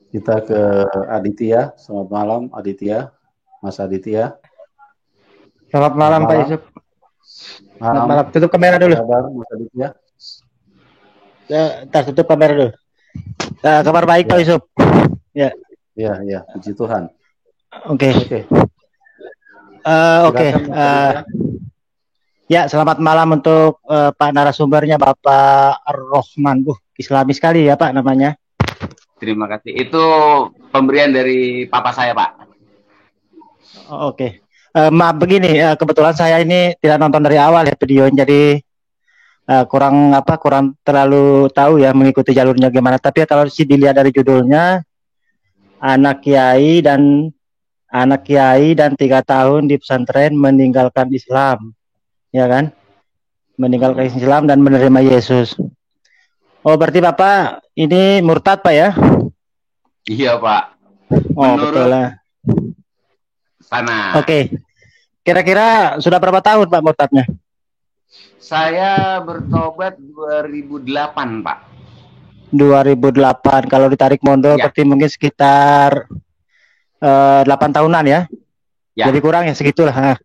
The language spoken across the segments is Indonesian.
Kita ke Aditya. Selamat malam, Aditya. Mas Aditya. Selamat malam, Pak Yusuf. Selamat malam. Tutup kamera dulu. Kabar, Mas Aditya? Kita tutup kamera dulu. Kabar baik, ya. Pak Yusuf. Ya. Ya. Puji Tuhan. Oke. Ya, selamat malam untuk Pak narasumbernya, Bapak Ar-Rahman. Islami sekali ya, Pak, namanya. Terima kasih. Itu pemberian dari papa saya, Pak. Oke. Maaf begini, kebetulan saya ini tidak nonton dari awal ya videonya, jadi kurang terlalu tahu ya mengikuti jalurnya gimana. Tapi kalau dilihat dari judulnya, anak kiai dan 3 tahun di pesantren meninggalkan Islam, ya kan? Meninggalkan Islam dan menerima Yesus. Oh, berarti Bapak ini murtad, Pak ya? Iya, Pak. Menurut betul lah. Sana. Oke. Kira-kira sudah berapa tahun, Pak, murtadnya? Saya bertobat 2008, Pak. 2008. Kalau ditarik mundur berarti mungkin sekitar 8 tahunan ya? Jadi kurang ya segitulah. Nah,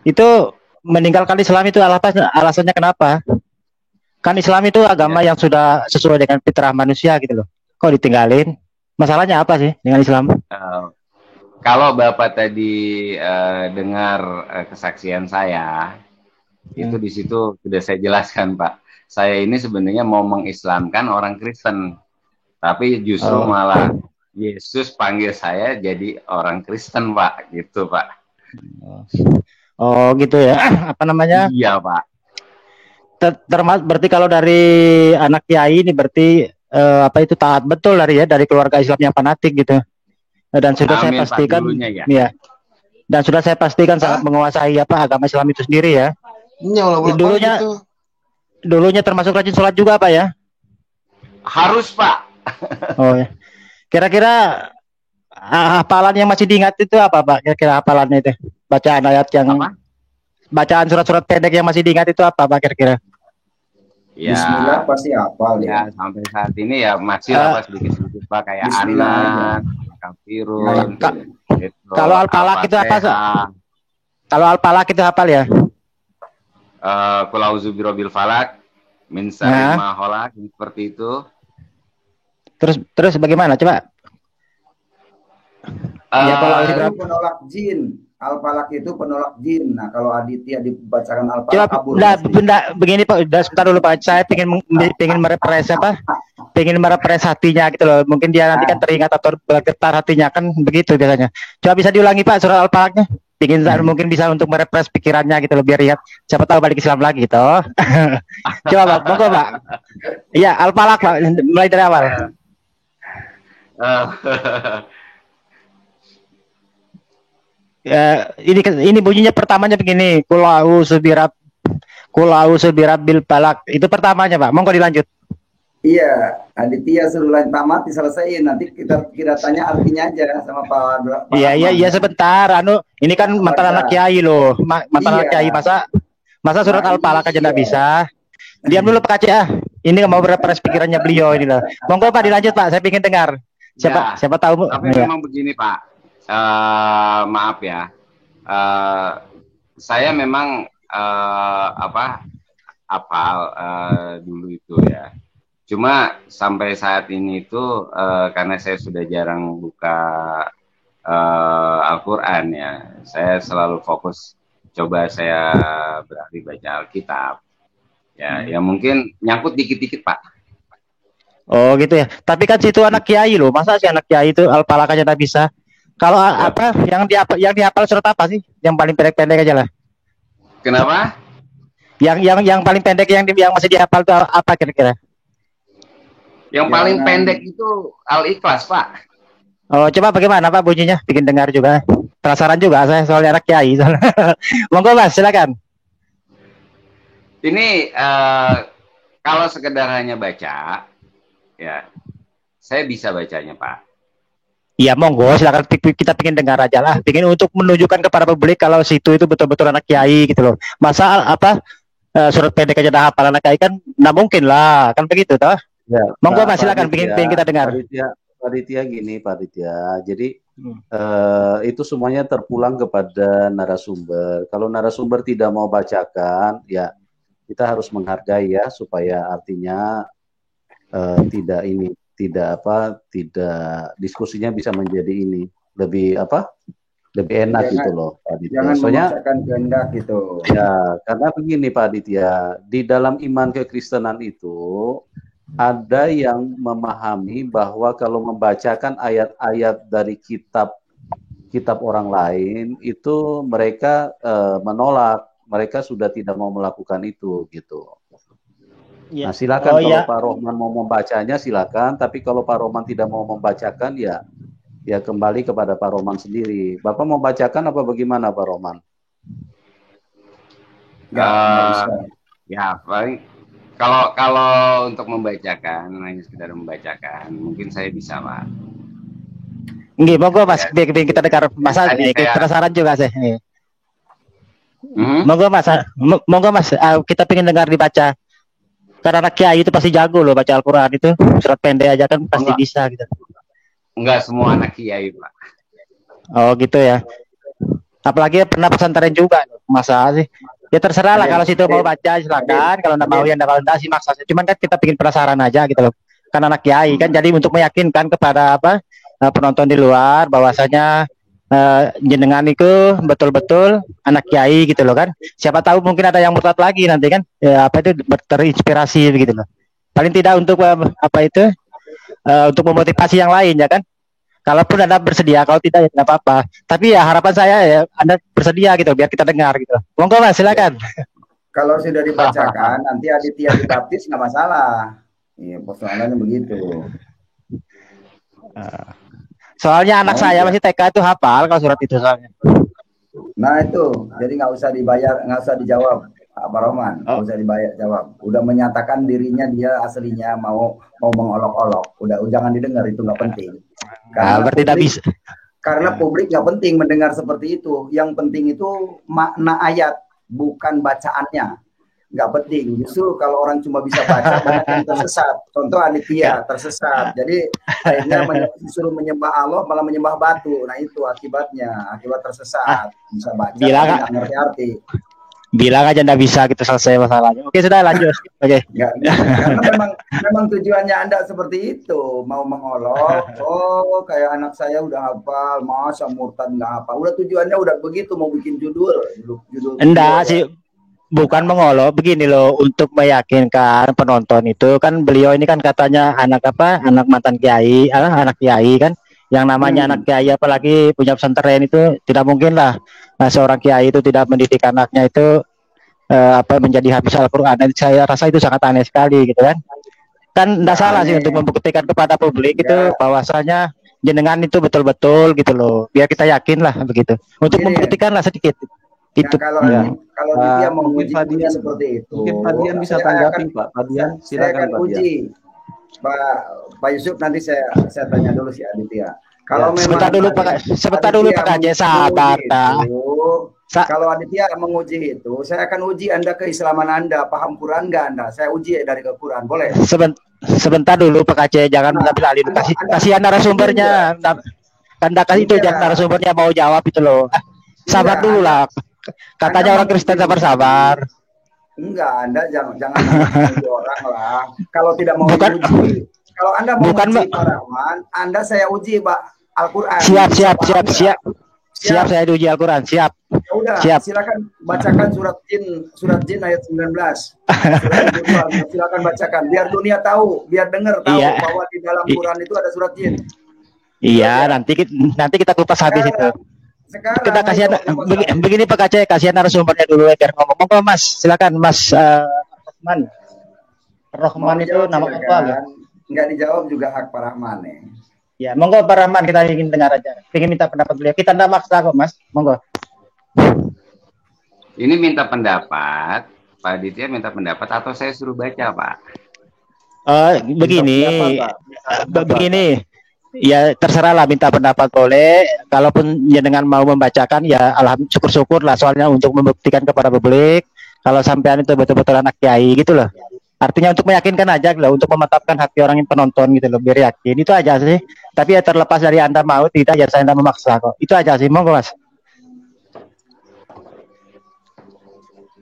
itu meninggalkan Islam itu alasannya kenapa? Kan Islam itu agama yang sudah sesuai dengan fitrah manusia gitu loh. Kok ditinggalin? Masalahnya apa sih dengan Islam? Kalau Bapak tadi dengar kesaksian saya, itu di situ sudah saya jelaskan, Pak. Saya ini sebenarnya mau mengislamkan orang Kristen, tapi justru malah Yesus panggil saya jadi orang Kristen, Pak. Gitu, Pak. Oh, gitu ya. Apa namanya? Iya, Pak. Berarti kalau dari anak kiai ini berarti taat betul dari keluarga Islam yang fanatik gitu. Dan sudah saya pastikan ya. Dan sudah saya pastikan sangat menguasai agama Islam itu sendiri ya. Dulunya termasuk rajin sholat juga, Pak ya? Harus, Pak. Oh ya. Kira-kira hafalan yang masih diingat itu apa, Pak? Kira-kira hafalannya itu? Bacaan ayat yang bacaan surat-surat pendek yang masih diingat itu apa, Pak, kira-kira? Ya, Bismillah pasti hafal ya. Sampai saat ini ya masih sedikit-sedikit, Pak, kayak anak, kafirun. Kalau al-falaq itu apa? Kalau al-falaq itu hafal ya? Qul a'udzu birabbil falaq min syarri ma khalaq, seperti itu. Terus bagaimana coba? Ya kalau itu penolak jin. Al-falaq itu penolak jin. Nah, kalau Aditya dibacakan al-falaq kabur. Benda begini, Pak, sebentar dulu, Pak. Saya pengen merepres hatinya gitu loh. Mungkin dia nanti kan teringat atau bergetar hatinya, kan begitu biasanya. Coba bisa diulangi, Pak, surat al-falaqnya. Mungkin bisa untuk merepres pikirannya gitu loh, biar ingat. Siapa tahu balik Islam lagi gitu. Coba, Pak. Monggo, Pak. Iya, al-falaq, Pak. Mulai dari awal. Ini bunyinya pertamanya begini, Qul a'udzu birabbil falaq. Itu pertamanya, Pak. Monggo dilanjut. Iya, Aditya sebelum tamat diselesaikan, nanti kita tanya artinya aja sama Pak. Iya sebentar. Ini kan mantan anak kiai loh. Anak kiai masa surat al-falaq aja enggak bisa. Diam dulu, Pak Aceh. Ini mau berepres pikirannya beliau ini loh. Monggo, Pak, dilanjut, Pak. Saya ingin dengar. Siapa tahu. Tapi memang begini, Pak. Maaf ya, saya memang hafal dulu itu ya. Cuma sampai saat ini itu karena saya sudah jarang buka Al-Quran ya, saya selalu fokus coba saya beralih baca Alkitab. Ya mungkin nyangkut dikit-dikit, Pak. Oh gitu ya. Tapi kan situ anak kiai loh. Masa sih anak kiai itu al-falaq aja nggak bisa? Kalau yang dihafal surat apa sih? Yang paling pendek-pendek aja lah. Kenapa? Yang paling pendek yang masih dihafal itu apa kira-kira? Yang paling pendek itu Al-Ikhlas, Pak. Oh, coba bagaimana, Pak, bunyinya? Bikin dengar juga. Penasaran juga saya soalnya anak kiai. Monggo, Mas, silakan. Ini kalau sekedar hanya baca, ya saya bisa bacanya, Pak. Iya, monggo, silakan, kita pengen dengar aja lah. Pengen untuk menunjukkan kepada publik kalau situ itu betul-betul anak kiai gitu loh. Masa surat pendek aja dah hafal anak kiai kan nggak mungkin lah, kan begitu toh? Ya, monggo, Mas, silakan, pengen kita dengar. Pak Aditya gini, Pak Aditya. Jadi itu semuanya terpulang kepada narasumber. Kalau narasumber tidak mau bacakan, ya kita harus menghargai ya, supaya artinya tidak diskusinya bisa menjadi ini lebih enak gitu loh, Pak Aditya. Jangan Soalnya memaksakan kehendak gitu. ya, karena begini Pak Aditya, di dalam iman kekristenan itu ada yang memahami bahwa kalau membacakan ayat-ayat dari kitab orang lain itu mereka menolak, mereka sudah tidak mau melakukan itu gitu. Ya. Nah, silakan kalau Pak Rohman mau membacanya silakan, tapi kalau Pak Rohman tidak mau membacakan ya kembali kepada Pak Rohman sendiri. Bapak mau bacakan apa bagaimana Pak Rohman? Ya, paling kalau untuk membacakan, hanya sekedar membacakan, mungkin saya bisa, Pak. Nggih, monggo Mas, biar kita dengar Mas. Penasaran juga sih. Monggo Mas, kita pengen dengar dibaca. Karena anak kiai itu pasti jago loh baca Al-Quran itu, surat pendek aja kan pasti bisa gitu. Enggak semua anak kiai, Pak. Oh gitu ya. Apalagi pernah pesantren juga, masa sih? Ya terserah lah, kalau situ mau baca silakan, kalau nggak mau ya nggak sih maksa. Cuman kan kita bikin penasaran aja gitu loh. Kan anak kiai kan, jadi untuk meyakinkan kepada penonton di luar bahwasanya jenengan itu betul-betul anak kiai gitu loh kan. Siapa tahu mungkin ada yang murtad lagi nanti kan, ya, terinspirasi begitu loh. Paling tidak untuk untuk memotivasi yang lain ya kan. Kalaupun Anda bersedia, kalau tidak ya tidak apa-apa. Tapi ya harapan saya ya Anda bersedia gitu, biar kita dengar gitu. Monggo Mas, silakan. Kalau sudah dibacakan, nanti Aditya dibaptis nggak masalah. Iya, persoalannya begitu. Soalnya anak saya masih TK itu hafal kalau surat itu soalnya. Nah itu, jadi nggak usah dijawab, Pak Roman, nggak usah jawab. Udah menyatakan dirinya dia aslinya mau mengolok-olok. Udah jangan didengar, itu nggak penting. Karena publik nggak penting mendengar seperti itu. Yang penting itu makna ayat, bukan bacaannya. Nggak penting. Justru kalau orang cuma bisa baca, banyak yang tersesat. Contoh Aditya tersesat. Jadi akhirnya disuruh menyembah Allah malah menyembah batu. Nah itu akibatnya, akibat tersesat. Bisa baca, nggak ngerti arti. Bilang aja nggak bisa gitu selesai masalahnya. Oke, sudah lanjut. Oke. Karena memang tujuannya Anda seperti itu, mau mengolok. Oh, kayak anak saya udah hafal, masa murtad nggak hafal. Udah tujuannya udah begitu, mau bikin judul. Enggak sih, bukan mengolok. Begini loh, untuk meyakinkan penonton itu kan beliau ini kan katanya anak mantan kiai, anak kiai kan. Yang namanya anak kiai apalagi punya pesantren itu tidak mungkin lah seorang kiai itu tidak mendidik anaknya itu menjadi hafiz Al-Quran. Saya rasa itu sangat aneh sekali gitu kan. Kan tidak salah sih untuk membuktikan kepada publik itu bahwasanya jenengan itu betul-betul gitu loh. Biar kita yakin lah begitu. Untuk membuktikan lah sedikit. Itu. Kalau dia mau uji seperti itu, mungkin Pak Dian bisa tanggapi Pak. Pak Dian silakan Pak Dian. Pak Yusuf nanti saya tanya dulu si Aditya. Kalau sebentar dulu Pak Aceh, sabar. Kalau Aditya menguji itu, saya akan uji Anda keislaman Anda, paham Quran nggak Anda? Saya uji dari Quran, boleh? Sebentar dulu Pak Aceh, jangan mengambil alih. Kasihan narasumbernya. Anda kasih itu jangan narasumbernya mau jawab itu loh. Sabar dulu lah. Katanya orang Kristen sabar-sabar. Enggak, Anda jangan menguji orang lah. Kalau tidak mau uji, kalau Anda mau uji Pak Rahman, Anda saya uji Pak Al-Quran. Siap saya uji Al-Quran, siap. Ya udah, silakan bacakan surat jin ayat 19. Silakan bacakan biar dunia tahu, biar dengar tahu bahwa di dalam Quran itu ada surat jin. Iya, nanti kita kupas habis itu. Sekarang kita kasihan begini Pak Aceh, kasihan narasumbernya dulu biar ngomong. Monggo Mas, silakan Mas Rahman. Rahman itu nama apa ya? Enggak dijawab juga hak Pak Rahman ya. Ya, monggo Pak Rahman, kita ingin dengar aja. Ingin minta pendapat beliau. Kita enggak maksa kok, Mas. Monggo. Ini minta pendapat, Pak Aditya minta pendapat atau saya suruh baca, Pak? Begini. Ya terserah lah, minta pendapat boleh. Kalaupun jenengan mau membacakan ya alhamdulillah, syukur-syukur lah. Soalnya untuk membuktikan kepada publik kalau sampean itu betul-betul anak kiai gitu loh. Artinya untuk meyakinkan aja loh, untuk memantapkan hati orang yang penonton gitu loh, biar yakin. Itu aja sih. Tapi ya terlepas dari Anda mau tidak, ya saya tidak memaksa kok. Itu aja sih, monggo Mas.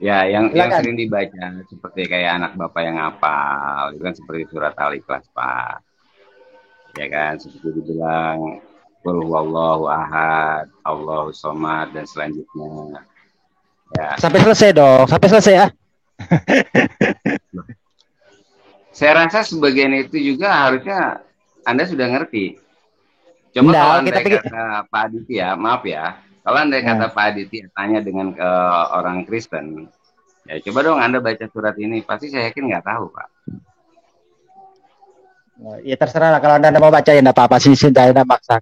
Ya, yang Silakan. sering dibaca seperti kayak anak bapak yang hafal, itu kan seperti surat Al-Ikhlas, Pak. Ya kan, seperti dibilang Qul huwallahu ahad, Allahu somad, dan selanjutnya. Ya. Sampai selesai dong, sampai selesai ya. Saya rasa sebagian itu juga harusnya Anda sudah ngerti. Coba kalau Anda kata Pak Aditya, maaf ya, kalau Anda kata Pak Aditya tanya dengan ke orang Kristen, ya coba dong Anda baca surat ini, pasti saya yakin nggak tahu, Pak. Ya terserah lah, kalau Anda mau baca ya enggak apa-apa sih, saya enggak maksa.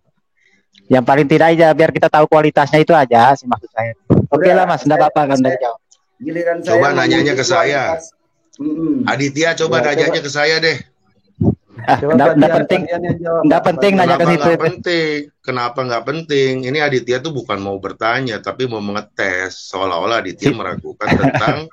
Yang paling tidak aja biar kita tahu kualitasnya itu aja sih maksud saya. Oke lah Mas, enggak apa-apa kan Anda jawab. Giliran coba nanyanya ke saya. Aditya coba nanyanya ke saya deh. Enggak penting nanya ke situ. Kenapa nggak penting? Ini Aditya tuh bukan mau bertanya tapi mau mengetes, seolah-olah Aditya meragukan tentang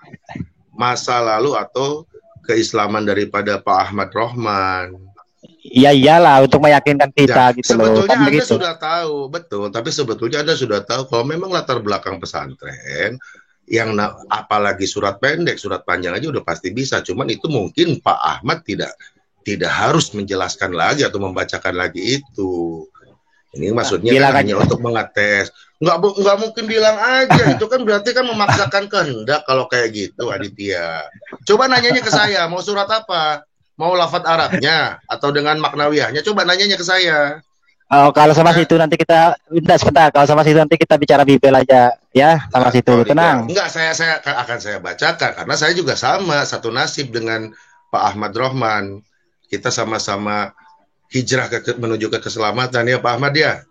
masa lalu atau keislaman daripada Pak Ahmad Rohman. Iya iyalah untuk meyakinkan kita gitu loh. Sebetulnya Anda sudah tahu, betul. Tapi sebetulnya Anda sudah tahu kalau memang latar belakang pesantren yang apalagi surat pendek, surat panjang aja udah pasti bisa. Cuman itu mungkin Pak Ahmad tidak harus menjelaskan lagi atau membacakan lagi itu. Ini maksudnya kan hanya untuk mengetes. Nggak mungkin bilang aja. Itu kan berarti kan memaksakan kehendak kalau kayak gitu, Aditya. Coba nanyanya ke saya, mau surat apa? Mau lafadz Arabnya atau dengan maknawiyahnya? Coba nanyanya ke saya. Oh, kalau sama situ nanti kita sebentar. Kalau sama situ nanti kita bicara Bibel aja, ya. Sama situ, tenang. Enggak, saya akan saya bacakan karena saya juga sama satu nasib dengan Pak Ahmad Rohman. Kita sama-sama hijrah menuju ke keselamatan ya Pak Ahmad ya.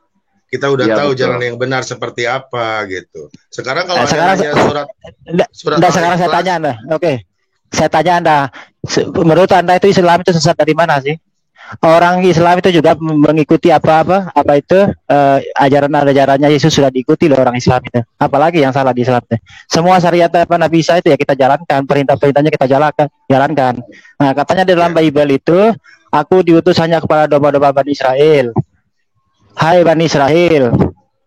Kita udah tahu betul jalan yang benar seperti apa gitu. Sekarang kalau nanya surat sekarang saya tanya Anda. Oke. Saya tanya Anda, menurut Anda itu Islam itu sesat dari mana sih? Orang Islam itu juga mengikuti apa itu ajaran-ajarannya Yesus sudah diikuti loh orang Islam itu. Apalagi yang salah di Islam itu. Semua syariat apa Nabi Isa itu ya kita jalankan, perintah-perintahnya kita jalankan. Nah, katanya di dalam Bible itu, aku diutus hanya kepada domba-domba Bani Israel. Hai Bani Israel,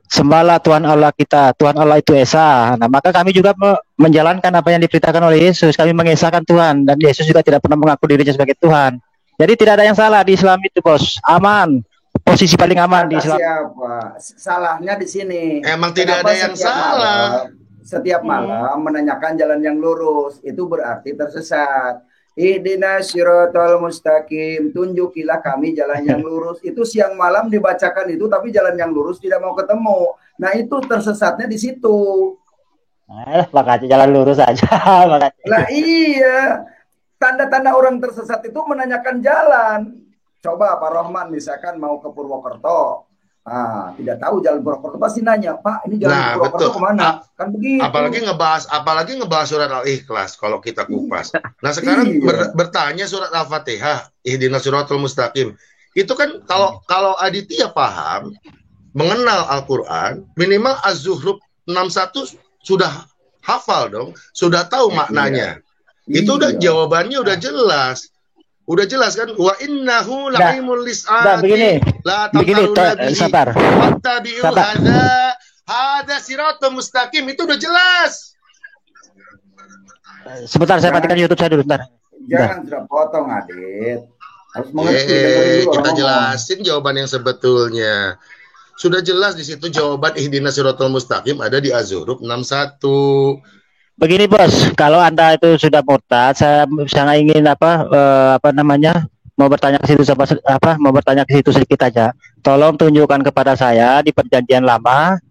sembahlah Tuhan Allah kita, Tuhan Allah itu Esa. Nah, maka kami juga menjalankan apa yang diperintahkan oleh Yesus. Kami mengesahkan Tuhan, dan Yesus juga tidak pernah mengaku dirinya sebagai Tuhan. Jadi tidak ada yang salah di Islam itu, Bos. Aman. Posisi paling aman di Islam. Siapa? Salahnya di sini. Emang tidak ada yang salah. Setiap malam menanyakan jalan yang lurus, itu berarti tersesat. Ihdinas siratal mustaqim, tunjukilah kami jalan yang lurus. Itu siang malam dibacakan itu, tapi jalan yang lurus tidak mau ketemu. Nah, itu tersesatnya di situ. Makanya jalan lurus aja. Lah iya. Tanda-tanda orang tersesat itu menanyakan jalan. Coba Pak Rohman misalkan mau ke Purwokerto. Tidak tahu jalan Purwokerto, pasti nanya, Pak, ini jalan Purwokerto kemana? Kan begitu. Apalagi ngebahas surat Al-Ikhlas kalau kita kupas. Nah sekarang bertanya surat Al-Fatihah, ihdinas siratal mustaqim. Itu kan kalau Aditya paham, mengenal Al-Quran, minimal Az-Zuhruf 61 sudah hafal dong, sudah tahu maknanya. Itu udah jawabannya udah jelas. Udah jelas kan? Wa innahu la'imul lis'ati la taqarru nabi wattabi'u hadza siratal mustaqim. Itu udah jelas. Sebentar saya matikan YouTube saya dulu bentar. Jangan sudah potong Adit. Harus mengerti kita jelasin jawaban yang sebetulnya. Sudah jelas di situ jawaban ihdinas siratal mustaqim ada di Az-Zuhruf 61. Begini Bos, kalau Anda itu sudah murtad, saya ingin mau bertanya ke situ sedikit aja. Tolong tunjukkan kepada saya di Perjanjian Lama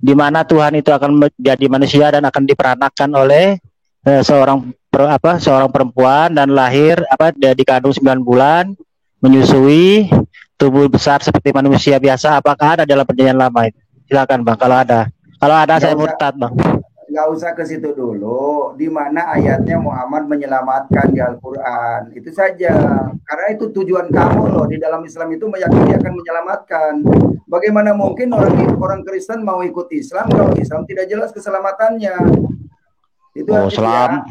di mana Tuhan itu akan menjadi manusia dan akan diperanakan oleh seorang perempuan dan lahir dikandung 9 bulan, menyusui, tubuh besar seperti manusia biasa. Apakah ada dalam Perjanjian Lama itu? Silakan Bang, kalau ada. Kalau ada saya murtad Bang. Nggak usah ke situ dulu, di mana ayatnya Muhammad menyelamatkan di Al-Quran. Itu saja. Karena itu tujuan kamu loh. Di dalam Islam itu meyakini akan menyelamatkan. Bagaimana mungkin orang Kristen mau ikut Islam kalau Islam tidak jelas keselamatannya? Itu Islam.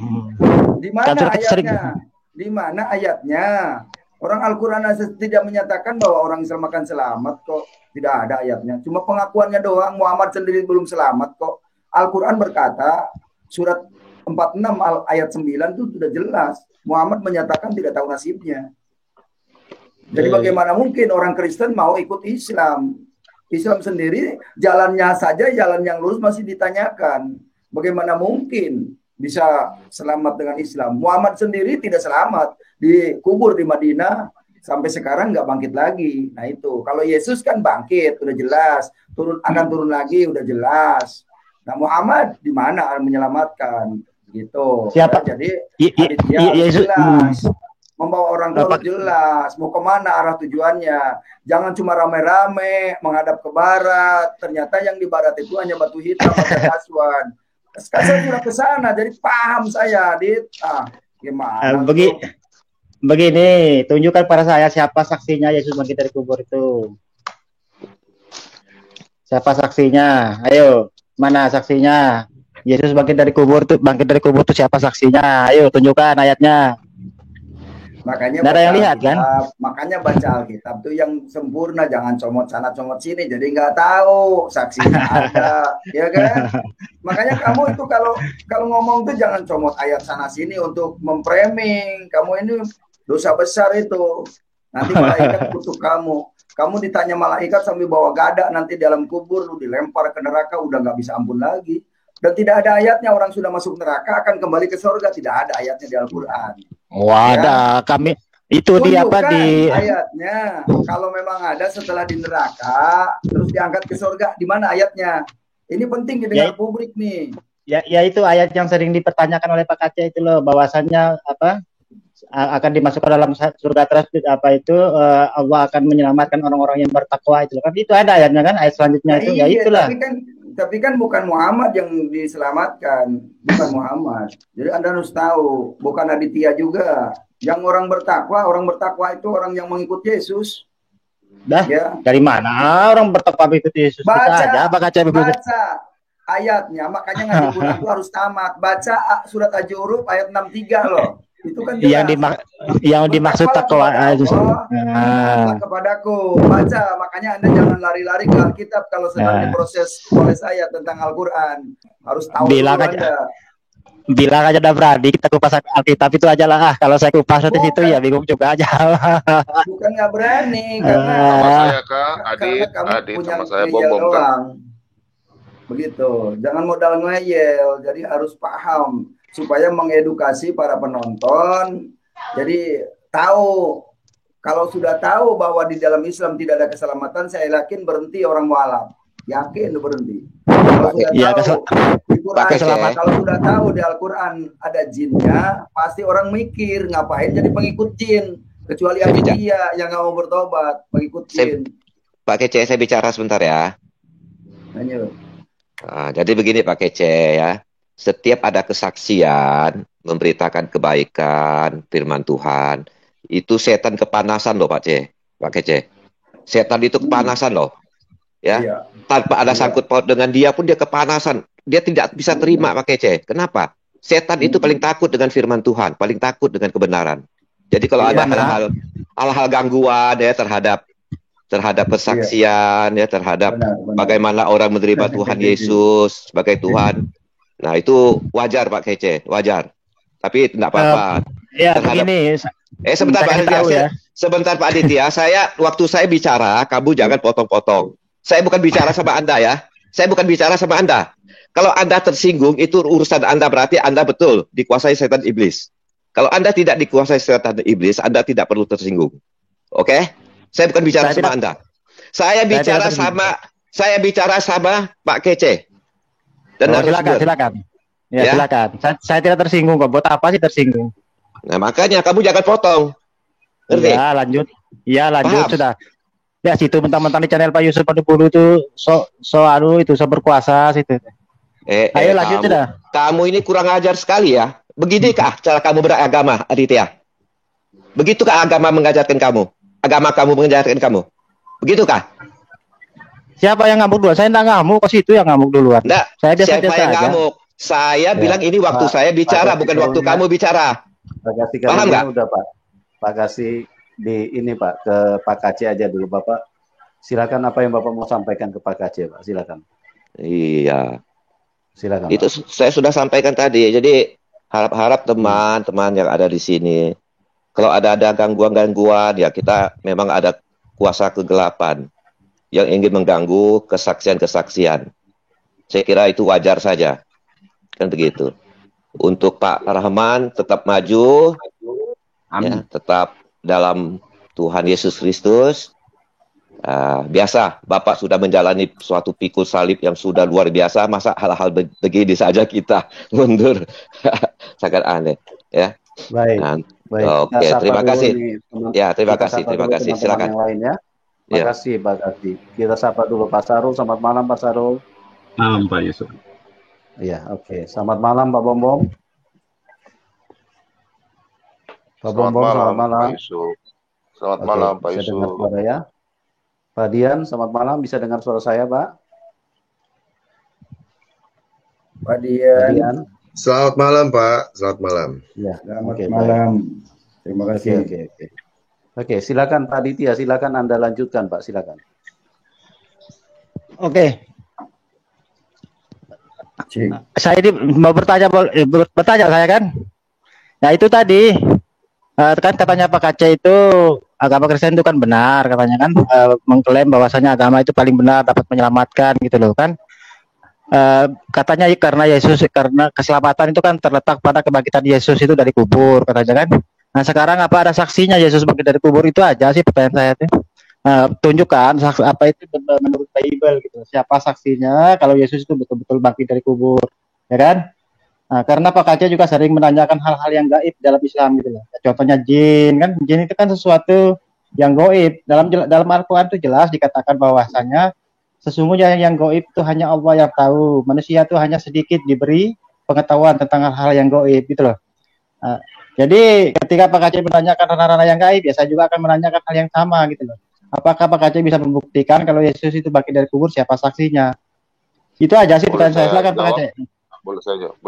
Di mana ayatnya? Di mana ayatnya? Orang Al-Quran tidak menyatakan bahwa orang Islam akan selamat kok. Tidak ada ayatnya. Cuma pengakuannya doang. Muhammad sendiri belum selamat kok. Al-Quran berkata, surat 46 ayat 9 itu sudah jelas. Muhammad menyatakan tidak tahu nasibnya. Jadi bagaimana mungkin orang Kristen mau ikut Islam? Islam sendiri jalannya saja, jalan yang lurus masih ditanyakan. Bagaimana mungkin bisa selamat dengan Islam? Muhammad sendiri tidak selamat, dikubur di Madinah sampai sekarang nggak bangkit lagi. Nah itu, kalau Yesus kan bangkit, udah jelas, akan turun lagi, udah jelas. Nah Muhammad di mana menyelamatkan? Gitu. Siapa? Nah, jadi Yesus jelas. Membawa orang harus jelas, mau kemana arah tujuannya. Jangan cuma rame-rame menghadap ke barat. Ternyata yang di barat itu hanya batu hitam atau kaswan. Sekarang sudah ke sana, jadi paham saya, Dit. Gimana? Begini, tunjukkan pada saya siapa saksinya Yesus bangkit dari kubur itu. Siapa saksinya? Ayo, mana saksinya? Yesus bangkit dari kubur tuh, siapa saksinya? Ayo, tunjukkan ayatnya. Makanya ada yang lihat kan? Makanya baca Alkitab tuh yang sempurna, jangan comot sana comot sini, jadi nggak tahu saksinya ada, ya kan? Makanya kamu itu kalau ngomong tuh jangan comot ayat sana sini untuk memframing. Kamu ini dosa besar itu. Nanti malaikat kutuk kamu. Kamu ditanya malaikat sambil bawa gada nanti dalam kubur, lu dilempar ke neraka, udah nggak bisa ampun lagi. Dan tidak ada ayatnya orang sudah masuk neraka akan kembali ke surga, tidak ada ayatnya di Al-Quran. Wadah, ya. Kami itu di apa di ayatnya. Kalau memang ada setelah di neraka terus diangkat ke surga, di mana ayatnya? Ini penting didengar publik nih. Ya itu ayat yang sering dipertanyakan oleh Pak Kaca itu loh, bahwasannya apa akan dimasukkan dalam surga terus apa itu Allah akan menyelamatkan orang-orang yang bertakwa itu kan, itu ada ayatnya kan, ayat selanjutnya itu ya itulah. Tapi kan bukan Muhammad yang diselamatkan, bukan Muhammad. Jadi Anda harus tahu, bukan Aditya juga. Yang orang bertakwa itu orang yang mengikut Yesus. Dah, ya. Dari mana orang bertakwa mengikut Yesus? Baca ayatnya, makanya ngaji Quran itu harus tamat. Baca surat Al-Juruf ayat 63 loh. Itu kan yang dimaksud takwa itu. Kepadaku baca, makanya Anda jangan lari-lari ke Alkitab kalau sedang diproses oleh saya tentang Al-Quran. Harus tahu bilang aja dah berani kita kupas Alkitab itu aja lah. Kalau saya kupas di situ ya bingung juga aja. Bukan nggak berani karena sama saya Kak, Adit sama saya doang. Begitu. Jangan modal ngeyel, jadi harus paham supaya mengedukasi para penonton. Jadi tahu, kalau sudah tahu bahwa di dalam Islam tidak ada keselamatan, saya yakin berhenti orang mualaf. Yakin berhenti. Kalau sudah tahu di Quran, kalau sudah tahu di Al-Quran ada jinnya, pasti orang mikir ngapain jadi pengikut jin. Kecuali dia yang nggak mau bertobat, pengikut jin. Pak Kece, saya bicara sebentar ya. Lanjut. Nah, jadi begini Pak Kece ya. Setiap ada kesaksian, memberitakan kebaikan, firman Tuhan, itu setan kepanasan loh Pak Kece. Setan itu kepanasan loh. Ya. Tanpa ada sangkut paut dengan dia pun dia kepanasan. Dia tidak bisa terima Pak Kece. Kenapa? Setan itu paling takut dengan firman Tuhan, paling takut dengan kebenaran. Jadi kalau ada hal-hal gangguan ya terhadap persaksian ya terhadap bagaimana orang menerima Tuhan Yesus sebagai Tuhan. Nah itu wajar Pak Kece, wajar. Tapi tidak apa-apa. Ya begini. Sebentar Pak Aditya. Sebentar Pak Aditya. Waktu saya bicara, kamu jangan potong-potong. Saya bukan bicara sama Anda ya. Saya bukan bicara sama Anda. Kalau Anda tersinggung itu urusan Anda, berarti Anda betul dikuasai setan iblis. Kalau Anda tidak dikuasai setan iblis, Anda tidak perlu tersinggung. Oke? Saya bukan bicara sama Anda. Saya bicara sama Pak Kece. Silakan. Ya, silakan. Saya tidak tersinggung kok. Buat apa sih tersinggung? Nah, makanya kamu jangan potong. Ngerti? Lanjut. Paham? Sudah. Ya, situ mentang-mentang di channel Pak Yusuf Padupulu itu so berkuasa situ. Ayo lanjut sudah. Kamu ini kurang ajar sekali ya. Beginikah cara kamu beragama, Aditya? Begitukah agama mengajarkan kamu? Agama kamu mengajarkan kamu? Begitukah? Siapa yang ngamuk duluan? Saya enggak ngamuk, kok situ yang ngamuk duluan. Siapa yang ngamuk? Saya bilang ini waktu saya bicara, bukan waktu kamu bicara. Pak Kasih kali Paham ini nggak? udah Pak. Pak Kasih di ini Pak ke Pak Kace aja dulu Bapak. Silakan apa yang Bapak mau sampaikan ke Pak Kace Pak. Silakan. Iya. Silakan Itu Pak. saya sudah sampaikan tadi. Jadi harap-harap teman-teman yang ada di sini, kalau ada gangguan-gangguan, ya kita memang ada kuasa kegelapan yang ingin mengganggu kesaksian-kesaksian. Saya kira itu wajar saja, kan begitu. Untuk Pak Rahman tetap maju, ya, tetap dalam Tuhan Yesus Kristus. Biasa, Bapak sudah menjalani suatu pikul salib yang sudah luar biasa, masa hal-hal begini saja kita mundur, sangat aneh, ya. Baik. Nah, Baik. oke, terima kasih. Ya, terima Kita kasih, sapa terima dulu kasih. teman-teman Silakan. yang lain ya. Terima Ya. kasih Pak Kasih. Kita sapa dulu Pak Sarul. Selamat malam Pak Sarul. Malam Pak Yusuf. Iya, oke. Selamat malam Pak Bom Bom. Pak Bom Bom, selamat malam. Pak Yusuf. Selamat Oke, malam Pak bisa Yusuf. dengar suara ya. Pak Dian, selamat malam. Bisa dengar suara saya Pak? Pak Pak Dian. Dian. Selamat malam Pak. Selamat malam. Ya. Selamat Oke, malam. Terima Oke, kasih. oke, oke. Oke, silakan Pak Ditya, silakan Anda lanjutkan Pak, silakan. Oke, Cik. saya ini mau bertanya saya kan. Nah itu tadi kan katanya Pak Kace itu agama Kristen itu kan benar katanya kan, mengklaim bahwasanya agama itu paling benar, dapat menyelamatkan gitu loh kan. Katanya karena keselamatan itu kan terletak pada kebangkitan Yesus itu dari kubur katanya kan. Nah sekarang apa ada saksinya Yesus bangkit dari kubur? Itu aja sih pertanyaan saya tuh. Tunjukkan apa itu menurut Bible gitu. Siapa saksinya kalau Yesus itu betul-betul bangkit dari kubur, ya kan? Nah, karena Pak Kace juga sering menanyakan hal-hal yang gaib dalam Islam gitu loh. Contohnya jin kan, jin itu kan sesuatu yang gaib. Dalam Al-Qur'an itu jelas dikatakan bahwasanya sesungguhnya yang gaib itu hanya Allah yang tahu. Manusia itu hanya sedikit diberi pengetahuan tentang hal-hal yang gaib gitu loh. Jadi ketika Pak Kace menanyakan hal-hal yang gaib, ya saya juga akan menanyakan hal yang sama gitu loh. Apakah Pak Kace bisa membuktikan kalau Yesus itu bangkit dari kubur, siapa saksinya? Itu aja sih pertanyaan saya. Silakan Pak Kace. Boleh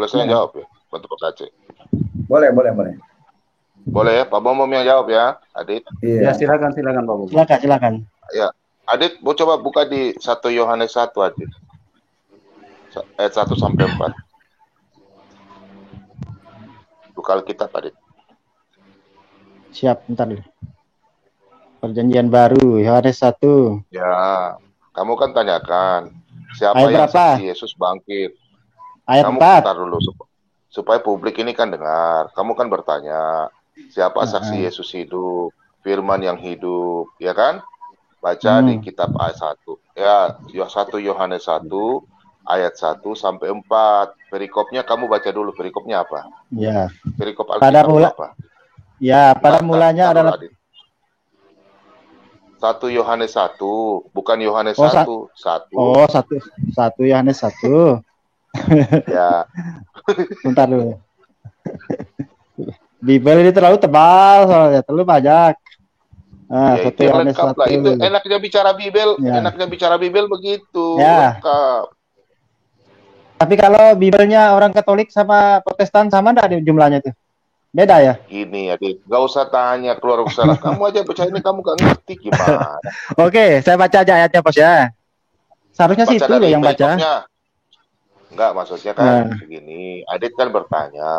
saya jawab ya, bantu Pak Kace. Boleh. Boleh ya, Pak Bom yang jawab ya, Adit. Ya, Iya. silakan Pak Bom. Silakan. Ya, Adit, mau coba buka di 1 Yohanes 1 Adit. Ayat 1 sampai 4. Buka Alkitab Adit. Siap, bentar dulu. Perjanjian baru, Yohanes 1. Ya, kamu kan tanyakan siapa Ayat yang berapa? saksi Yesus bangkit. Ayat Kamu 4. bentar dulu supaya publik ini kan dengar. Kamu kan bertanya siapa saksi Yesus hidup, firman yang hidup, ya kan? Baca di kitab ayat 1. Ya, 1 Yohanes 1 ayat 1 sampai 4. Perikopnya kamu baca dulu, perikopnya apa? Ya. Perikop Pada Alkitab apa? Ya, pada mulanya adalah 1 Yohanes 1, bukan Yohanes Oh, 1. 1. Oh, 1 Yohanes 1. Ya. Bentar dulu. Bible ini terlalu tebal soalnya, terlalu banyak. Ya, 1 itu yang Yohanes lengkap lah. 1. Itu enaknya bicara Bible, Ya. enaknya bicara Bible begitu. Ya. Lengkap. Tapi kalau Biblenya orang Katolik sama Protestan sama enggak jumlahnya tuh? Beda ya? Gini ya, gak usah tanya keluar usaha. Kamu aja baca ini, kamu gak ngerti gimana. Oke, saya baca aja ayatnya, Bos ya. Seharusnya sih itu loh yang baca. perikopnya. Enggak, maksudnya kan begini. Adit kan bertanya.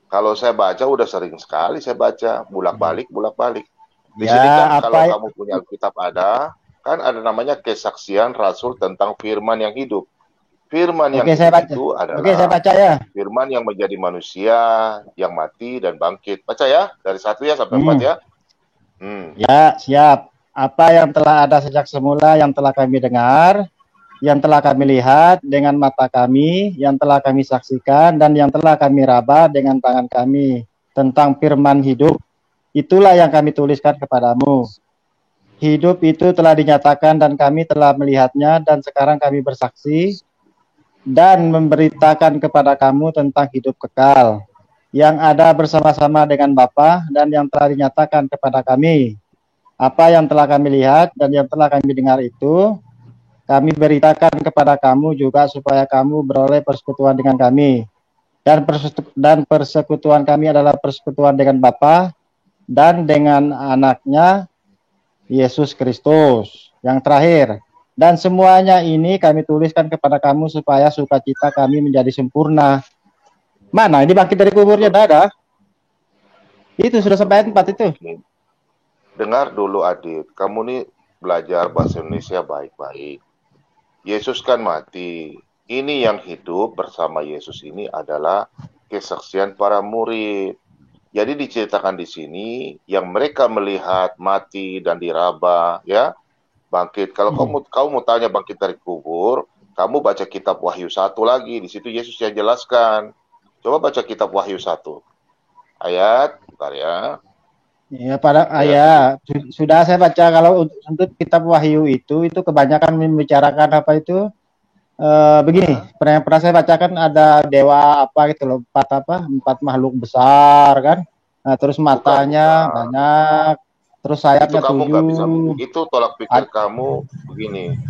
Kalau saya baca udah sering sekali saya baca. Bulak-balik. Di sini kan kalau kamu punya Alkitab ada, kan ada namanya kesaksian Rasul tentang firman yang hidup. Firman yang hidup itu adalah saya baca ya. Firman yang menjadi manusia, yang mati dan bangkit. Baca ya, dari 1 ya sampai 4 ya. Ya, siap. Apa yang telah ada sejak semula, yang telah kami dengar, yang telah kami lihat dengan mata kami, yang telah kami saksikan, dan yang telah kami raba dengan tangan kami tentang firman hidup, itulah yang kami tuliskan kepadamu. Hidup itu telah dinyatakan dan kami telah melihatnya, dan sekarang kami bersaksi dan memberitakan kepada kamu tentang hidup kekal yang ada bersama-sama dengan Bapa dan yang telah dinyatakan kepada kami. Apa yang telah kami lihat dan yang telah kami dengar itu kami beritakan kepada kamu juga supaya kamu beroleh persekutuan dengan kami. dan persekutuan kami adalah persekutuan dengan Bapa dan dengan anaknya Yesus Kristus. Yang terakhir, dan semuanya ini kami tuliskan kepada kamu supaya sukacita kami menjadi sempurna. Mana ini bangkit dari kuburnya? Ada. Itu sudah sampai 4 itu. Dengar dulu Adit, kamu nih belajar bahasa Indonesia baik-baik. Yesus kan mati. Ini yang hidup bersama Yesus ini adalah kesaksian para murid. Jadi diceritakan di sini yang mereka melihat mati dan diraba, ya, bangkit. Kalau kamu mau tanya bangkit dari kubur, kamu baca kitab Wahyu 1 lagi. Di situ Yesus yang jelaskan. Coba baca kitab Wahyu 1. Ayat, bentar ya. Ya, sudah saya baca. Kalau untuk kitab Wahyu itu kebanyakan membicarakan apa itu begini. Pernah saya bacakan ada dewa apa gitu loh, empat makhluk besar kan. Nah, terus matanya banyak, terus sayapnya itu kamu 7. nggak bisa, itu tolak pikir kamu begini.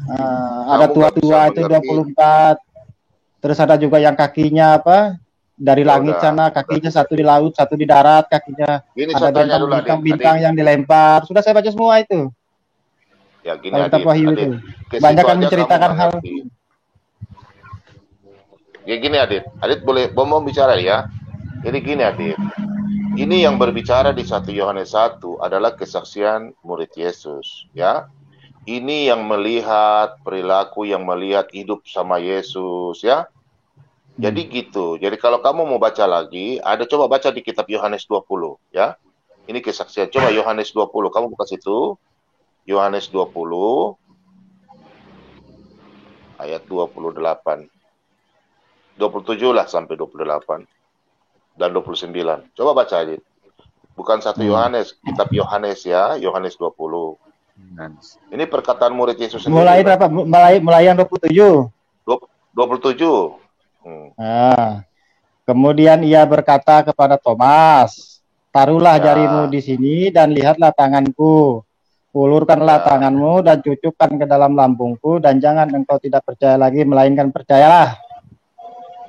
Ada tua-tua itu 24. Terus ada juga yang kakinya apa? Dari langit sana, kakinya satu di laut, satu di darat, kakinya. Gini, ada bintang-bintang yang dilempar. Sudah saya baca semua itu. Ya gini Adit, banyak kan menceritakan hal. Ya gini Adit mau bicara ya. Jadi gini Adit, ini yang berbicara di 1 Yohanes 1 adalah kesaksian murid Yesus, ya. Ini yang melihat perilaku, yang melihat hidup sama Yesus, ya. Jadi gitu. Jadi kalau kamu mau baca lagi, coba baca di kitab Yohanes 20, ya. Ini kesaksian. Coba Yohanes 20, kamu buka situ. Yohanes 20 ayat 28. 27 lah sampai 28 dan 29. Coba baca aja. Bukan 1 Yohanes, kitab Yohanes ya, Yohanes 20. Ini perkataan murid Yesus sendiri. Mulai berapa? Mulai yang 27. 27. Kemudian ia berkata kepada Thomas, taruhlah jarimu di sini dan lihatlah tanganku. Ulurkanlah tanganmu dan cucukkan ke dalam lambungku, dan jangan engkau tidak percaya lagi, melainkan percayalah.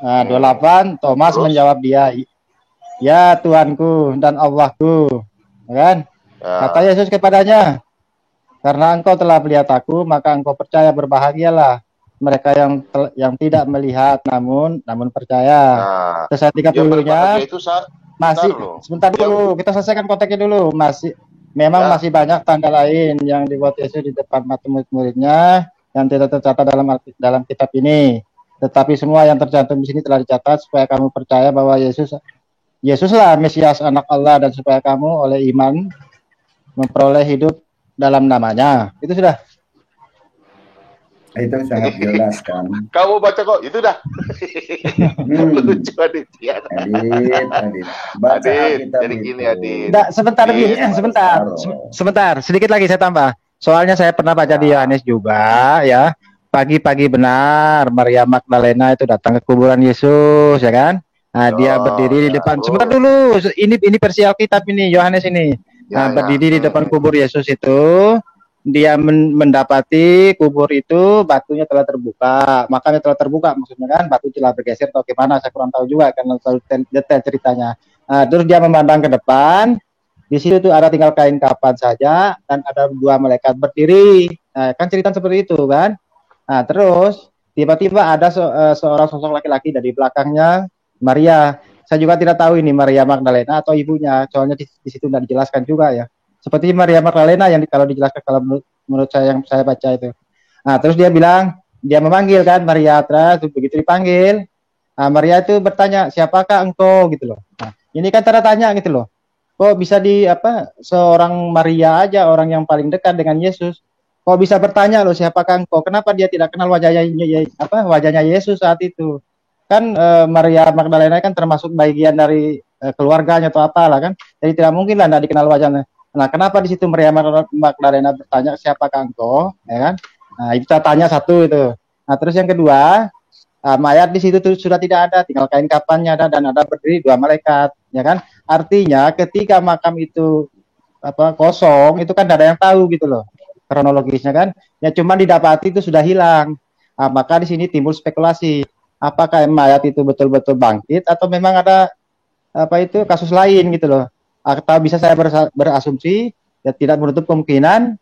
28, Thomas menjawab dia, ya Tuhanku dan Allahku. Kan? Kata Yesus kepadanya, karena engkau telah melihat aku, maka engkau percaya, berbahagialah mereka yang tidak melihat namun percaya. Terus ayat 30-nya masih sebentar dulu, kita selesaikan konteksnya dulu. Masih banyak tanda lain yang dibuat Yesus di depan mata murid-muridnya yang tidak tercatat dalam kitab ini. Tetapi semua yang tercantum di sini telah dicatat supaya kamu percaya bahwa Yesuslah Mesias Anak Allah, dan supaya kamu oleh iman memperoleh hidup dalam namanya. Itu sudah. Itu sangat jelas kan. Kamu baca kok, itu dah. Lucu Adit. Adit. Jadi gini Adit. Sebentar. Sedikit lagi saya tambah. Soalnya saya pernah baca di Yohanes juga ya. Pagi-pagi benar Maria Magdalena itu datang ke kuburan Yesus, ya kan? Nah, dia berdiri di depan. Sebentar dulu. Ini versi Alkitab ini, Yohanes ini. Berdiri di depan kubur Yesus itu. Dia mendapati kubur itu batunya telah terbuka, makanya telah terbuka maksudnya kan batu telah bergeser atau gimana, saya kurang tahu juga karena terlalu detail ceritanya. Terus dia memandang ke depan, di situ tuh ada tinggal kain kapan saja dan ada 2 malaikat berdiri, kan cerita seperti itu kan. Terus tiba-tiba ada seorang sosok laki-laki dari belakangnya Maria. Saya juga tidak tahu ini Maria Magdalena atau ibunya, soalnya di situ tidak dijelaskan juga ya. Seperti Maria Magdalena yang kalau dijelaskan kalau menurut saya yang saya baca itu. Terus dia memanggil kan Maria, terus begitu dipanggil, Maria itu bertanya, siapakah engkau gitu loh. Ini kan tanda tanya gitu loh. Kok bisa seorang Maria aja, orang yang paling dekat dengan Yesus, kok bisa bertanya loh siapakah engkau? Kenapa dia tidak kenal wajahnya Yesus saat itu? Kan Maria Magdalena kan termasuk bagian dari keluarganya atau apalah kan. Jadi tidak mungkin lah tidak dikenal wajahnya. Nah, kenapa di situ Maria Magdalena bertanya siapakah engkau, ya kan? Nah, itu tanya satu itu. Nah, terus yang kedua, mayat di situ sudah tidak ada, tinggal kain kafannya ada dan ada berdiri 2 malaikat, ya kan? Artinya ketika makam itu kosong, itu kan tidak ada yang tahu gitu loh, kronologisnya kan? Ya cuma didapati itu sudah hilang. Maka di sini timbul spekulasi. apakah mayat itu betul-betul bangkit atau memang ada kasus lain gitu loh. Atau bisa saya berasumsi ya tidak menutup kemungkinan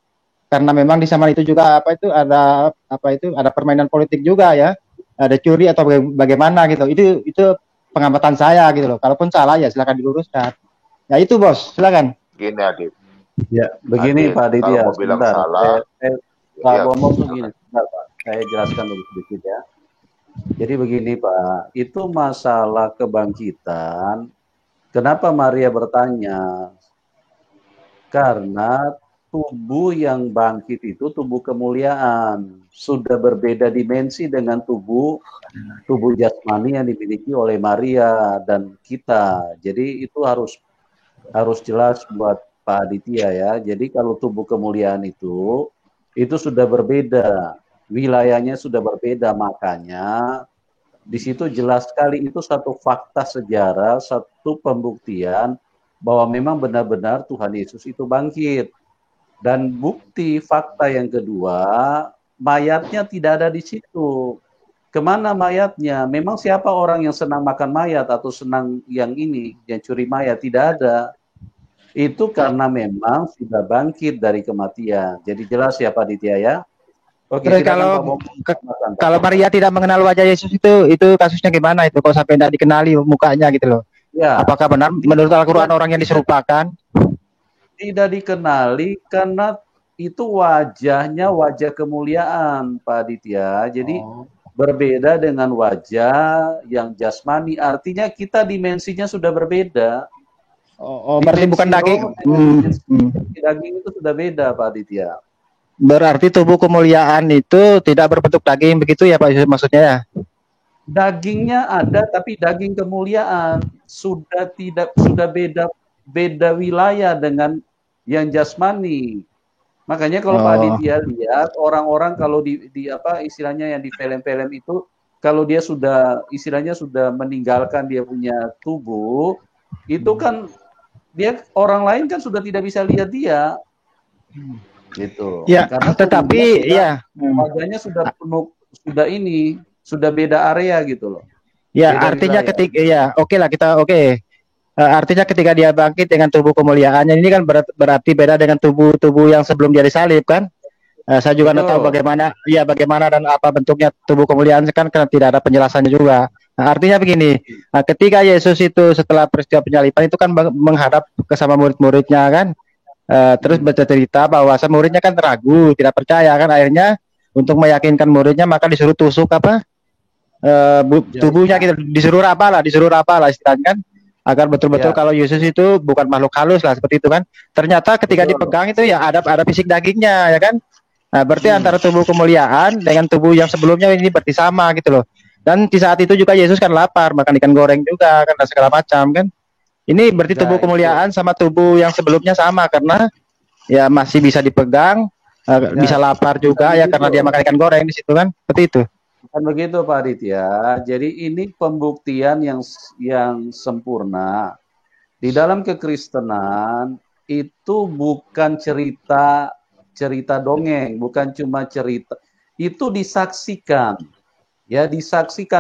karena memang di zaman itu juga ada permainan politik juga ya, ada curi atau bagaimana gitu. Itu pengamatan saya gitu loh. Kalaupun salah ya silakan diluruskan. Ya itu bos, silakan. Gini Adit. Ya, begini Adit, Pak Aditya. kalau mau bilang salah, Pak ya, Bombom tuh gini, sebentar, Pak. Saya jelaskan dulu sedikit ya. Jadi begini Pak, itu masalah kebangkitan. Kenapa Maria bertanya? Karena tubuh yang bangkit itu tubuh kemuliaan, sudah berbeda dimensi dengan tubuh jasmani yang dimiliki oleh Maria dan kita. Jadi itu harus jelas buat Pak Aditya ya. Jadi kalau tubuh kemuliaan itu sudah berbeda, wilayahnya sudah berbeda, makanya di situ jelas sekali itu satu fakta sejarah, satu pembuktian bahwa memang benar-benar Tuhan Yesus itu bangkit. Dan bukti fakta yang kedua, mayatnya tidak ada di situ. Kemana mayatnya? Memang siapa orang yang senang makan mayat atau senang yang curi mayat? Tidak ada. Itu karena memang sudah bangkit dari kematian. Jadi jelas ya Pak Ditya ya. Oke, terus kalau Maria tidak mengenal wajah Yesus itu kasusnya gimana itu? Kok sampai tidak dikenali mukanya gitu loh? Ya. Apakah benar menurut Al-Quran orang yang diserupakan? Tidak dikenali karena itu wajahnya wajah kemuliaan Pak Aditya. Jadi berbeda dengan wajah yang jasmani. Artinya kita dimensinya sudah berbeda. Berarti bukan daging. Daging itu sudah beda Pak Aditya. Berarti tubuh kemuliaan itu tidak berbentuk daging begitu ya Pak maksudnya ya? Dagingnya ada tapi daging kemuliaan sudah beda wilayah dengan yang jasmani. Makanya kalau Pak Aditya lihat orang-orang kalau di istilahnya yang di film-film itu kalau dia sudah meninggalkan dia punya tubuh itu kan dia orang lain kan sudah tidak bisa lihat dia. Gitu. Ya, karena tetapi wajahnya sudah penuh, sudah beda area gitu loh. Ya, beda artinya artinya ketika dia bangkit dengan tubuh kemuliaannya ini kan berarti beda dengan tubuh yang sebelum dia disalib kan. Saya juga tidak tahu bagaimana dan apa bentuknya tubuh kemuliaan kan karena tidak ada penjelasannya juga. Nah, artinya begini, ketika Yesus itu setelah peristiwa penyaliban itu kan menghadap ke sama murid-muridnya kan. Terus bercerita bahwa muridnya kan ragu, tidak percaya kan, akhirnya untuk meyakinkan muridnya maka disuruh tusuk tubuhnya gitu, disuruh raba lah istilahnya kan, agar betul-betul kalau Yesus itu bukan makhluk halus lah seperti itu kan. Ternyata ketika dipegang itu ya ada fisik dagingnya ya kan. Nah, berarti antara tubuh kemuliaan dengan tubuh yang sebelumnya ini berarti sama gitu loh. Dan di saat itu juga Yesus kan lapar, makan ikan goreng juga kan, dan segala macam kan. Ini berarti tubuh kemuliaan sama tubuh yang sebelumnya sama karena ya masih bisa dipegang, bisa lapar juga ya karena dia makan ikan goreng di situ kan, seperti itu. Kan begitu Pak Aditya. Jadi ini pembuktian yang sempurna di dalam kekristenan itu bukan cerita dongeng, bukan cuma cerita, itu disaksikan,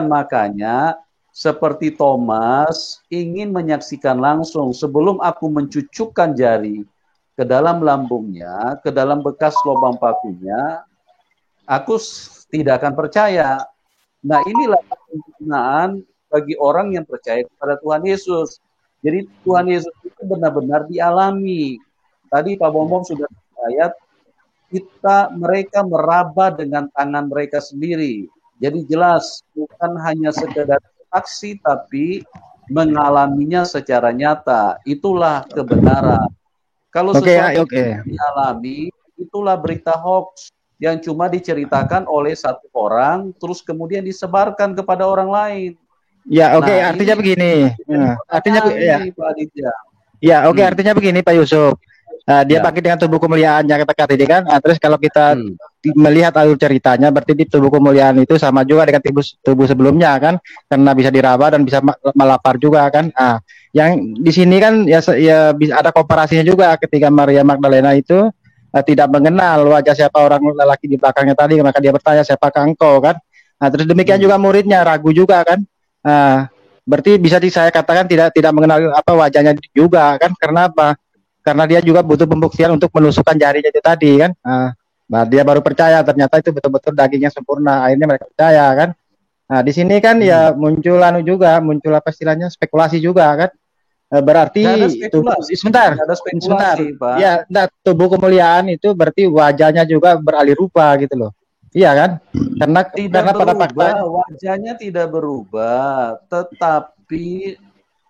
makanya. Seperti Thomas ingin menyaksikan langsung sebelum aku mencucukkan jari ke dalam lambungnya, ke dalam bekas lubang pakunya, aku tidak akan percaya. Nah inilah penggunaan bagi orang yang percaya kepada Tuhan Yesus. Jadi Tuhan Yesus itu benar-benar dialami. Tadi Pak Bombom sudah ayat, mereka meraba dengan tangan mereka sendiri. Jadi jelas bukan hanya sekedar saksi tapi mengalaminya secara nyata. Itulah kebenaran. Kalau sesuatu dialami, itulah berita hoax yang cuma diceritakan oleh satu orang terus kemudian disebarkan kepada orang lain. Ya, artinya begini. Artinya Pak Aditya. Ya, artinya begini Pak Yusuf. Dia bangkit dengan tubuh kemuliaannya kata tadi kan. Terus kalau kita melihat alur ceritanya, berarti di tubuh kemuliaan itu sama juga dengan tubuh sebelumnya kan, karena bisa diraba dan bisa melapar juga kan. Yang di sini kan ya bisa ada komparasinya juga ketika Maria Magdalena itu tidak mengenal wajah siapa orang lelaki di belakangnya tadi, maka dia bertanya siapakah engkau kan. Nah, terus demikian juga muridnya ragu juga kan. Nah, berarti bisa saya katakan tidak mengenal apa wajahnya juga kan, karena apa? Karena dia juga butuh pembuktian untuk menusukkan jarinya itu tadi kan. Nah, dia baru percaya ternyata itu betul-betul dagingnya sempurna. Akhirnya mereka percaya kan. Nah, di sini kan ya muncul apa istilahnya spekulasi juga kan. Berarti sebentar, Pak. Ya, tubuh kemuliaan itu berarti wajahnya juga beralih rupa gitu loh. Iya kan? Karena pada fakta wajahnya tidak berubah, tetapi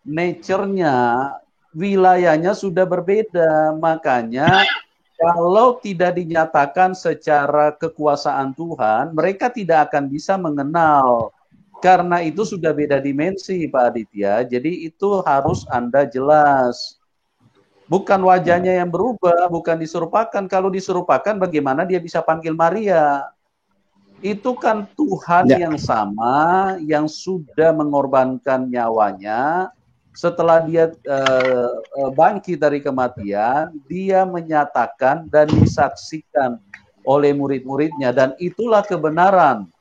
nature-nya, wilayahnya sudah berbeda. Makanya kalau tidak dinyatakan secara kekuasaan Tuhan, mereka tidak akan bisa mengenal. Karena itu sudah beda dimensi, Pak Aditya. Jadi itu harus Anda jelas. Bukan wajahnya yang berubah, bukan diserupakan. Kalau diserupakan, bagaimana dia bisa panggil Maria? Itu kan Tuhan yang sama, yang sudah mengorbankan nyawanya. Setelah dia bangkit dari kematian, dia menyatakan dan disaksikan oleh murid-muridnya. Dan itulah kebenaran.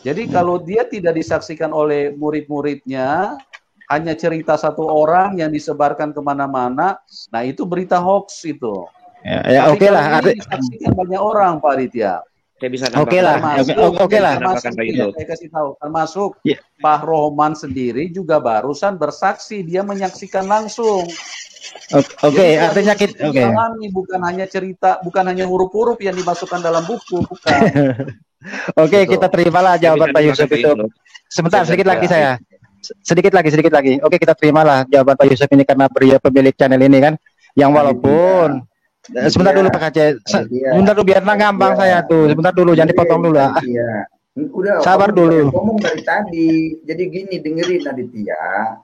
Jadi kalau dia tidak disaksikan oleh murid-muridnya, hanya cerita satu orang yang disebarkan kemana-mana, nah itu berita hoax itu. Ya oke lah. Disaksikan banyak orang, Pak Aditya. Saya bisa Oke lah. Saya kasih tahu, termasuk Pak Rohman sendiri juga barusan bersaksi, dia menyaksikan langsung. Oke, artinya kita bukan hanya cerita, bukan hanya huruf-huruf yang dimasukkan dalam buku, bukan. Oke, kita terimalah jawaban Pak Yusuf itu. Sebentar, sedikit lagi. Oke, kita terimalah jawaban Pak Yusuf ini karena pemilik channel ini kan, yang walaupun sebentar dulu Pak Aceh, sebentar dulu biar gampang saya tuh, sebentar dulu jangan dipotong dulu. Udah, sabar dulu. Ngomong dari tadi, jadi gini dengerin Aditya.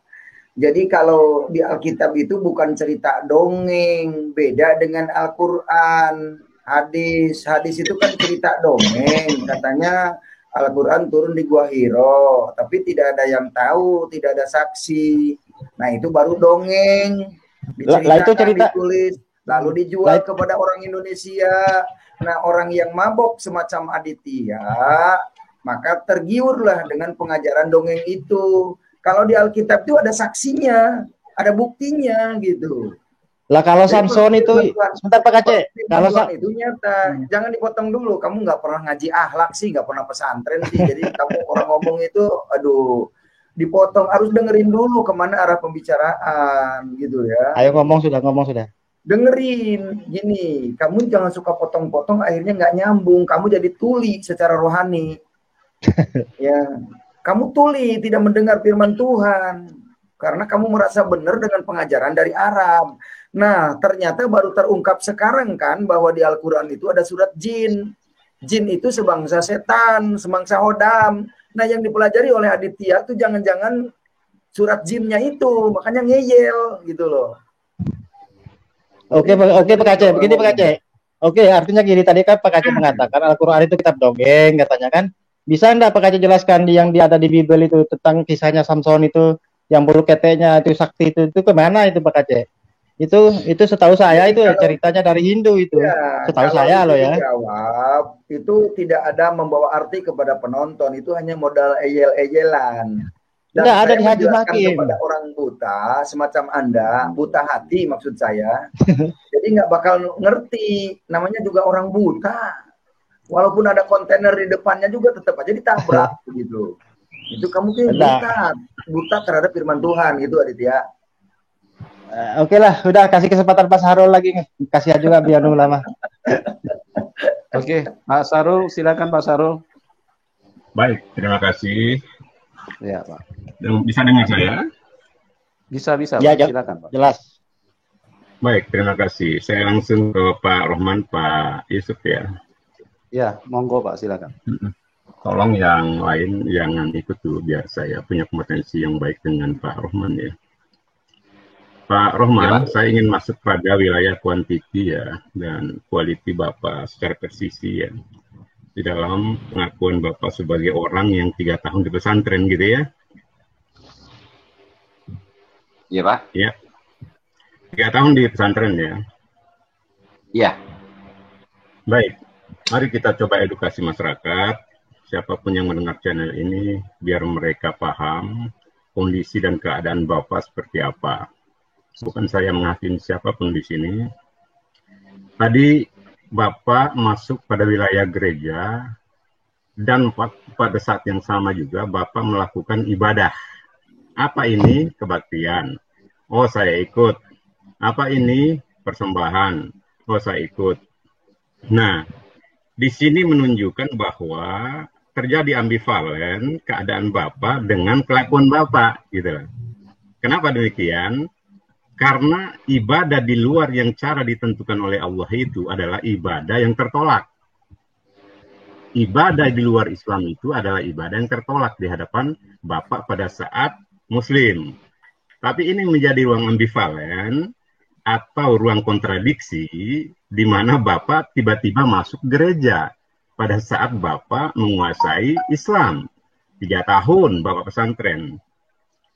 Jadi kalau di Alkitab itu bukan cerita dongeng, beda dengan Al-Quran. Hadis itu kan cerita dongeng, katanya Al-Quran turun di Gua Hiro, tapi tidak ada yang tahu, tidak ada saksi. Nah itu baru dongeng, diceritakan, ditulis, lalu dijual kepada orang Indonesia. Nah orang yang mabok semacam Aditya, maka tergiurlah dengan pengajaran dongeng itu. Kalau di Alkitab itu ada saksinya, ada buktinya gitu. Lah kalau Samson itu, sebentar Pak Aceh, kalau itu nyata, jangan dipotong dulu. Kamu nggak pernah ngaji akhlak sih, nggak pernah pesantren sih. Jadi kamu orang ngomong itu, aduh, dipotong. Harus dengerin dulu kemana arah pembicaraan, gitu ya. Ayo ngomong sudah. Dengerin, gini, kamu jangan suka potong-potong, akhirnya nggak nyambung. Kamu jadi tuli secara rohani. Ya, kamu tuli, tidak mendengar firman Tuhan. Karena kamu merasa benar dengan pengajaran dari Arab. Nah, ternyata baru terungkap sekarang kan bahwa di Al-Quran itu ada surat jin. Jin itu sebangsa setan, sebangsa hodam. Nah, yang dipelajari oleh Aditya itu jangan-jangan surat jinnya itu, makanya ngeyel gitu loh. Oke Pak Aceh, begini Pak Aceh. Oke, artinya gini, tadi kan Pak Aceh mengatakan Al-Quran itu kitab dongeng katanya kan. Bisa enggak Pak Aceh jelaskan yang ada di Bible itu tentang kisahnya Samson itu, yang bulu keteknya itu sakti itu kemana itu Pak Aceh? Itu setahu saya itu ceritanya dari Hindu itu. Ya, setahu saya loh ya. Jawab, itu tidak ada membawa arti kepada penonton, itu hanya modal eyel-eyelan. Dan nggak ada di hadis hakim kepada orang buta semacam Anda, buta hati maksud saya. Jadi nggak bakal ngerti, namanya juga orang buta. Walaupun ada kontainer di depannya juga tetap aja ditabrak gitu. Itu kamu tuh buta terhadap firman Tuhan gitu Aditya. Oke lah, udah kasih kesempatan Pak Sarul lagi, kasihan juga biar nunggu lama. Oke, Pak Sarul, silakan Pak Sarul. Baik, terima kasih. Ya Pak. Bisa dengar saya? Bisa. Ya, Pak. Silakan Pak. Jelas. Baik, terima kasih. Saya langsung ke Pak Rohman, Pak Yusuf ya. Ya, monggo Pak, silakan. Tolong yang lain jangan ikut dulu biar saya punya kompetensi yang baik dengan Pak Rohman ya. Pak Rohman, saya ingin masuk pada wilayah kuantiti ya dan quality Bapak secara presisi ya. Di dalam pengakuan Bapak sebagai orang yang 3 tahun di pesantren gitu ya. Iya Pak. Ya. 3 tahun di pesantren ya. Iya. Baik, mari kita coba edukasi masyarakat siapapun yang mendengar channel ini, biar mereka paham kondisi dan keadaan Bapak seperti apa. Bukan saya menghakimi siapapun di sini. Tadi Bapak masuk pada wilayah gereja, dan pada saat yang sama juga Bapak melakukan ibadah. Apa ini? Kebaktian. Oh, saya ikut. Apa ini? Persembahan. Oh, saya ikut. Nah, di sini menunjukkan bahwa terjadi ambivalen keadaan Bapak dengan kelakuan Bapak, gitu. Kenapa demikian? Karena ibadah di luar yang cara ditentukan oleh Allah itu adalah ibadah yang tertolak. Ibadah di luar Islam itu adalah ibadah yang tertolak di hadapan Bapak pada saat Muslim. Tapi ini menjadi ruang ambivalen atau ruang kontradiksi di mana Bapak tiba-tiba masuk gereja pada saat Bapak menguasai Islam. 3 tahun Bapak pesantren.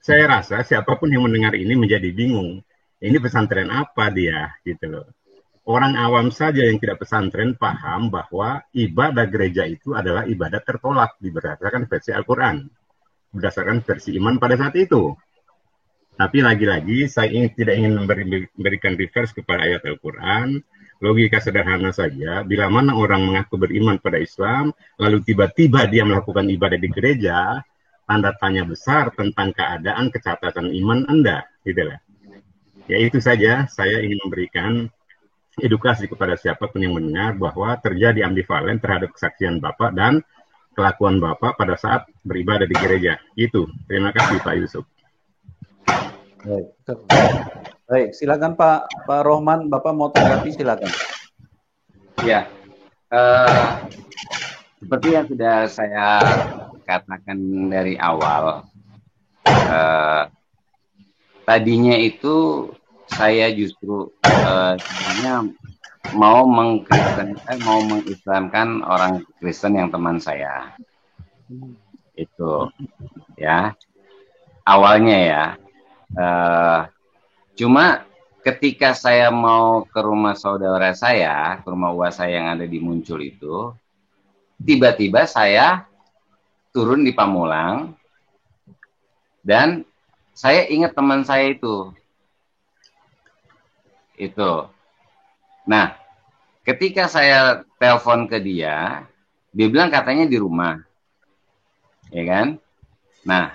Saya rasa siapapun yang mendengar ini menjadi bingung. Ini pesantren apa dia, gitu loh. Orang awam saja yang tidak pesantren paham bahwa ibadah gereja itu adalah ibadah tertolak berdasarkan versi Al-Quran, berdasarkan versi iman pada saat itu. Tapi lagi-lagi saya tidak ingin memberikan reverse kepada ayat Al-Quran. Logika sederhana saja, bila mana orang mengaku beriman pada Islam, lalu tiba-tiba dia melakukan ibadah di gereja, tanda tanya besar tentang keadaan kecatatan iman Anda, gitu lah. Ya itu saja, saya ingin memberikan edukasi kepada siapapun yang mendengar bahwa terjadi ambivalen terhadap kesaksian Bapak dan kelakuan Bapak pada saat beribadah di gereja. Itu. Terima kasih Pak Yusuf. Baik, silakan Pak Rohman, Bapak mau tanggapi silakan. Ya, seperti yang sudah saya katakan dari awal, tadinya itu saya justru sebenarnya mau mengislamkan orang Kristen yang teman saya. Itu ya. Awalnya ya. Cuma ketika saya mau ke rumah saudara saya, ke rumah uwa saya yang ada di Muncul itu, tiba-tiba saya turun di Pamulang dan saya ingat teman saya itu. Nah, ketika saya telepon ke dia bilang katanya di rumah. Ya kan? Nah,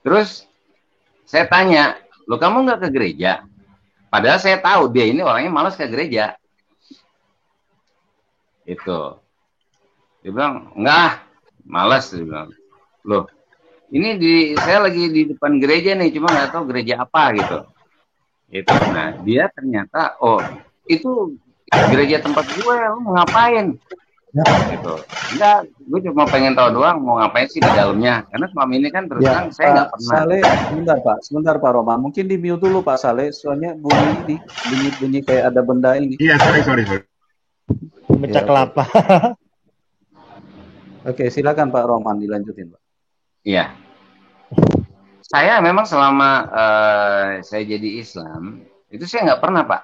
terus saya tanya, "Lo kamu nggak ke gereja?" Padahal saya tahu dia ini orangnya malas ke gereja. Itu. Dia bilang, "Enggak, malas." Dia bilang. "Loh, ini saya lagi di depan gereja nih, cuma nggak tahu gereja apa gitu." Itu. Nah, dia ternyata, "Oh, itu gereja tempat gue, lu mau ngapain?" Gitu. Enggak, gue cuma pengen tahu doang mau ngapain sih di dalamnya. Karena selama ini kan terus terang saya nggak pernah. Saleh, sebentar Pak Roman. Mungkin di mute dulu Pak Saleh, soalnya bunyi kayak ada benda ini. Iya, sorry. Pecah kelapa. Oke, silakan Pak Roman dilanjutin Pak. Iya. Saya memang selama saya jadi Islam, itu saya nggak pernah Pak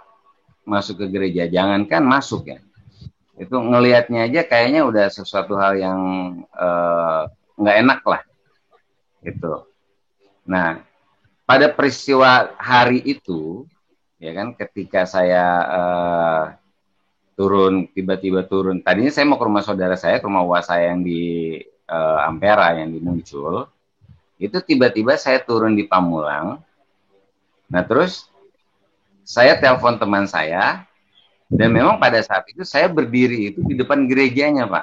masuk ke gereja. Jangankan masuk ya. Itu ngelihatnya aja kayaknya udah sesuatu hal yang nggak enak lah. Gitu. Nah, pada peristiwa hari itu, ya kan, ketika saya tiba-tiba turun. Tadinya saya mau ke rumah saudara saya, ke rumah uwa saya yang di Ampera, yang di Muncul. Itu tiba-tiba saya turun di Pamulang. Nah, terus saya telepon teman saya, dan memang pada saat itu saya berdiri itu di depan gerejanya, Pak.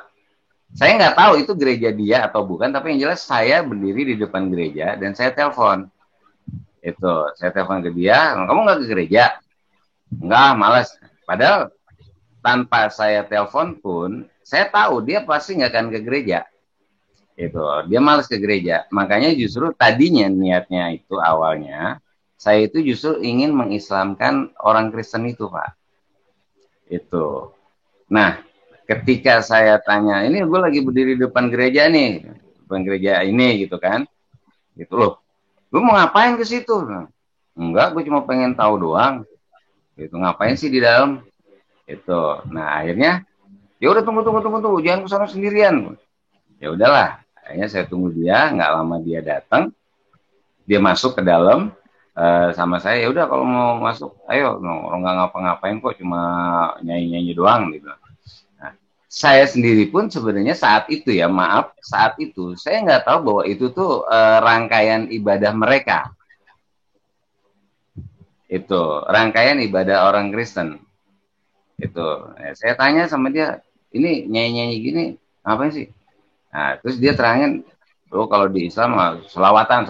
Saya nggak tahu itu gereja dia atau bukan, tapi yang jelas saya berdiri di depan gereja dan saya telepon. Saya telepon ke dia, "Kamu nggak ke gereja?" "Nggak, malas." Padahal tanpa saya telepon pun, saya tahu dia pasti nggak akan ke gereja. Dia malas ke gereja. Makanya justru tadinya niatnya itu awalnya, saya itu justru ingin mengislamkan orang Kristen itu, Pak. Nah, ketika saya tanya, "Ini gue lagi berdiri di depan gereja nih, depan gereja ini," gitu kan. Gitu loh. "Lu mau ngapain ke situ?" "Enggak, gue cuma pengen tahu doang." Gitu, "Ngapain sih di dalam?" Nah, akhirnya, "Ya udah tunggu, jangan ke sana sendirian." Ya udahlah, akhirnya saya tunggu dia, nggak lama dia datang, dia masuk ke dalam sama saya. Ya udah kalau mau masuk, ayo, orang nggak ngapa-ngapain kok, cuma nyanyi-nyanyi doang gitu. Nah, saya sendiri pun sebenarnya saat itu ya, maaf, saat itu saya nggak tahu bahwa itu tuh rangkaian ibadah mereka. Itu rangkaian ibadah orang Kristen. Itu saya tanya sama dia, ini nyanyi-nyanyi gini ngapain sih? Nah, terus dia terangin, oh kalau di Islam selawatan.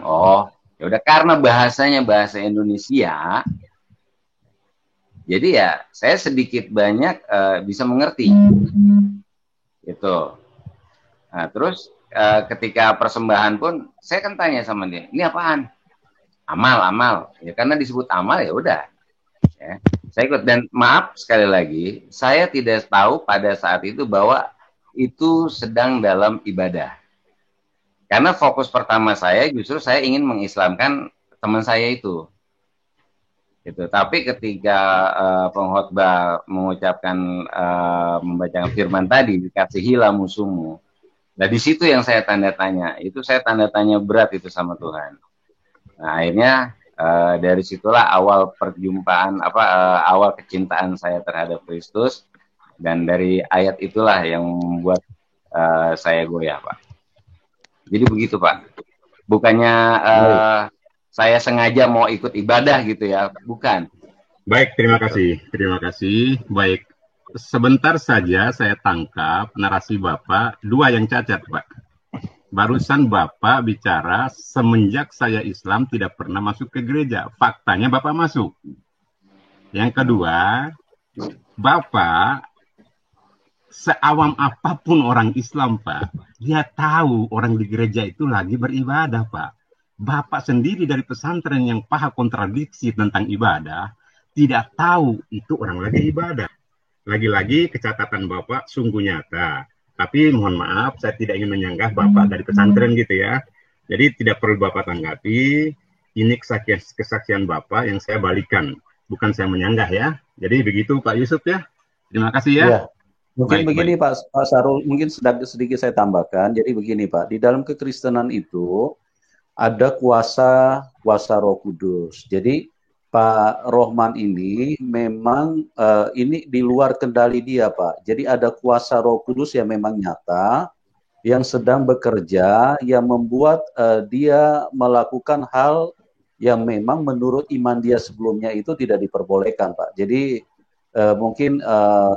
Oh, ya udah, karena bahasanya bahasa Indonesia, jadi ya saya sedikit banyak bisa mengerti. Gitu. Nah, terus ketika persembahan pun saya kan tanya sama dia, ini apaan? Amal. Ya karena disebut amal ya udah. Ya. Saya ikut, dan maaf sekali lagi, saya tidak tahu pada saat itu bahwa itu sedang dalam ibadah. Karena fokus pertama saya justru saya ingin mengislamkan teman saya itu. Gitu. Tapi ketika pengkhotbah mengucapkan membacakan firman tadi, dikasihilah musuhmu. Nah di situ yang saya tanda tanya, itu saya tanda tanya berat itu sama Tuhan. Nah akhirnya dari situlah awal perjumpaan awal kecintaan saya terhadap Kristus, dan dari ayat itulah yang membuat saya goyah, Pak. Jadi begitu, Pak. Bukannya saya sengaja mau ikut ibadah gitu ya, bukan. Baik, terima kasih. Baik, sebentar saja saya tangkap narasi Bapak, dua yang cacat, Pak. Barusan Bapak bicara semenjak saya Islam tidak pernah masuk ke gereja. Faktanya Bapak masuk. Yang kedua, Bapak seawam apapun orang Islam, Pak, dia tahu orang di gereja itu lagi beribadah, Pak. Bapak sendiri dari pesantren yang paham kontradiksi tentang ibadah, tidak tahu itu orang lagi ibadah. Lagi-lagi kecatatan Bapak sungguh nyata. Tapi mohon maaf, saya tidak ingin menyanggah Bapak dari pesantren gitu ya. Jadi tidak perlu Bapak tanggapi. Ini kesaksian Bapak yang saya balikan. Bukan saya menyanggah ya. Jadi begitu Pak Yusuf ya. Terima kasih ya. Mungkin begini Pak Sarul, mungkin sedikit saya tambahkan. Jadi begini Pak, di dalam kekristenan itu ada kuasa Roh Kudus. Jadi Pak Rohman ini memang ini di luar kendali dia Pak. Jadi ada kuasa Roh Kudus yang memang nyata, yang sedang bekerja, yang membuat dia melakukan hal yang memang menurut iman dia sebelumnya itu tidak diperbolehkan Pak. Jadi mungkin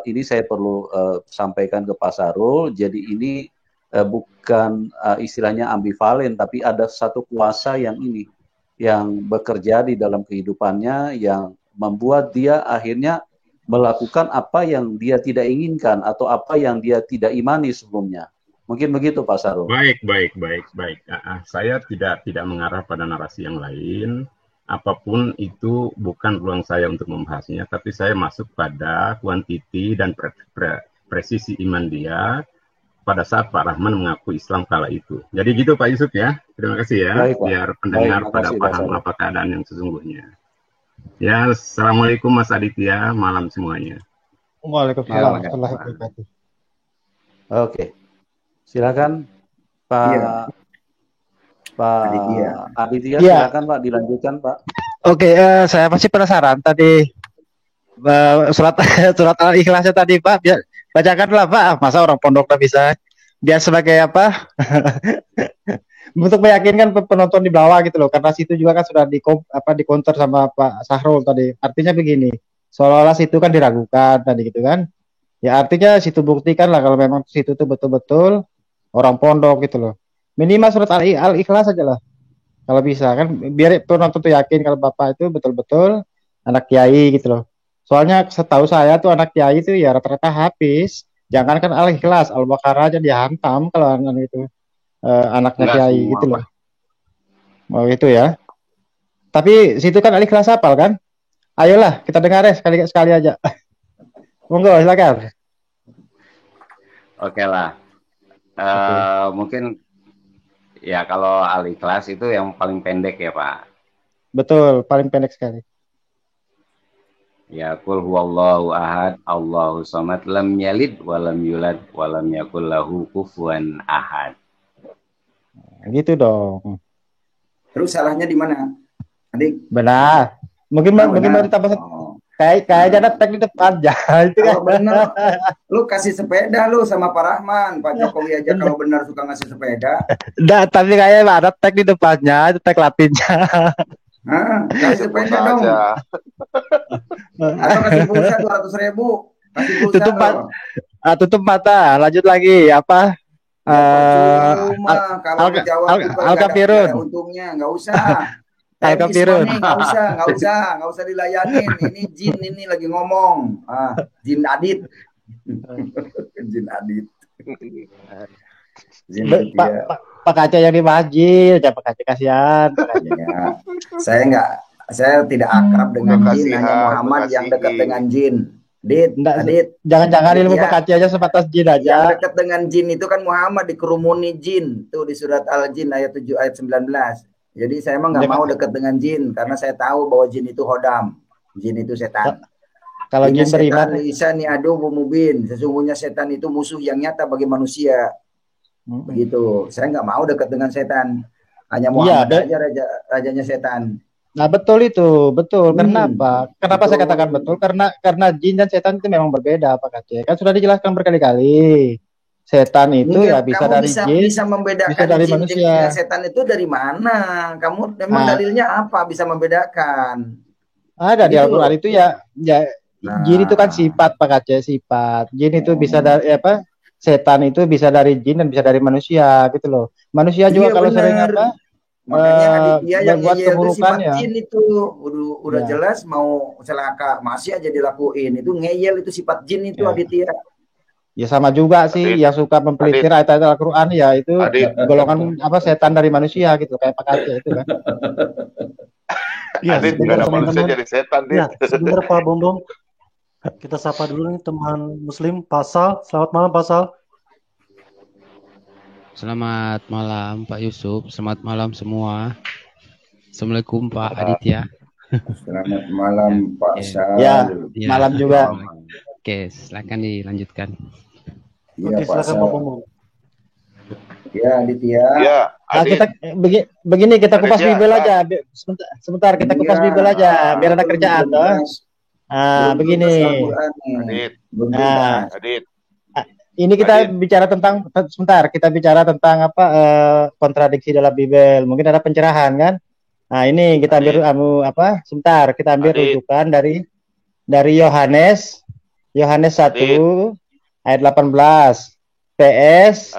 ini saya perlu sampaikan ke Pak Sarul. Jadi ini bukan istilahnya ambivalen, tapi ada satu kuasa yang ini, yang bekerja di dalam kehidupannya, yang membuat dia akhirnya melakukan apa yang dia tidak inginkan atau apa yang dia tidak imani sebelumnya. Mungkin begitu Pak Sarul. Baik. Saya tidak mengarah pada narasi yang lain. Apapun itu bukan ruang saya untuk membahasnya, tapi saya masuk pada kuantiti dan presisi iman dia pada saat Pak Rahman mengaku Islam kala itu. Jadi gitu Pak Yusuf ya. Terima kasih ya. Baik, biar pendengar pada paham apa keadaan yang sesungguhnya. Ya, Assalamualaikum Mas Aditya, malam semuanya. Waalaikumsalam warahmatullahi wabarakatuh. Oke. Silakan Pak Aditya, silakan Pak, dilanjutkan Pak. Oke, saya masih penasaran tadi surat Al-Ikhlasnya tadi Pak, bacakanlah Pak. Masa orang pondok tak bisa? Dia sebagai apa? Untuk meyakinkan penonton di bawah gitu loh. Karena situ juga kan sudah di counter sama Pak Sahrul tadi. Artinya begini, seolah-olah situ kan diragukan tadi gitu kan. Ya artinya situ buktikan lah kalau memang situ tuh betul-betul orang pondok gitu loh. Minimal surat Al-Ikhlas aja lah. Kalau bisa kan biar penonton tuh yakin kalau Bapak itu betul-betul anak kiai gitu loh. Soalnya setahu saya tuh anak kiai itu ya rata-rata habis. Jangan kan Al-Ikhlas, Al-Baqarah aja dihantam kalau anak itu anaknya kiai gitu loh. Oh gitu ya. Tapi situ kan Al-Ikhlas hafal kan? Ayolah kita dengar ya sekali aja. Monggo silakan. Oke lah. Mungkin ya kalau Al-Ikhlas itu yang paling pendek ya Pak. Betul, paling pendek sekali. Ya qul huwallahu ahad, Allahu samad, lam yalid walam yulad walam yakul lahu kufuwan ahad. Gitu dong. Terus salahnya di mana? Adik. Benar. Mungkin baru tambah kayak ada tag di depan aja. Itu kan. Benar. Lu kasih sepeda lu sama Pak Rahman, Pak Jokowi aja kalau benar suka ngasih sepeda. Enggak, tapi kayaknya ada tag di depannya, itu tag Latinnya. Kasih sepeda dong. Atau kasih pulsa 200.000. Kasih pulsa. Tutup mata. Lanjut lagi apa? Kalau menjawab Al-Kafirun. Untungnya nggak usah. Al-Kafirun. Nggak usah dilayanin. Ini Jin ini lagi ngomong. Jin Adit. Jin Adit. Pak Kaca yang di masjid, Pak Kaca kasihan. Saya tidak akrab dengan jin, hanya Muhammad yang dekat dengan jin. Adit. Jangan-jangan ilmu Pak Kaca aja sebatas jin aja. Yang dekat dengan jin itu kan Muhammad dikerumuni jin. Tuh di surat Al-Jin ayat 7 ayat 19. Jadi saya emang nggak mau dekat dengan jin karena saya tahu bahwa jin itu hodam. Jin itu setan. Kalau jin beriman, Isa ni adu mubin. Sesungguhnya setan itu musuh yang nyata bagi manusia. Begitu. Saya nggak mau dekat dengan setan. Hanya Muhammad aja rajanya setan. Nah betul itu, betul. Kenapa? Kenapa saya katakan betul? Karena jin dan setan itu memang berbeda, Pak Kace. Kan sudah dijelaskan berkali-kali. Setan itu ya bisa dari jin, bisa membedakan bisa dari jin manusia. Setan itu dari mana? Kamu memang dalilnya apa bisa membedakan? Ada di Al-Quran itu ya jin itu kan sifat, Pak Kace, sifat. Jin itu bisa dari apa? Setan itu bisa dari jin dan bisa dari manusia gitu loh. Manusia juga kalau sering apa? Makanya Aditya yang buat keburukan ya. Jin itu udah jelas mau celaka masih aja dilakuin. Itu ngeyel itu sifat jin itu Aditya. Ya sama juga sih yang suka mempelitir ayat-ayat Al-Qur'an ya itu golongan apa setan dari manusia gitu kayak Pak Kace itu kan. Iya, sebenarnya manusia jadi setan dia. Ya, sebentar Pak Bombom. Kita sapa dulu nih teman muslim Pasal. Selamat malam Pasal. Selamat malam Pak Yusuf. Selamat malam semua. Assalamualaikum Pak Aditya. Selamat malam Pak Sal. Ya, malam juga. Oke, silakan dilanjutkan. Ya, Oke, silakan Pak Bombom. Ya, Aditya. Ya, kita begini kita kupas Bible aja. Sebentar kita kupas Bible aja biar ada kerjaan toh. Begini. Adit. Ini kita bicara tentang kita bicara tentang apa kontradiksi dalam Bible. Mungkin ada pencerahan kan? Nah, ini kita ambil sebentar kita ambil rujukan dari Yohanes 1 ayat 18. PS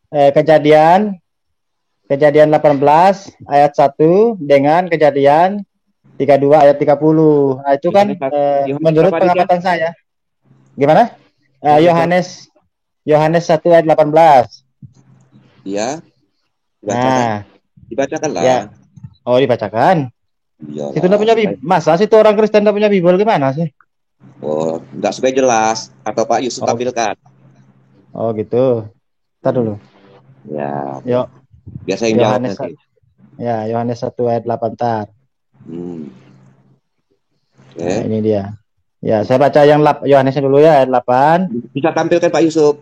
Kejadian 18 ayat 1 dengan Kejadian 32 ayat 30. Nah, itu kan menurut pengamatan saya. Gimana? Yohanes 1 ayat 18. Iya. Dibacakan lah. Ya. Oh, dibacakan. Iyalah. Itu enggak punya Bible. Masa sih itu orang Kristen enggak punya Bible gimana sih? Oh, enggak supaya jelas atau Pak Yusuf tampilkan. Oh, gitu. Entar dulu. Ya. Yuk. Biasa yang jawab nanti. Ya, Yohanes 1 ayat 8 tar. Nah, ini dia. Ya, saya baca yang Yohanesnya dulu ya, ayat 8. Bisa tampilkan Pak Yusuf.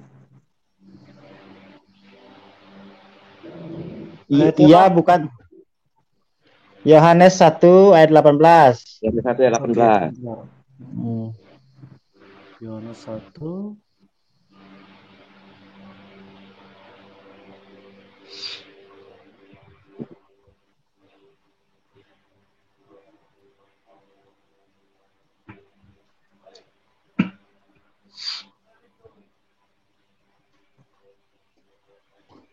Iya, bukan. Yohanes 1 ayat 18. Yohanes 1 ayat 18. Yohanes 1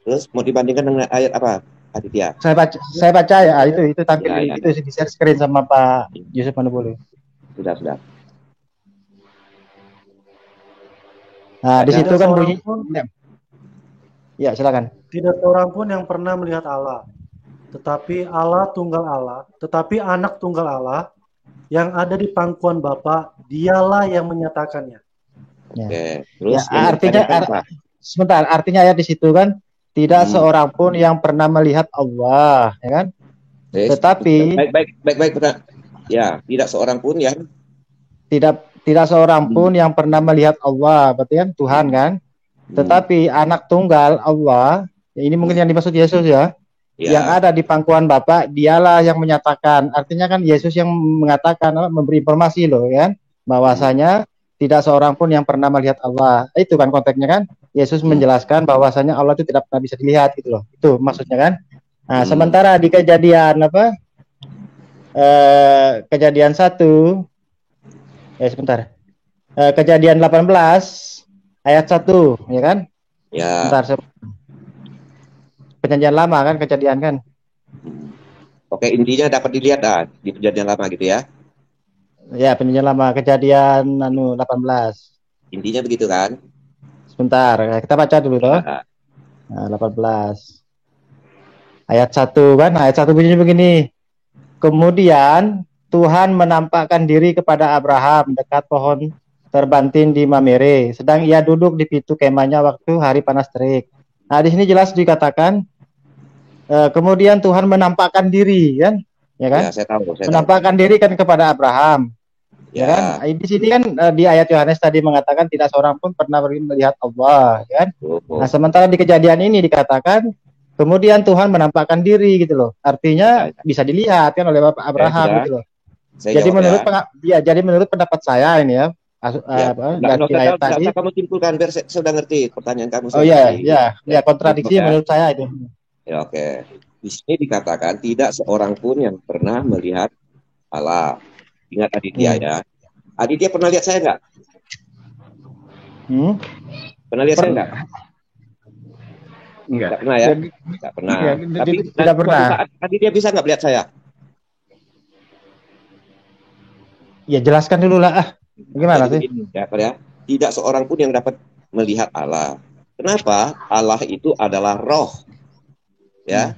Terus mau dibandingkan dengan ayat apa, Aditya? Saya baca ya, itu tampil ya. Itu di share screen sama Pak Yusuf Manubulu. Sudah. Nah, di situ kan bunyi. Ya, silakan. Tidak seorang pun yang pernah melihat Allah. Tetapi Allah tunggal Allah, tetapi anak tunggal Allah yang ada di pangkuan Bapa, dialah yang menyatakannya. Ya. Oke. Terus ya, artinya ayat di situ kan tidak seorang pun yang pernah melihat Allah, ya kan? Tetapi baik. Ya, tidak seorang pun yang tidak seorang pun yang pernah melihat Allah, berarti kan Tuhan kan. Tetapi anak tunggal Allah, ini mungkin yang dimaksud Yesus ya, yang ada di pangkuan Bapa, dialah yang menyatakan. Artinya kan Yesus yang mengatakan, memberi informasi loh kan, bahwasanya tidak seorang pun yang pernah melihat Allah. Itu kan konteksnya kan. Yesus menjelaskan bahwasanya Allah itu tidak pernah bisa dilihat gitu loh. Itu maksudnya kan. Nah, sementara di kejadian kejadian 1 sebentar. Kejadian 18 ayat 1 ya kan? Ya. Sebentar. Perjanjian lama kan kejadian kan. Oke, intinya dapat dilihat di perjanjian lama gitu ya. Ya, perjanjian lama kejadian 18. Intinya begitu kan? Sebentar, kita baca dulu toh. Nah, 18. Ayat 1 kan, ayat 1 bunyinya begini. Kemudian Tuhan menampakkan diri kepada Abraham dekat pohon terbantin di Mamere, sedang ia duduk di pintu kemahnya waktu hari panas terik. Nah, di sini jelas dikatakan kemudian Tuhan menampakkan diri kan? Ya kan? Ya, saya menampakkan diri kan kepada Abraham. Ya kan? Di sini kan di ayat Yohanes tadi mengatakan tidak seorang pun pernah melihat Allah, ya kan? Nah, sementara di kejadian ini dikatakan kemudian Tuhan menampakkan diri gitu loh. Artinya bisa dilihat kan oleh Bapak Abraham gitu loh. Jadi menurut pendapat saya ini ya, dari ayat tadi. Kamu simpulkan biar saya sudah ngerti pertanyaan kamu. Oh iya, kontradiksi menurut saya itu. Ya, oke. Di sini dikatakan tidak seorang pun yang pernah melihat Allah. Ingat Aditya ya. Aditya pernah lihat saya nggak? Pernah lihat saya nggak? Enggak pernah ya? Enggak pernah. Tapi tidak pernah. Aditya bisa nggak lihat saya? Ya jelaskan dulu lah. Bagaimana sih? Ya, tidak seorang pun yang dapat melihat Allah. Kenapa? Allah itu adalah roh. Ya.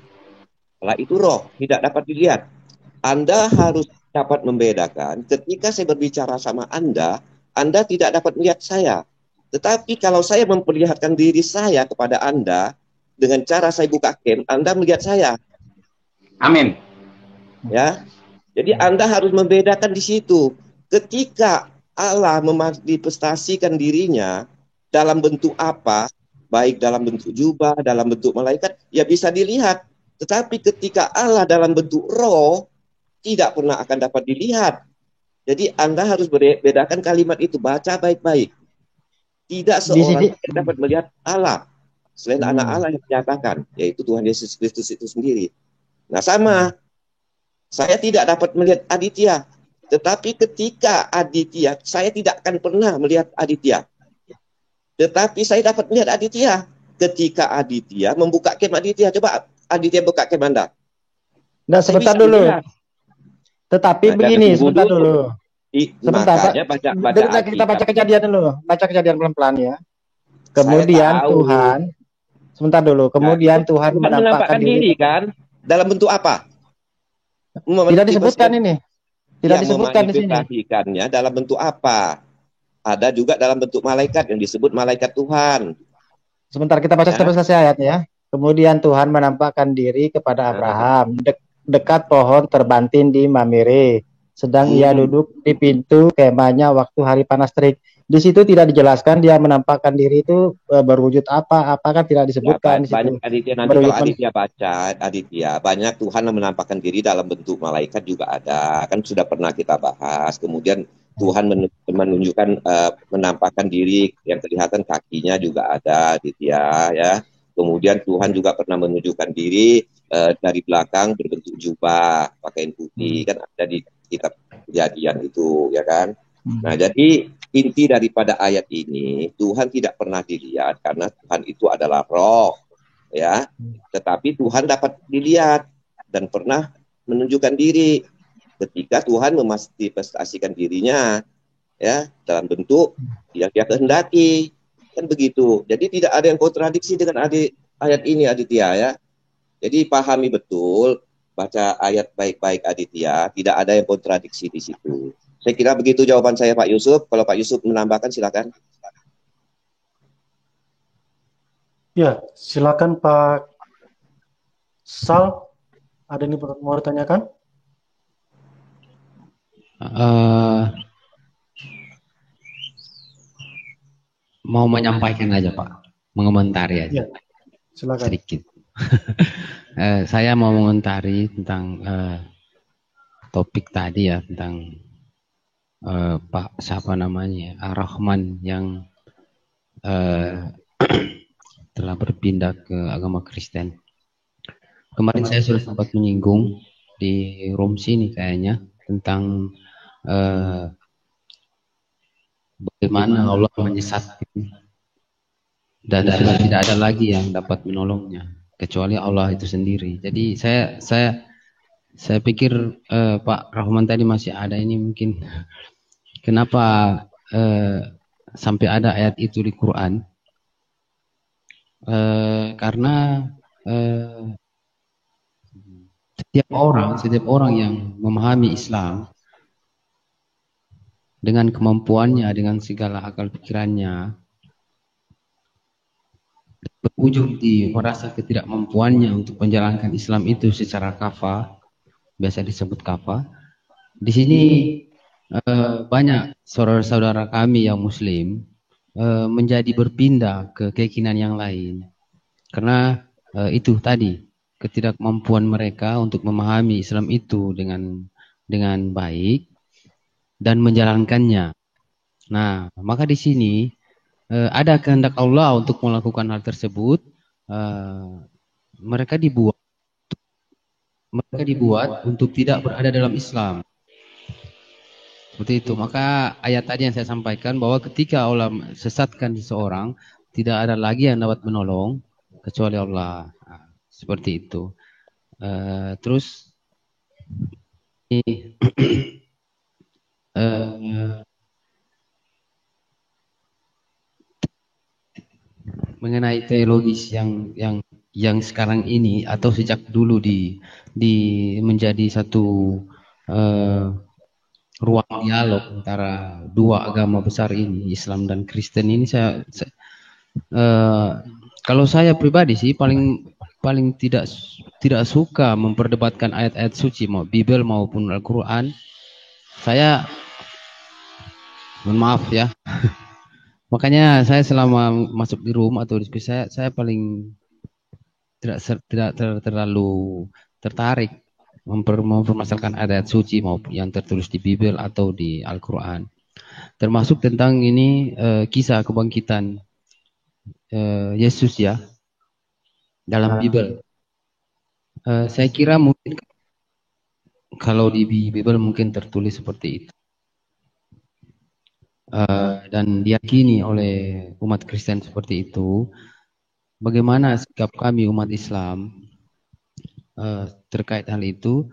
Allah itu roh, tidak dapat dilihat. Anda harus dapat membedakan ketika saya berbicara sama Anda tidak dapat melihat saya. Tetapi kalau saya memperlihatkan diri saya kepada Anda dengan cara saya buka cam, Anda melihat saya. Amin. Ya. Jadi Anda harus membedakan di situ. Ketika Allah memanifestasikan dirinya dalam bentuk apa, baik dalam bentuk jubah, dalam bentuk malaikat, ya bisa dilihat. Tetapi ketika Allah dalam bentuk roh, tidak pernah akan dapat dilihat. Jadi Anda harus bedakan kalimat itu, baca baik-baik. Tidak seorang yang dapat melihat Allah selain anak Allah yang dinyatakan, yaitu Tuhan Yesus Kristus itu sendiri. Nah sama, saya tidak dapat melihat Aditya, tetapi ketika Aditya, saya tidak akan pernah melihat Aditya. Tetapi saya dapat melihat Aditya ketika Aditya membuka cam Aditya. Coba Aditya buka cam Anda. Nah, sebentar dulu. Tetapi begini, sebentar dulu. Sebentar, kita baca kejadian dulu. Baca kejadian pelan-pelan ya. Kemudian Tuhan, sebentar dulu. Kemudian Tuhan menampakkan diri kan? Dalam bentuk apa? Tidak disebutkan ini. Tidak disebutkan di sini. Memanifestasikannya dalam bentuk apa? Ada juga dalam bentuk malaikat yang disebut malaikat Tuhan. Sebentar kita baca sampai selesai ayatnya. Kemudian Tuhan menampakkan diri kepada Abraham dekat pohon terbantin di Mamere. Sedang ia duduk di pintu kemahnya waktu hari panas terik. Di situ tidak dijelaskan dia menampakkan diri itu berwujud apa kan tidak disebutkan. Ya, banyak Aditya nanti kalau Aditya baca Aditya banyak Tuhan yang menampakkan diri dalam bentuk malaikat juga ada, kan sudah pernah kita bahas. Kemudian Tuhan menunjukkan menampakkan diri yang kelihatan kakinya juga ada Aditya ya. Kemudian Tuhan juga pernah menunjukkan diri dari belakang berbentuk jubah pakaian putih, kan ada di kitab Kejadian itu ya kan. Nah jadi inti daripada ayat ini, Tuhan tidak pernah dilihat karena Tuhan itu adalah roh, ya. Tetapi Tuhan dapat dilihat dan pernah menunjukkan diri ketika Tuhan memanifestasikan dirinya, ya, dalam bentuk yang Dia kehendaki, kan begitu. Jadi tidak ada yang kontradiksi dengan ayat ini, Aditya, ya. Jadi pahami betul, baca ayat baik-baik, Aditya. Tidak ada yang kontradiksi di situ. Saya kira begitu jawaban saya, Pak Yusuf. Kalau Pak Yusuf menambahkan, silakan. Ya, silakan Pak Sal. Ada yang mau ditanyakan? mau menyampaikan aja Pak, mengomentari aja. Ya, silakan. Sedikit. Saya mau mengomentari tentang topik tadi ya, tentang Pak siapa namanya, Ar-Rahman yang telah berpindah ke agama Kristen. Kemarin saya sudah sempat menyinggung di room sini kayaknya tentang bagaimana Allah menyesatkan dan sudah tidak ada lagi yang dapat menolongnya kecuali Allah itu sendiri. Jadi saya pikir Pak Rahman tadi masih ada ini mungkin kenapa sampai ada ayat itu di Quran? Karena setiap orang yang memahami Islam dengan kemampuannya, dengan segala akal pikirannya, berujung di merasa ketidakmampuannya untuk menjalankan Islam itu secara kafah, biasa disebut kafah. Di sini banyak saudara-saudara kami yang Muslim menjadi berpindah ke keyakinan yang lain karena itu tadi ketidakmampuan mereka untuk memahami Islam itu dengan baik dan menjalankannya. Nah, maka di sini ada kehendak Allah untuk melakukan hal tersebut. Mereka dibuat untuk tidak berada dalam Islam. Seperti itu. Maka ayat tadi yang saya sampaikan bahwa ketika Allah sesatkan seseorang, tidak ada lagi yang dapat menolong kecuali Allah. Nah, seperti itu. Terus mengenai teologis yang sekarang ini atau sejak dulu di menjadi satu ruang dialog antara dua agama besar ini, Islam dan Kristen ini kalau saya pribadi sih paling tidak suka memperdebatkan ayat-ayat suci mau Bible maupun Al-Qur'an. Saya mohon maaf ya. Makanya saya selama masuk di room atau diskusi saya paling tidak terlalu tertarik mempermasalahkan ayat suci maupun yang tertulis di Bible atau di Al-Quran. Termasuk tentang ini kisah kebangkitan Yesus ya dalam Bible. Saya kira mungkin kalau di Bible mungkin tertulis seperti itu. Dan diyakini oleh umat Kristen seperti itu. Bagaimana sikap kami umat Islam terkait hal itu?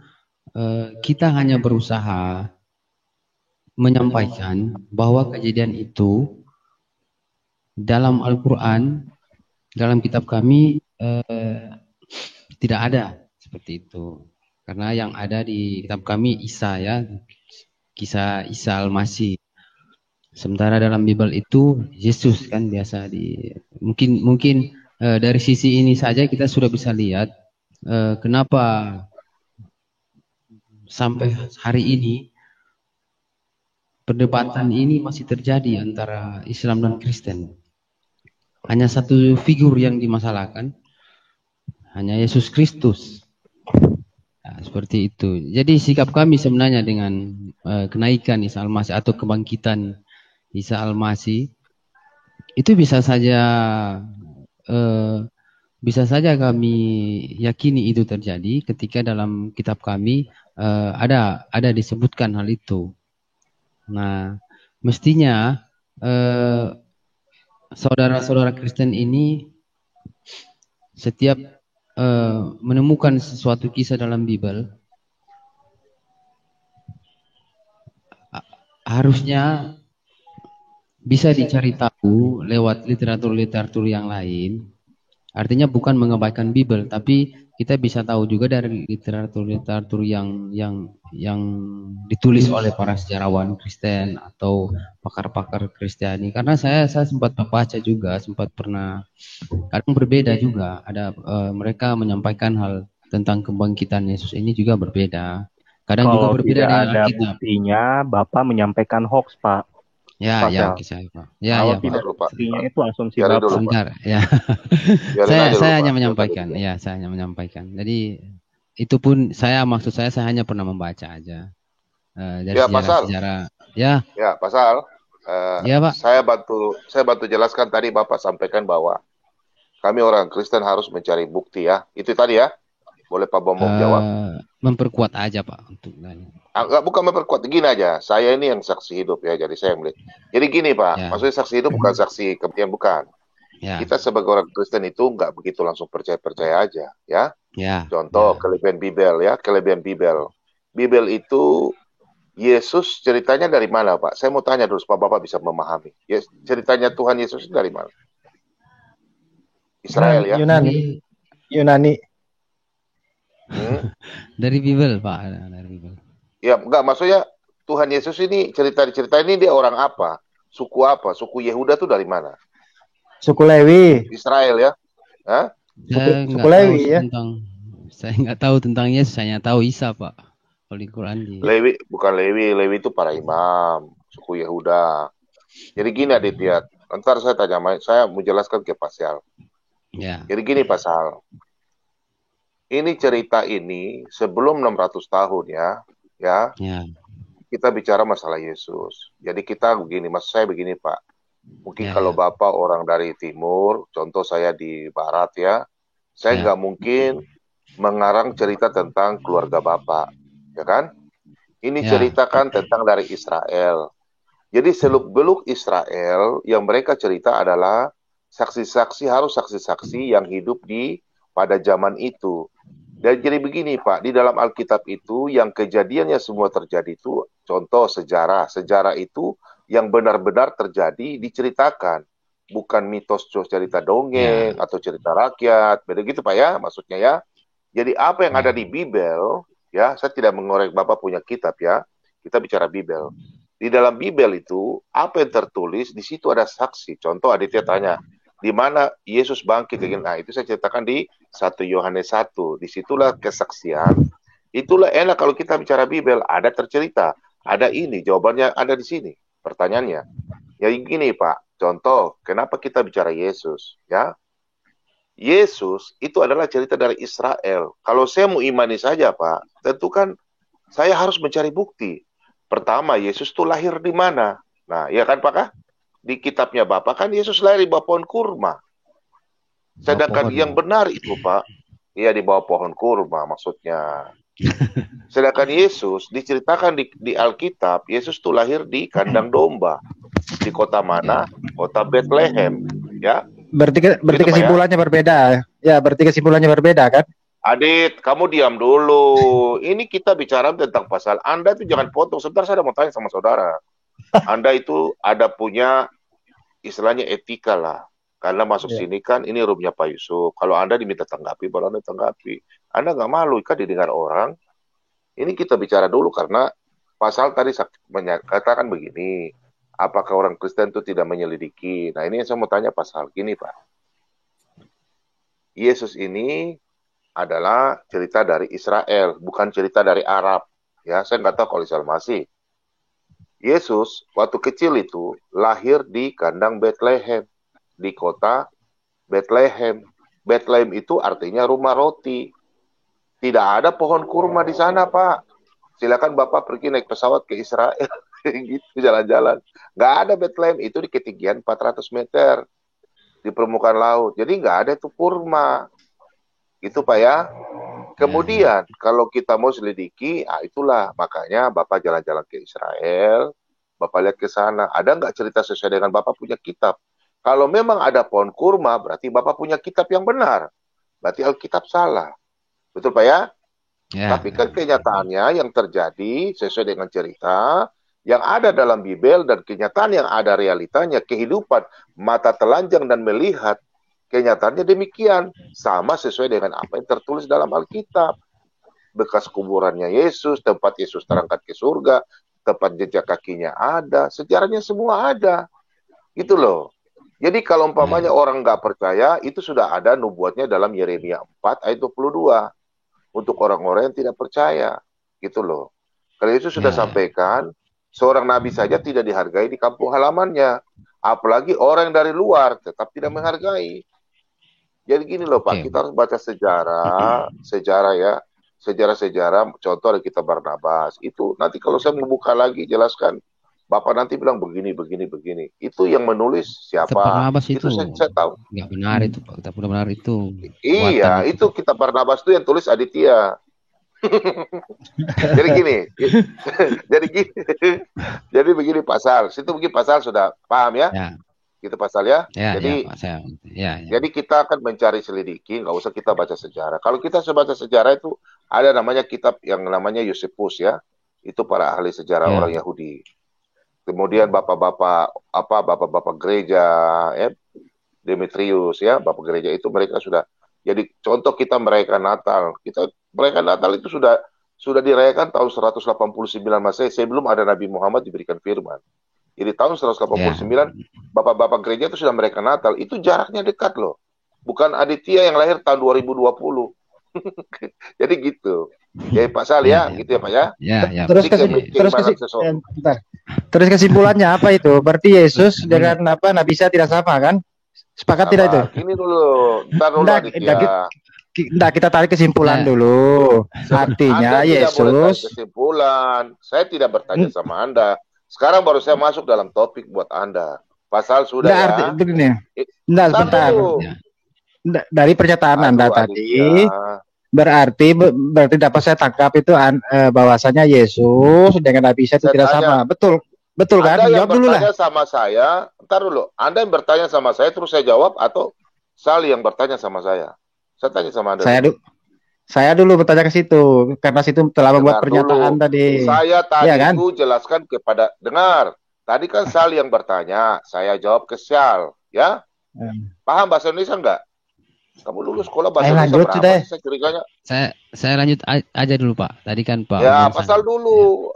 Kita hanya berusaha menyampaikan bahwa kejadian itu dalam Al-Quran, dalam kitab kami tidak ada seperti itu. Karena yang ada di kitab kami Isa ya, kisah Isa Al-Masih. Sementara dalam Bible itu Yesus kan biasa mungkin dari sisi ini saja kita sudah bisa lihat kenapa sampai hari ini perdebatan ini masih terjadi antara Islam dan Kristen. Hanya satu figur yang dimasalahkan, hanya Yesus Kristus. Nah, seperti itu. Jadi sikap kami sebenarnya dengan kenaikan Isa Al-Masih atau kebangkitan Isa Al-Masih itu bisa saja kami yakini itu terjadi ketika dalam kitab kami ada disebutkan hal itu. Nah, mestinya saudara-saudara Kristen ini setiap menemukan sesuatu kisah dalam Bible harusnya bisa dicari tahu lewat literatur-literatur yang lain. Artinya bukan mengabaikan Bible, tapi kita bisa tahu juga dari literatur-literatur yang ditulis oleh para sejarawan Kristen atau pakar-pakar Kristiani. Karena saya sempat membaca juga, sempat pernah kadang berbeda juga. Ada mereka menyampaikan hal tentang kebangkitan Yesus ini juga berbeda. Kadang juga berbeda dengan Alkitab. Kalau tidak ada buktinya, Bapak menyampaikan hoax, Pak. Ya, Pak ya, Sel. oke saya Pak. Ya, Kalau ya Pak. tidak Dulu, Pak. istrinya itu asumsi Biarin Bapak. dulu, Pak. Sebentar, ya. Biarin aja dulu, Saya hanya Pak. menyampaikan, ya, saya hanya menyampaikan. Jadi itu pun maksud saya hanya pernah membaca aja dari Ya, Pasal. sejarah-sejarah. Ya, Ya, Pasal. ya Pak. Saya bantu jelaskan tadi Bapak sampaikan bahwa kami orang Kristen harus mencari bukti ya. Itu tadi ya. Boleh Pak Bombong jawab? Memperkuat aja Pak untuk Enggak, bukan memperkuat. Gini aja. Saya ini yang saksi hidup ya. Jadi saya melihat. Jadi gini Pak. Ya. Maksudnya saksi hidup bukan saksi kematian, bukan. Ya. Kita sebagai orang Kristen itu nggak begitu langsung percaya aja ya. Ya. Contoh kelebihan Bibel ya. Kelebihan Bibel. Bibel itu Yesus ceritanya dari mana Pak? Saya mau tanya dulu supaya Bapak bisa memahami. Ceritanya Tuhan Yesus dari mana? Israel ya? Yunani. Dari Bibel, Pak. Dari Bibel. Ya, enggak, maksudnya Tuhan Yesus ini cerita ini dia orang apa? Suku apa? Suku Yehuda tuh dari mana? Suku Lewi. Israel ya? Hah? Suku Lewi ya? Saya nggak tahu tentang Yesus, saya tahu Isa, Pak. Kalau di Quran Lewi, bukan Lewi. Lewi itu para imam, suku Yehuda. Jadi gini Aditya, ntar saya tanya, saya mau jelaskan ke Pasal. Ya. Jadi gini Pasal. Ini cerita ini sebelum 600 tahun ya. Kita bicara masalah Yesus. Jadi kita begini, maksud saya begini Pak. Mungkin kalau Bapak orang dari timur, contoh saya di barat ya, saya nggak mungkin mengarang cerita tentang keluarga Bapak, ya kan? Ini ceritakan tentang dari Israel. Jadi seluk-beluk Israel yang mereka cerita adalah saksi-saksi, harus saksi-saksi yang hidup pada zaman itu. Dan jadi begini Pak, di dalam Alkitab itu yang kejadiannya semua terjadi itu, contoh sejarah. Sejarah itu yang benar-benar terjadi diceritakan. Bukan mitos cerita dongeng atau cerita rakyat. Beda gitu Pak ya, maksudnya ya. Jadi apa yang ada di Bibel, ya, saya tidak mengorek Bapak punya kitab ya. Kita bicara Bibel. Di dalam Bibel itu, apa yang tertulis, di situ ada saksi. Contoh Aditya tanya, di mana Yesus bangkit. Nah, itu saya ceritakan di 1 Yohanes 1. Disitulah kesaksian. Itulah enak kalau kita bicara Bibel. Ada tercerita. Ada ini. Jawabannya ada di sini. Pertanyaannya. Ya gini Pak. Contoh. Kenapa kita bicara Yesus? Ya. Yesus itu adalah cerita dari Israel. Kalau saya mau imani saja Pak. Tentu kan saya harus mencari bukti. Pertama, Yesus itu lahir di mana? Nah, ya kan Pak? Di kitabnya Bapak kan Yesus lahir di bawah pohon kurma. Sedangkan yang benar itu Pak, ya di bawah pohon kurma maksudnya. Sedangkan Yesus diceritakan di Alkitab, Yesus itu lahir di kandang domba. Di kota mana? Kota Bethlehem, ya. Berarti Gitu, kesimpulannya berbeda. Ya, berarti kesimpulannya berbeda kan? Adit, kamu diam dulu. Ini kita bicara tentang pasal. Anda itu jangan potong. Sebentar saya mau tanya sama saudara. Anda itu ada punya istilahnya etika lah. Karena masuk sini kan ini roomnya Pak Yusuf. Kalau Anda diminta tanggapi, baru Anda tanggapi. Anda nggak malu kan didengar orang. Ini kita bicara dulu karena pasal tadi katakan begini. Apakah orang Kristen itu tidak menyelidiki? Nah ini yang saya mau tanya pasal. Gini Pak. Yesus ini adalah cerita dari Israel. Bukan cerita dari Arab. Ya, saya nggak tahu kalau Israel masih. Yesus waktu kecil itu lahir di kandang Bethlehem, di kota Bethlehem. Bethlehem itu artinya rumah roti. Tidak ada pohon kurma di sana, Pak. Silakan Bapak pergi naik pesawat ke Israel, gitu jalan-jalan. Nggak ada Bethlehem, itu di ketinggian 400 meter di permukaan laut. Jadi nggak ada itu kurma. Itu Pak ya. Kemudian kalau kita mau selidiki, itulah makanya Bapak jalan-jalan ke Israel, Bapak lihat ke sana, ada nggak cerita sesuai dengan Bapak punya kitab? Kalau memang ada pohon kurma, berarti Bapak punya kitab yang benar. Berarti Alkitab salah. Betul Pak ya? Tapi kan kenyataannya yang terjadi sesuai dengan cerita yang ada dalam Bibel dan kenyataan yang ada realitanya, kehidupan, mata telanjang dan melihat, kenyataannya demikian, sama sesuai dengan apa yang tertulis dalam Alkitab. Bekas kuburannya Yesus, tempat Yesus terangkat ke surga, tempat jejak kakinya ada, sejarahnya semua ada. Gitu loh. Jadi kalau umpamanya orang nggak percaya, itu sudah ada nubuatnya dalam Yeremia 4 ayat 22. Untuk orang-orang yang tidak percaya. Gitu loh. Kalau Yesus sudah sampaikan, Seorang nabi saja tidak dihargai di kampung halamannya. Apalagi orang yang dari luar tetap tidak menghargai. Jadi gini loh Pak, kita harus baca sejarah ya. Sejarah-sejarah, contoh ada kitab Barnabas. Itu nanti kalau saya membuka lagi, jelaskan. Bapak nanti bilang begini. Itu yang menulis siapa? Barnabas itu saya tahu. Nggak benar itu Pak, kitab benar itu. Iya, itu kitab Barnabas itu yang tulis Aditya. Jadi gini, jadi begini pasal. Situ begini pasal sudah paham ya? Gitu pasal ya. Jadi kita akan mencari selidiki, nggak usah kita baca sejarah. Kalau kita baca sejarah itu ada namanya kitab yang namanya Yosefus ya. Itu para ahli sejarah orang Yahudi. Kemudian bapak-bapak gereja ya, Demetrius ya, bapak gereja itu mereka sudah. Jadi contoh kita merayakan Natal, merayakan Natal itu sudah dirayakan tahun 189 Masehi sebelum ada Nabi Muhammad diberikan firman. Jadi tahun 189 bapak-bapak gereja itu sudah merayakan Natal. Itu jaraknya dekat loh. Bukan Aditya yang lahir tahun 2020. Jadi gitu. Ya Pak Sal ya, gitu ya Pak ya. Terus kesimpulannya apa itu? Berarti Yesus dengan Nabi Isa tidak sama kan? Sepakat tidak itu? Ini dulu, kita tarik kesimpulan dulu. Artinya Anda Yesus. Kesimpulan. Saya tidak bertanya sama Anda. Sekarang baru saya masuk dalam topik buat Anda. Pasal sudah ya. Sebentar. Dari pernyataan Anda tadi, berarti dapat saya tangkap itu bahwasanya Yesus dengan Nabi Isa itu tidak sama. Betul kan? Anda yang Jawab dulu lah. bertanya sama saya, ntar dulu. Anda yang bertanya sama saya terus saya jawab atau Sali yang bertanya sama saya? Saya tanya sama Anda. Saya dulu bertanya ke situ karena situ telah membuat pernyataan tadi. Saya tadi itu jelaskan kepada dengar. Tadi kan Sali yang bertanya, saya jawab ke Sal, ya? Paham bahasa Indonesia enggak? Kamu dulu sekolah bahasa Indonesia berapa sih? Saya curiganya. Saya lanjut aja dulu Pak. Tadi kan Pak. Ya pasal dulu.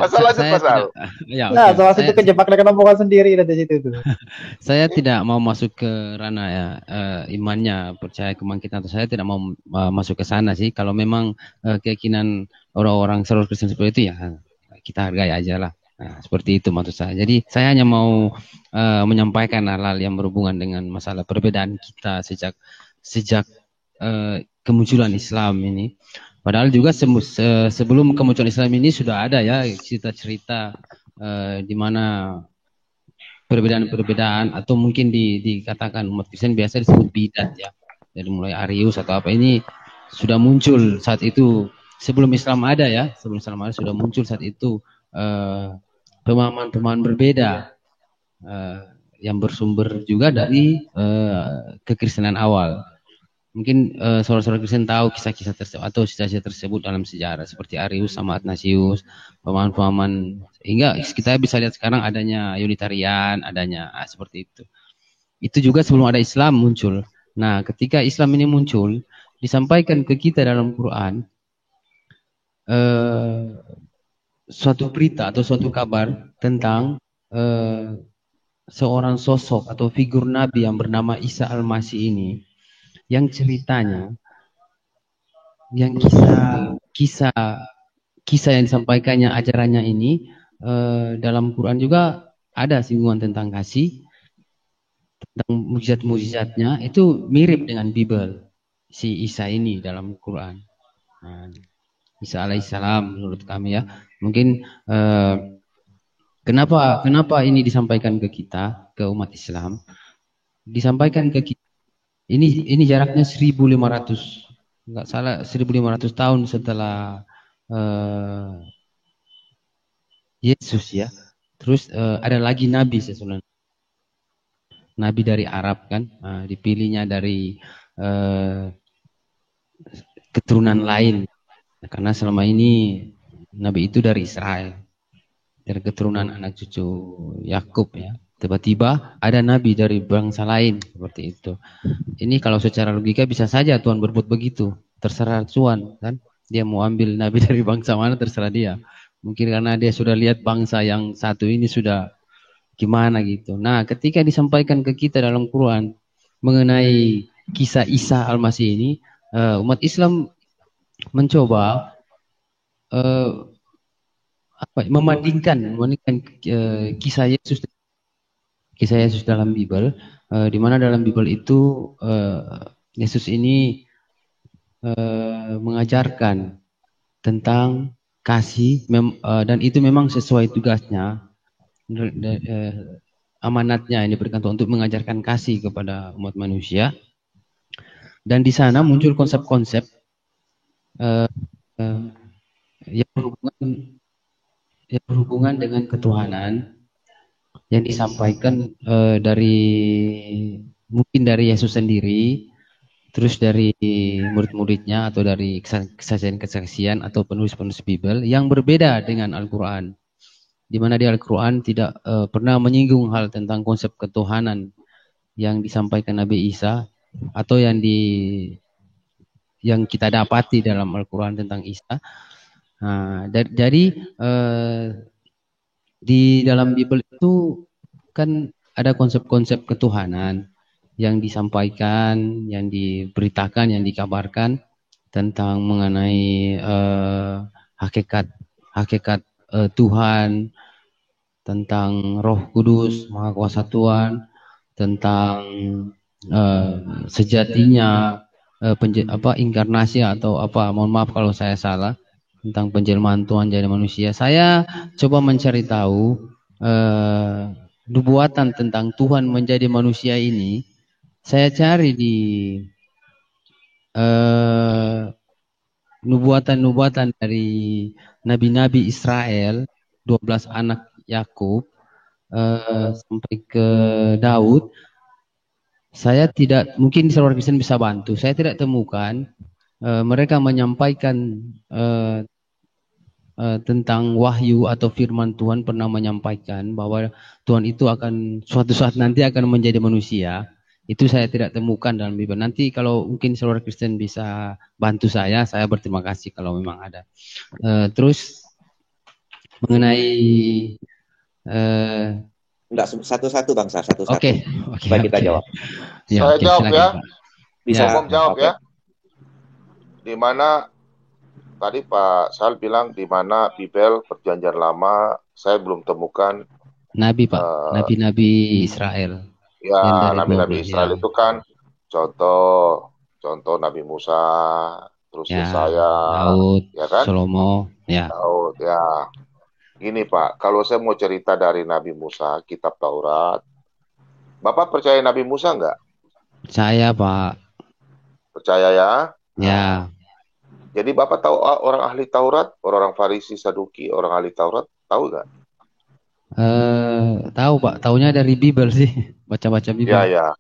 Pasal. Soal situ kejebak dengan omongan sendiri dari situ tuh. Saya tidak mau masuk ke ranah ya imannya, percaya kebangkitan atau saya tidak mau masuk ke sana sih. Kalau memang keyakinan orang-orang seluruh Kristen seperti itu ya kita hargai aja lah. Nah, seperti itu maksud saya. Jadi saya hanya mau menyampaikan hal-hal yang berhubungan dengan masalah perbedaan kita sejak kemunculan Islam ini. Padahal juga sebelum kemunculan Islam ini sudah ada ya cerita-cerita di mana perbedaan-perbedaan atau mungkin dikatakan umat Kristen biasa disebut bidat ya. Dari mulai Arius atau apa ini sudah muncul saat itu sebelum Islam ada ya. Sebelum Islam ada sudah muncul saat itu pemahaman-pemahaman berbeda yang bersumber juga dari kekristenan awal. Mungkin saudara-saudara Kristen tahu kisah-kisah tersebut atau kisah-kisah tersebut dalam sejarah seperti Arius sama Athanasius, pemahaman-pemahaman hingga kita bisa lihat sekarang adanya Unitarian, adanya seperti itu. Itu juga sebelum ada Islam muncul. Nah, ketika Islam ini muncul, disampaikan ke kita dalam Quran suatu berita atau suatu kabar tentang seorang sosok atau figur Nabi yang bernama Isa Al-Masih ini, yang ceritanya, yang kisah yang disampaikannya, ajarannya ini dalam Quran juga ada singgungan tentang kasih, tentang mujizat-mujizatnya itu mirip dengan Bible si Isa ini dalam Quran. Nah, Isa alaihissalam menurut kami ya, mungkin kenapa ini disampaikan ke kita, ke umat Islam, disampaikan ke kita. Ini jaraknya 1.500, nggak salah 1.500 tahun setelah Yesus ya. Terus ada lagi nabi sebenarnya, nabi dari Arab kan, dipilihnya dari keturunan lain, karena selama ini nabi itu dari Israel, dari keturunan anak cucu Yakub ya. Tiba-tiba ada nabi dari bangsa lain seperti itu. Ini kalau secara logika bisa saja Tuhan berbuat begitu. Terserah Tuhan kan. Dia mau ambil nabi dari bangsa mana terserah dia. Mungkin karena dia sudah lihat bangsa yang satu ini sudah gimana gitu. Nah, ketika disampaikan ke kita dalam Quran mengenai kisah Isa Al-Masih ini, umat Islam mencoba membandingkan kisah Yesus dalam Bible, di mana dalam Bible itu Yesus ini mengajarkan tentang kasih, dan itu memang sesuai tugasnya, amanatnya yang diberikan Tuhan untuk mengajarkan kasih kepada umat manusia. Dan di sana muncul konsep-konsep yang berhubungan dengan ketuhanan yang disampaikan mungkin dari Yesus sendiri, terus dari murid-muridnya, atau dari kesaksian-kesaksian atau penulis-penulis Bible yang berbeda dengan Al-Quran, di mana di Al-Quran tidak pernah menyinggung hal tentang konsep ketuhanan yang disampaikan Nabi Isa, atau yang kita dapati dalam Al-Quran tentang Isa. Nah, jadi di dalam Bible itu kan ada konsep-konsep ketuhanan yang disampaikan, yang diberitakan, yang dikabarkan tentang mengenai hakikat Tuhan, tentang Roh Kudus, Maha Kuasa Tuhan, tentang sejatinya inkarnasi atau mohon maaf kalau saya salah, tentang penjelmaan Tuhan jadi manusia. Saya coba mencari tahu nubuatan tentang Tuhan menjadi manusia ini. Saya cari di nubuatan-nubuatan dari nabi-nabi Israel, 12 anak Yakub, sampai ke Daud. Saya tidak, mungkin di saudara Kristen bisa bantu, saya tidak temukan mereka menyampaikan tentang wahyu atau firman Tuhan pernah menyampaikan bahwa Tuhan itu akan suatu saat nanti akan menjadi manusia. Itu saya tidak temukan dalam Bible. Nanti kalau mungkin saudara Kristen bisa bantu saya berterima kasih kalau memang ada. Terus mengenai enggak, satu-satu Bangsa, satu-satu. Oke. Supaya kita jawab. Ya, saya jawab silakan, ya. Pak. Bisa jawab ya. Di mana tadi Pak Sal bilang di mana Bible Perjanjian Lama saya belum temukan Nabi, Pak. Nabi-nabi Israel. Ya, nabi-nabi Israel itu kan contoh Nabi Musa, terus Yesaya, Daud, ya kan? Salomo, ya. Daud, ya. Gini Pak, kalau saya mau cerita dari Nabi Musa, kitab Taurat, Bapak percaya Nabi Musa nggak? Percaya, Pak. Percaya ya? Ya. Jadi Bapak tahu orang ahli Taurat, orang Farisi, Saduki, orang ahli Taurat, tahu nggak? Tahu Pak, taunya dari Bible sih, baca-baca Bible. Ya.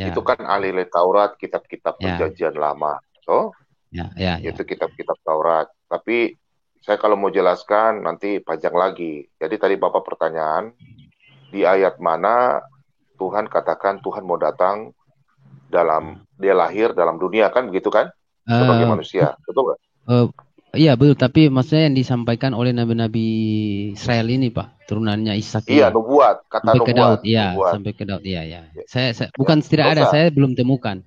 Itu kan ahli Taurat, kitab-kitab Perjanjian Lama, itu kitab-kitab Taurat. Tapi saya kalau mau jelaskan nanti panjang lagi. Jadi tadi Bapak pertanyaan, di ayat mana Tuhan katakan Tuhan mau datang dia lahir dalam dunia, kan begitu kan? Sebagai manusia, betul nggak? Iya betul, tapi maksudnya yang disampaikan oleh nabi-nabi Israel ini Pak, turunannya Ishak. Iya, nubuat, kata sampai nubuat. Ke Daud, iya, sampai ke Daud, iya. Saya bukan tidak ada, saya belum temukan.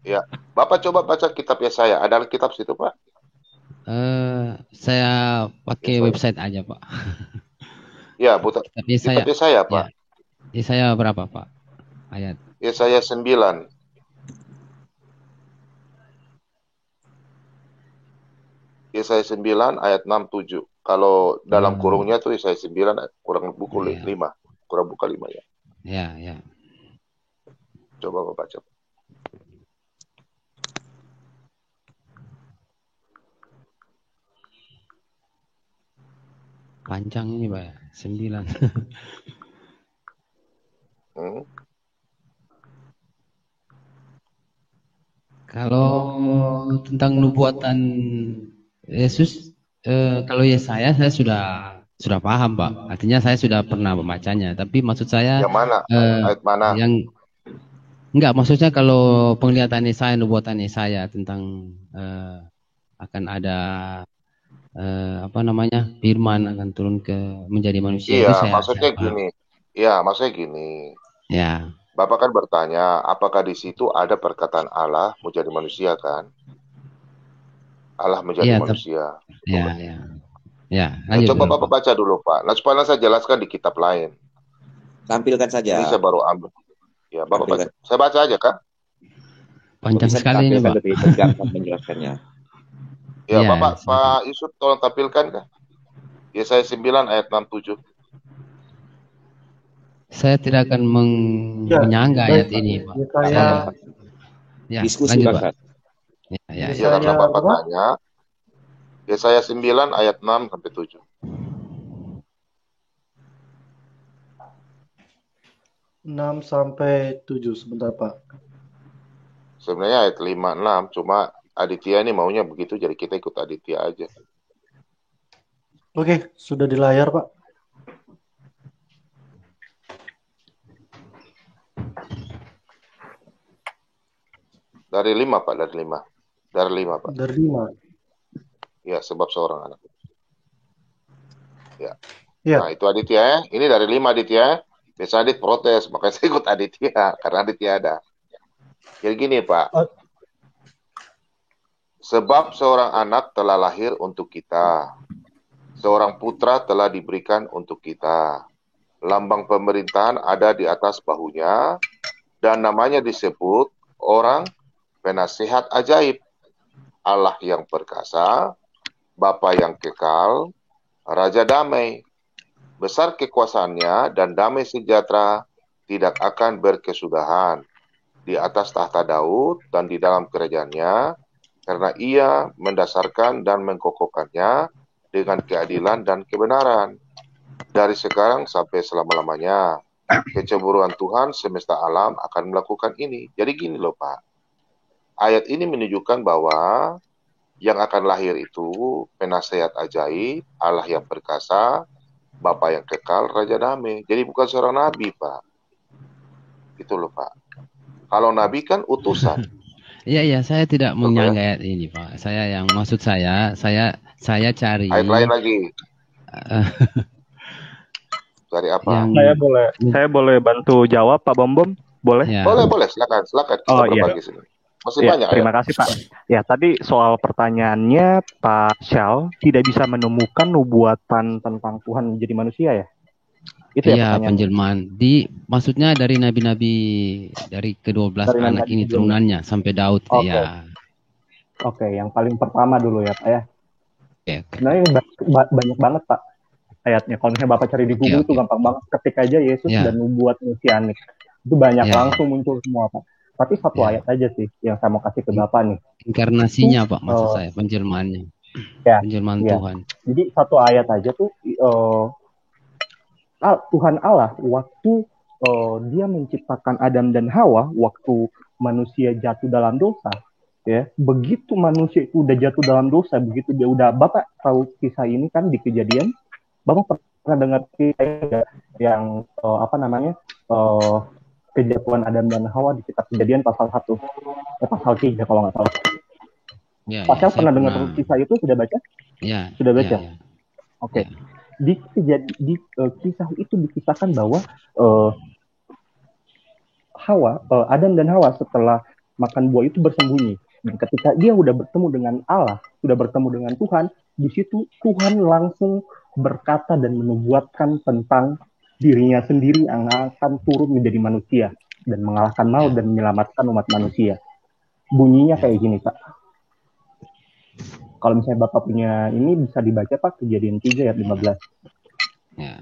Ya, Bapak coba baca kitab Yesaya, ada kitab situ Pak? Saya pakai website aja Pak. Ya, kitab Yesaya Pak. Yesaya berapa Pak? Ayat. Yesaya 9. Yesaya 9 ayat 6-7. Kalau dalam kurungnya tuh Yesaya 9 kurang buku 5. Kurang buka 5 ya. Ya. Coba Bapak baca. Panjang ini Pak, 9. Kalau tentang nubuatan Yesus, kalau saya sudah paham Pak. Artinya saya sudah pernah membacanya. Tapi maksud saya yang mana? Ayat mana? Yang enggak, maksudnya kalau penglihatan saya, nubuatan saya tentang akan ada firman akan turun menjadi manusia. Iya, itu maksudnya gini. Ya. Bapak kan bertanya, apakah di situ ada perkataan Allah menjadi manusia kan? Allah menjadi manusia. Ya. Ya, Nah, lanjut coba dulu, Bapak baca dulu, Pak. Nah, supaya saya jelaskan di kitab lain. Tampilkan Ini saja. saya baru ambil. Ya, Bapak baca. Tampilkan. Saya baca aja, Kak. Panjang Bisa sekali ini, ditampilkan Pak. lebih tegas menjelaskannya. Ya, Iya, Bapak, silakan. Pak Yusuf tolong tampilkan, Kak. Yesaya 9 ayat 67. Saya tidak akan Ya, menyangga baik, ayat Pak. ini, Pak. Yesaya Ya, Diskusi lanjut, Pak. Bangsat. Ya, Ya, Yesaya karena Bapak berapa? tanya. Yesaya 9 ayat 6 sampai 7. 6 sampai 7 sebentar, Pak. Sebenarnya ayat 5, 6. Cuma Aditya ini maunya begitu, jadi kita ikut Aditya aja. Oke, sudah di layar, Pak. Dari 5, Pak. Dari 5. Dari 5, Pak. Dari 5. Ya, sebab seorang anak. Ya. Ya. Nah, itu Aditya ya. Ini dari 5 Aditya ya. Biasa Adit protes, makanya saya ikut Aditya. Karena Aditya ada. Jadi gini, Pak. Sebab seorang anak telah lahir untuk kita. Seorang putra telah diberikan untuk kita. Lambang pemerintahan ada di atas bahunya. Dan namanya disebut orang penasihat ajaib. Allah yang perkasa. Bapa yang kekal. Raja damai. Besar kekuasaannya dan damai sejahtera tidak akan berkesudahan di atas tahta Daud dan di dalam kerajaannya, karena ia mendasarkan dan mengkokohkannya dengan keadilan dan kebenaran dari sekarang sampai selama-lamanya. Kecemburuan Tuhan semesta alam akan melakukan ini. Jadi gini loh, Pak. Ayat ini menunjukkan bahwa yang akan lahir itu penasehat ajaib, Allah yang perkasa, Bapa yang kekal, Raja damai. Jadi bukan seorang nabi, Pak. Gitu loh, Pak. Kalau nabi kan utusan. Iya, saya tidak Betul, menyangka ya? ayat ini, Pak. Saya yang maksud saya cari Ayat lain lagi. Cari apa? yang Saya boleh bantu jawab, Pak Bom? Boleh? ya. Boleh, silakan. Kita berbagi sini. Masih banyak terima ayat. kasih, Pak. Ya, tadi soal pertanyaannya Pak Syal tidak bisa menemukan nubuatan tentang Tuhan menjadi manusia ya? Itu ya Iya, pertanyaannya. penjelmaan. Maksudnya dari nabi-nabi dari ke-12 Dari anak nabi ini sebelumnya. turunannya sampai Daud. Oke. Ya. Oke, yang paling pertama dulu ya, Pak ya. Oke. Sebenarnya banyak banget, Pak, ayatnya. Kalau misalnya Bapak cari di Google itu gampang banget. Ketik aja Yesus dan nubuat mesianik. Itu banyak langsung muncul semua, Pak. Tapi satu ayat aja sih yang saya mau kasih ke Bapak nih. Inkarnasinya, Pak, maksud saya, penjelmaannya. Ya, penjelmaan ya. Tuhan. Jadi satu ayat aja tuh Tuhan Allah waktu dia menciptakan Adam dan Hawa, waktu manusia jatuh dalam dosa, ya, begitu manusia itu udah jatuh dalam dosa, begitu dia udah, Bapak tahu kisah ini kan di Kejadian, Bapak pernah dengar kisah yang kejatuhan Adam dan Hawa di kitab Kejadian pasal 1, pasal 3 kalau nggak salah. Ya, Pak Syal pernah dengar kisah itu? Sudah baca? Ya. Sudah baca? Ya. Oke. Di kisah itu dikisahkan bahwa Adam dan Hawa setelah makan buah itu bersembunyi. Dan ketika dia udah bertemu dengan Allah, sudah bertemu dengan Tuhan, di situ Tuhan langsung berkata dan menubuatkan tentang dirinya sendiri yang akan turun menjadi manusia dan mengalahkan maut dan menyelamatkan umat manusia. Bunyinya kayak gini, Pak. Kalau misalnya Bapak punya ini bisa dibaca, Pak, Kejadian 3 ayat 15. Ya.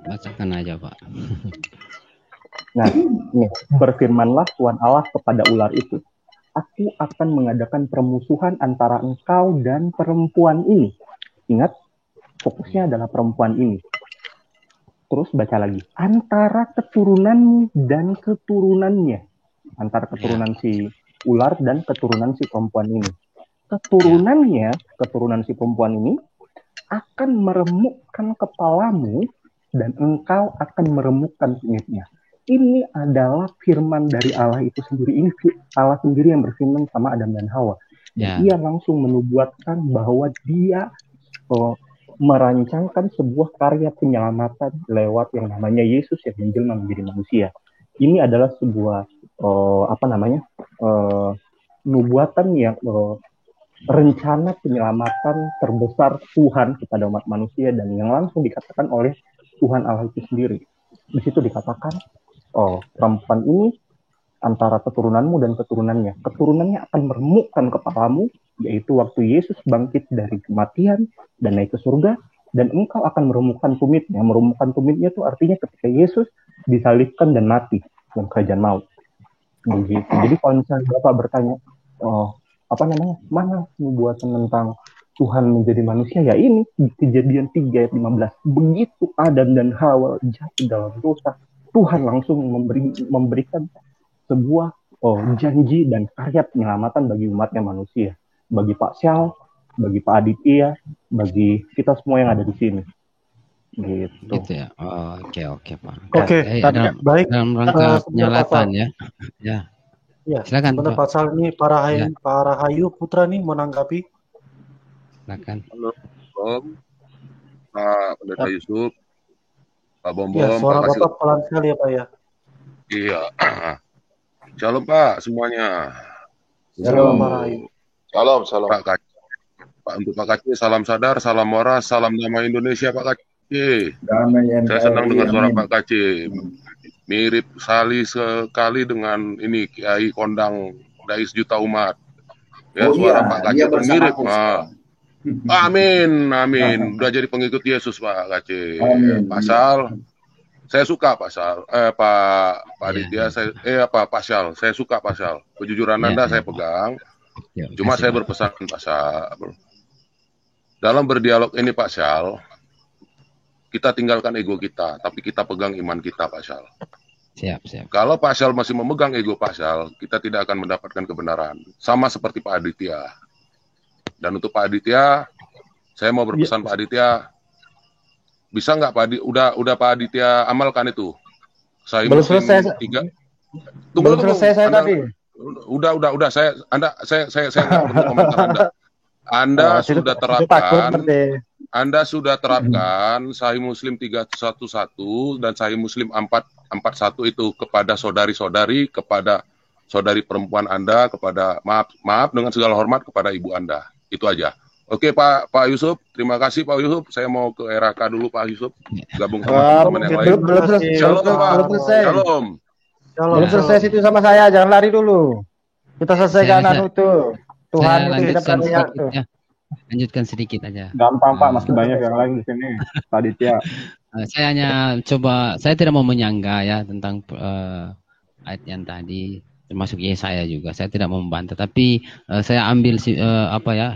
Bacakan aja, Pak. Nah, nih, berfirmanlah Tuhan Allah kepada ular itu, aku akan mengadakan permusuhan antara engkau dan perempuan ini. Ingat, fokusnya adalah perempuan ini. Terus baca lagi, antara keturunanmu dan keturunannya. Antara keturunan si ular dan keturunan si perempuan ini. Keturunan si perempuan ini akan meremukkan kepalamu dan engkau akan meremukkan kumitnya. Ini adalah firman dari Allah itu sendiri. Ini Allah sendiri yang berfirman sama Adam dan Hawa. Dan ia langsung menubuatkan bahwa dia merancangkan sebuah karya penyelamatan lewat yang namanya Yesus yang menjelma menjadi manusia. Ini adalah sebuah nubuatan yang rencana penyelamatan terbesar Tuhan kepada umat manusia dan yang langsung dikatakan oleh Tuhan Allah itu sendiri. Di situ dikatakan, perempuan ini antara keturunanmu dan keturunannya akan meremukkan kepalamu, yaitu waktu Yesus bangkit dari kematian dan naik ke surga, dan engkau akan meremukkan tumitnya. Meremukkan tumitnya itu artinya ketika Yesus disalibkan dan mati dalam kerajaan maut. Begitu. Jadi kalau misalnya Bapak bertanya, mana nubuatan tentang Tuhan menjadi manusia, ya ini di Kejadian 3 ayat 15. Begitu Adam dan Hawa jatuh dalam dosa, Tuhan langsung memberikan sebuah janji dan karya penyelamatan bagi umatnya manusia, bagi Pak Syal, bagi Pak Aditya, bagi kita semua yang ada di sini. Gitu ya. Oke Pak. Oke, baik. Dalam rangka penyalatan ya. Ya, silakan Pak Pasal ini Pak Rahayu Putra nih menanggapi. Silakan. Halo, Pak Pendeta Yusuf, Pak Bom. Ya, suara Bapak pelan sekali ya Pak ya. Iya. Shalom Pak semuanya. Shalom Pak Rahayu. Shalom. Pak untuk Pak Kaci, salam sadar, salam waras, salam damai Indonesia Pak Kaci. Saya senang dengan suara Pak Kaci. Mirip sekali dengan ini Kiai Kondang Dais Juta Umat. Ya, suara Pak Kaci itu mirip. Amin. Udah jadi pengikut Yesus Pak Kaci. Pasal saya suka pasal Pak Aditya pasal. Saya suka pasal. Kejujuran Anda saya pegang. Cuma saya berpesan pasal. Dalam berdialog ini Pak Syal, kita tinggalkan ego kita, tapi kita pegang iman kita Pak Syal. Siap. Kalau Pak Syal masih memegang ego Pak Syal, kita tidak akan mendapatkan kebenaran. Sama seperti Pak Aditya. Dan untuk Pak Aditya, saya mau berpesan Pak Aditya, bisa nggak Pak Aditya, udah Pak Aditya amalkan itu? Saya belum selesai. Belum selesai saya tadi. Udah. Saya nggak perlu komentar Anda. Anda sudah terapkan. Anda sudah terapkan Sahih Muslim 311 dan Sahih Muslim 441 itu kepada saudari-saudari, kepada saudari perempuan Anda, kepada maaf dengan segala hormat kepada ibu Anda. Itu aja. Oke Pak Yusuf, terima kasih Pak Yusuf. Saya mau ke RAK dulu Pak Yusuf. Gabung sama teman-teman yang lain. Shalom Pak. Shalom. Belum selesai situ sama saya, jangan lari dulu. Kita selesaikan itu. Tuhan itu kita percaya tuh. Lanjutkan sedikit aja. Gampang Pak, masih banyak yang lain di sini. Pak Aditya. Saya hanya saya tidak mau menyangga ya tentang ayat yang tadi, termasuk Yesaya juga. Saya tidak mau membantah, tapi saya ambil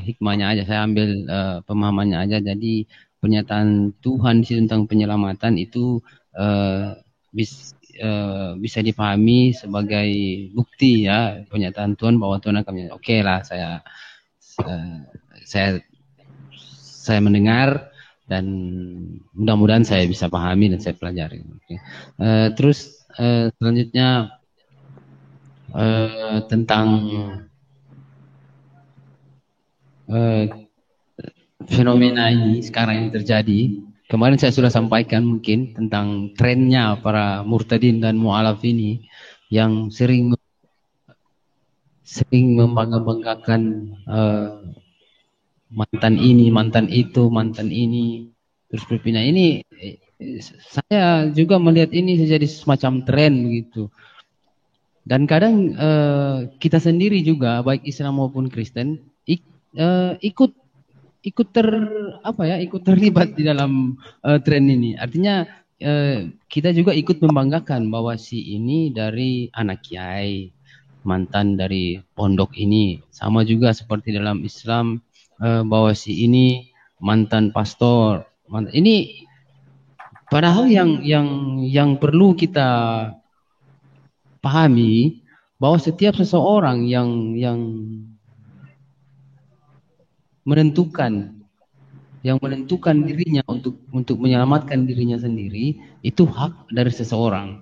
hikmahnya aja, saya ambil pemahamannya aja. Jadi pernyataan Tuhan tentang penyelamatan itu bisa dipahami sebagai bukti ya, pernyataan Tuhan bahwa Tuhan akan oke lah, saya mendengar dan mudah-mudahan saya bisa pahami dan saya pelajari. Terus selanjutnya tentang fenomena ini sekarang yang terjadi. Kemarin saya sudah sampaikan mungkin tentang trennya para murtadin dan mu'alaf ini yang sering membangga-banggakan mantan ini, mantan itu, mantan ini, terus berpindah. Ini saya juga melihat ini jadi semacam tren begitu. Dan kadang kita sendiri juga baik Islam maupun Kristen ikut terlibat di dalam tren ini. Artinya kita juga ikut membanggakan bahwa si ini dari anak kiai, mantan dari pondok ini. Sama juga seperti dalam Islam bahwa si ini mantan pastor. Ini padahal yang perlu kita pahami bahwa setiap seseorang yang menentukan dirinya untuk menyelamatkan dirinya sendiri, itu hak dari seseorang.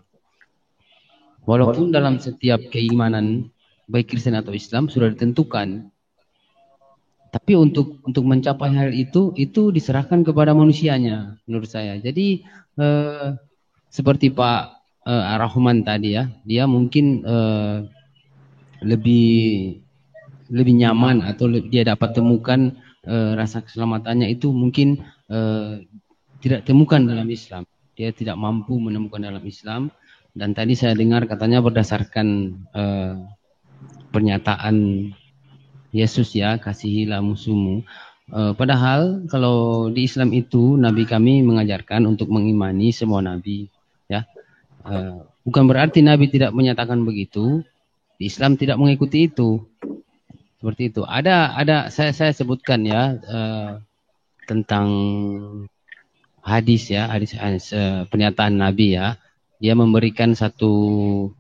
Walaupun dalam setiap keimanan baik Kristen atau Islam sudah ditentukan, tapi untuk mencapai hal itu diserahkan kepada manusianya menurut saya. Jadi seperti Pak Ar-Rahman tadi ya, dia mungkin lebih nyaman atau dia dapat temukan rasa keselamatannya itu mungkin tidak temukan dalam Islam. Dia tidak mampu menemukan dalam Islam. Dan tadi saya dengar katanya berdasarkan pernyataan Yesus ya, kasihilah musuhmu. Padahal kalau di Islam itu Nabi kami mengajarkan untuk mengimani semua Nabi ya. Bukan berarti Nabi tidak menyatakan begitu. Di Islam tidak mengikuti itu. Seperti itu. Ada saya sebutkan ya tentang hadis ya, hadis pernyataan Nabi ya. Dia memberikan satu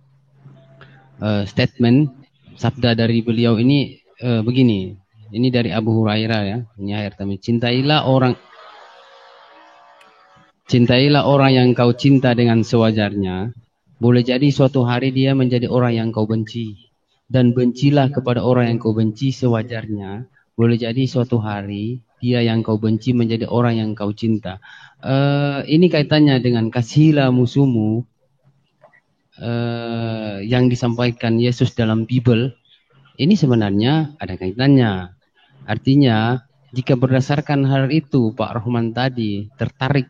statement sabda dari beliau ini begini. Ini dari Abu Hurairah ya. Ini akhir kami. Cintailah orang yang kau cinta dengan sewajarnya. Boleh jadi suatu hari dia menjadi orang yang kau benci. Dan bencilah kepada orang yang kau benci sewajarnya. Boleh jadi suatu hari dia yang kau benci menjadi orang yang kau cinta. Ini kaitannya dengan kasihilah musuhmu yang disampaikan Yesus dalam Bible. Ini sebenarnya ada kaitannya. Artinya jika berdasarkan hal itu Pak Rahman tadi tertarik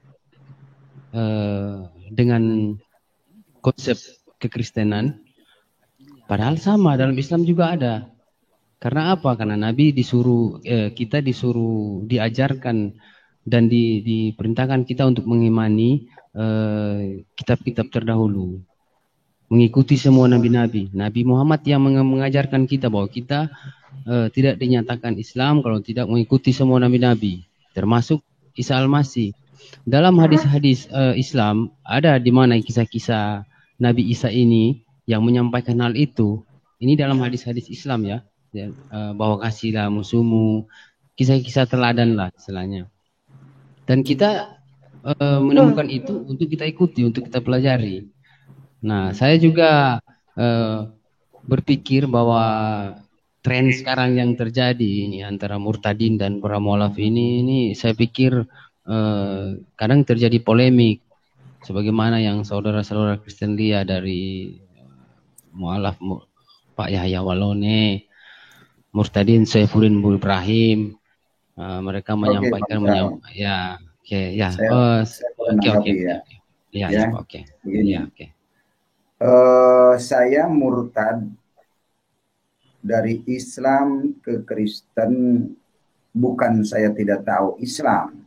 dengan konsep kekristenan, padahal sama dalam Islam juga ada. Karena apa? Karena Nabi disuruh, kita disuruh diajarkan dan diperintahkan kita untuk mengimani kitab-kitab terdahulu, mengikuti semua nabi-nabi. Nabi Muhammad yang mengajarkan kita bahwa kita tidak dinyatakan Islam kalau tidak mengikuti semua nabi-nabi, termasuk Isa Al-Masih. Dalam hadis-hadis Islam ada di mana kisah-kisah Nabi Isa ini yang menyampaikan hal itu. Ini dalam hadis-hadis Islam ya. Bahwa kasihlah musuhmu, kisah-kisah teladan lah istilahnya. Dan kita menemukan itu untuk kita ikuti, untuk kita pelajari. Nah, saya juga berpikir bahwa tren sekarang yang terjadi ini antara murtadin dan para mualaf ini saya pikir kadang terjadi polemik, sebagaimana yang saudara-saudara Kristen lihat dari mualaf Pak Yahya Walone, Murtadin Saifuddin Ibrahim, mereka menyampaikan saya murtad dari Islam ke Kristen, bukan saya tidak tahu Islam.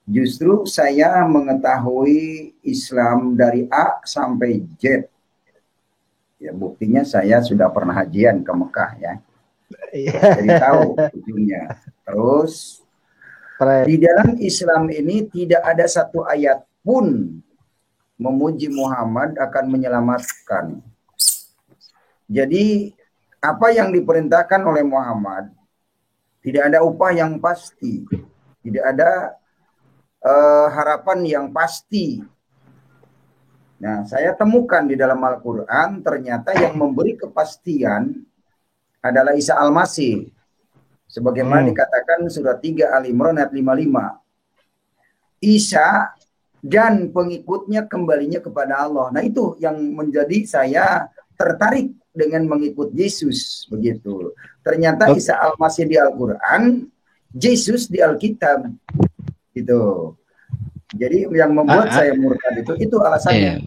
Justru saya mengetahui Islam dari A sampai Z. Ya, buktinya saya sudah pernah hajian ke Mekah ya. Jadi tahu ujungnya. Terus di dalam Islam ini tidak ada satu ayat pun memuji Muhammad akan menyelamatkan. Jadi apa yang diperintahkan oleh Muhammad tidak ada upah yang pasti, tidak ada harapan yang pasti. Nah, saya temukan di dalam Al-Quran ternyata yang memberi kepastian adalah Isa Al-Masih. Sebagaimana dikatakan surat 3 Al-Imran ayat 55. Isa dan pengikutnya kembalinya kepada Allah. Nah, itu yang menjadi saya tertarik dengan mengikut Yesus. Begitu. Ternyata Isa Al-Masih di Al-Quran, Yesus di Alkitab. Gitu. Jadi yang membuat saya murtad itu alasannya.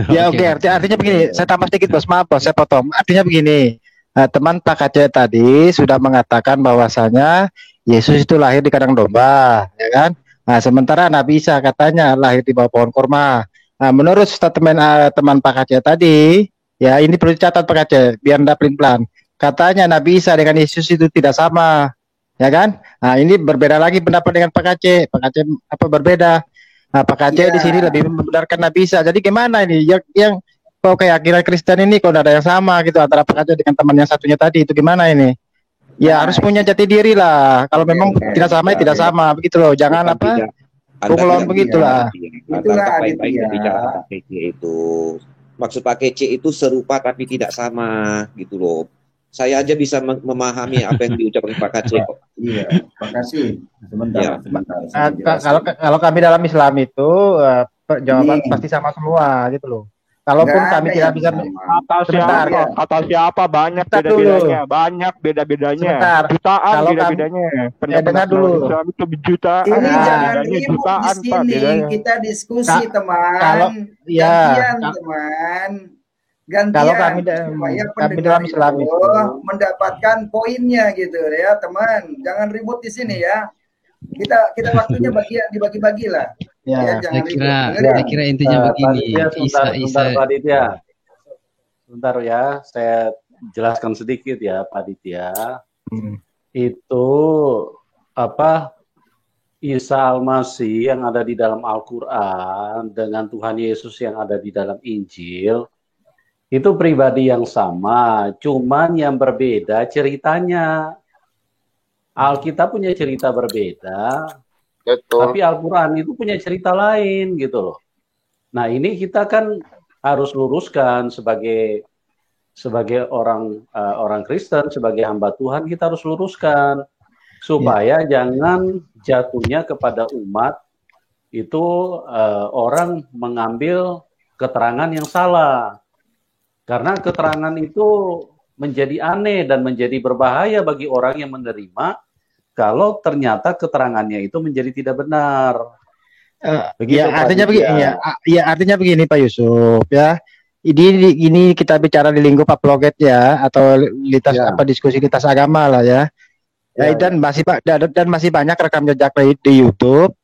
Ya oke. Artinya begini, saya tambah sedikit bos, maaf bos, saya potong. Artinya begini, teman Pak Aceh tadi sudah mengatakan bahwasanya Yesus itu lahir di kandang domba, ya kan? Nah, sementara Nabi Isa katanya lahir di bawah pohon kurma. Nah, menurut statement teman Pak Aceh tadi, ya ini perlu dicatat Pak Aceh, biar tidak pelin-pelan. Katanya Nabi Isa dengan Yesus itu tidak sama, ya kan? Nah, ini berbeda lagi pendapat dengan Pak Aceh. Pak Aceh apa berbeda? Nah, Pak Aceh di sini lebih membenarkan Nabi Isa. Jadi gimana ini? Yang kok keyakinan Kristen ini kok ada yang sama gitu antara Pak Aceh dengan teman yang satunya tadi, itu gimana ini? Ya harus punya jati diri lah. Kalau memang tidak sama ya tidak sama, begitu loh. Jangan bunglon begitulah. Itulah bicara Pak Kece itu. Maksud Pak Kece itu serupa tapi tidak sama gitu loh. Saya aja bisa memahami apa yang diucapkan Pak Kece kok. Iya, makasih. Sebentar. Kalau kami dalam Islam itu jawaban pasti sama semua gitu loh. Kalaupun kami tidak bisa kata siapa banyak beda-bedanya. Jutaan kalau beda-bedanya. Dengar dulu. Itu jutaan. Ini jangan ribut di sini. Kita diskusi teman. Gantian teman. Kalau Gantian supaya pendengar itu mendapatkan poinnya gitu ya teman. Jangan ribut di sini ya. Kita waktunya dibagi-bagi lah. Ya, saya kira intinya begini. Sebentar Pak Ditya. Sebentar ya, saya jelaskan sedikit ya Pak Ditya. Itu apa Isa Al-Masih yang ada di dalam Al-Quran dengan Tuhan Yesus yang ada di dalam Injil itu pribadi yang sama, cuman yang berbeda ceritanya. Alkitab punya cerita berbeda, betul. Tapi Al-Quran itu punya cerita lain gitu loh. Nah ini kita kan harus luruskan sebagai orang Kristen, sebagai hamba Tuhan kita harus luruskan supaya jangan jatuhnya kepada umat itu orang mengambil keterangan yang salah. Karena keterangan itu menjadi aneh dan menjadi berbahaya bagi orang yang menerima kalau ternyata keterangannya itu menjadi tidak benar. Artinya begini Pak Yusuf ya. Ini kita bicara di lingkup apologet ya atau diskusi lintas agama lah ya. Dan masih banyak rekam jejak di YouTube.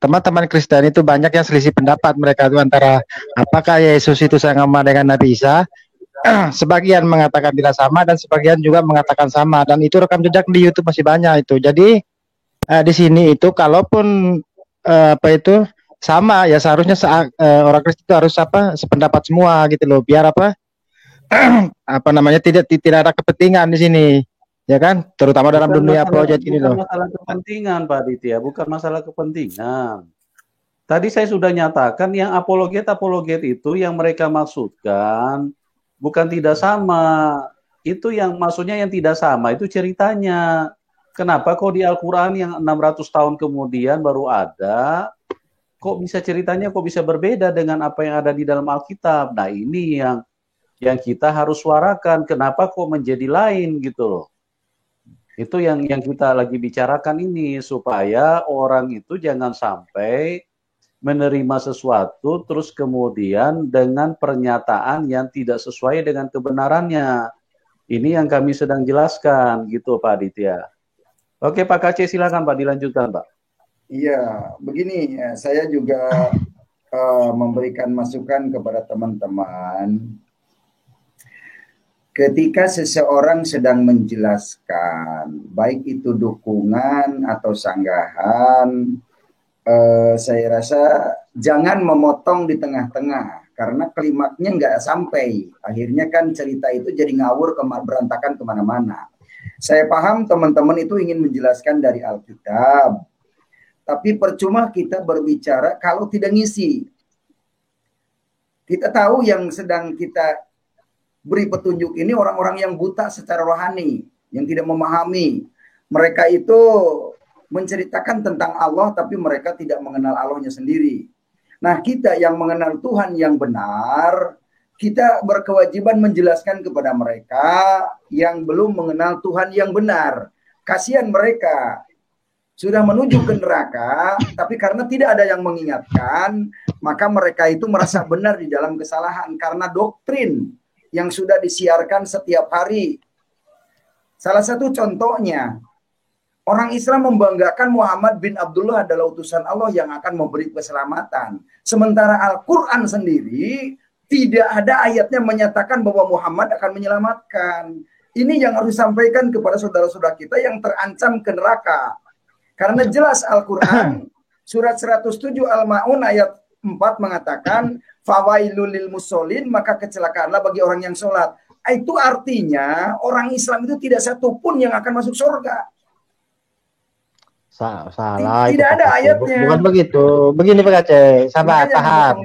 Teman-teman Kristen itu banyak yang selisih pendapat mereka itu antara apakah Yesus itu sama dengan Nabi Isa. Sebagian mengatakan tidak sama dan sebagian juga mengatakan sama, dan itu rekam jejak di YouTube masih banyak itu. Jadi di sini itu kalaupun sama ya seharusnya orang Kristen itu harus sependapat semua gitu loh, biar tidak ada kepentingan di sini ya kan, terutama dalam dunia project ini loh. Bukan masalah kepentingan Pak Ditya, bukan masalah kepentingan. Tadi saya sudah nyatakan yang apologet itu yang mereka maksudkan bukan tidak sama, itu yang maksudnya yang tidak sama itu ceritanya. Kenapa kok di Al-Quran yang 600 tahun kemudian baru ada, kok bisa ceritanya kok bisa berbeda dengan apa yang ada di dalam Alkitab. Nah ini yang kita harus suarakan, kenapa kok menjadi lain gitu loh. Itu yang kita lagi bicarakan ini, supaya orang itu jangan sampai menerima sesuatu terus kemudian dengan pernyataan yang tidak sesuai dengan kebenarannya. Ini yang kami sedang jelaskan gitu Pak Ditya. Oke Pak KC, silakan Pak, dilanjutkan Pak. Iya, begini ya, saya juga memberikan masukan kepada teman-teman. Ketika seseorang sedang menjelaskan, baik itu dukungan atau sanggahan, saya rasa jangan memotong di tengah-tengah karena klimaknya nggak sampai. Akhirnya kan cerita itu jadi ngawur berantakan kemana-mana. Saya paham teman-teman itu ingin menjelaskan dari Alkitab, tapi percuma kita berbicara kalau tidak ngisi. Kita tahu yang sedang kita beri petunjuk ini orang-orang yang buta secara rohani, yang tidak memahami. Mereka itu menceritakan tentang Allah, tapi mereka tidak mengenal Allahnya sendiri. Nah, kita yang mengenal Tuhan yang benar, kita berkewajiban menjelaskan kepada mereka yang belum mengenal Tuhan yang benar. Kasihan mereka, sudah menuju ke neraka, tapi karena tidak ada yang mengingatkan, maka mereka itu merasa benar di dalam kesalahan, karena doktrin yang sudah disiarkan setiap hari. Salah satu contohnya, orang Islam membanggakan Muhammad bin Abdullah adalah utusan Allah yang akan memberi keselamatan. Sementara Al-Quran sendiri tidak ada ayatnya menyatakan bahwa Muhammad akan menyelamatkan. Ini yang harus disampaikan kepada saudara-saudara kita yang terancam ke neraka. Karena jelas Al-Quran surat 107 Al-Ma'un ayat 4 mengatakan fawailul lil musholin, maka kecelakaanlah bagi orang yang sholat. Itu artinya orang Islam itu tidak satupun yang akan masuk surga. Salah. Tidak ada ayatnya. Bukan begitu. Begini Pak Aceh, sabar, tahan.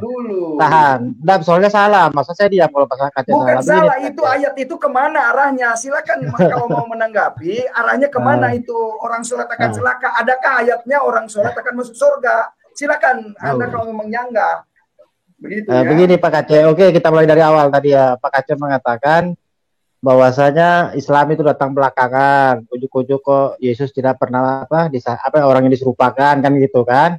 Nah, soalnya salah. Masa saya diam kalau Pak Aceh bukan salah. Itu ayat itu kemana arahnya? Silakan kalau mau menanggapi arahnya kemana itu orang sholat akan celaka. Adakah ayatnya orang sholat akan masuk surga? Silakan Anda kalau memang nyanggah. Begitu ya. Begini Pak Kace, oke kita mulai dari awal tadi ya. Pak Kace mengatakan bahwasanya Islam itu datang belakangan. Ujuk-ujuk kok Yesus tidak pernah orang yang diserupakan kan gitu kan.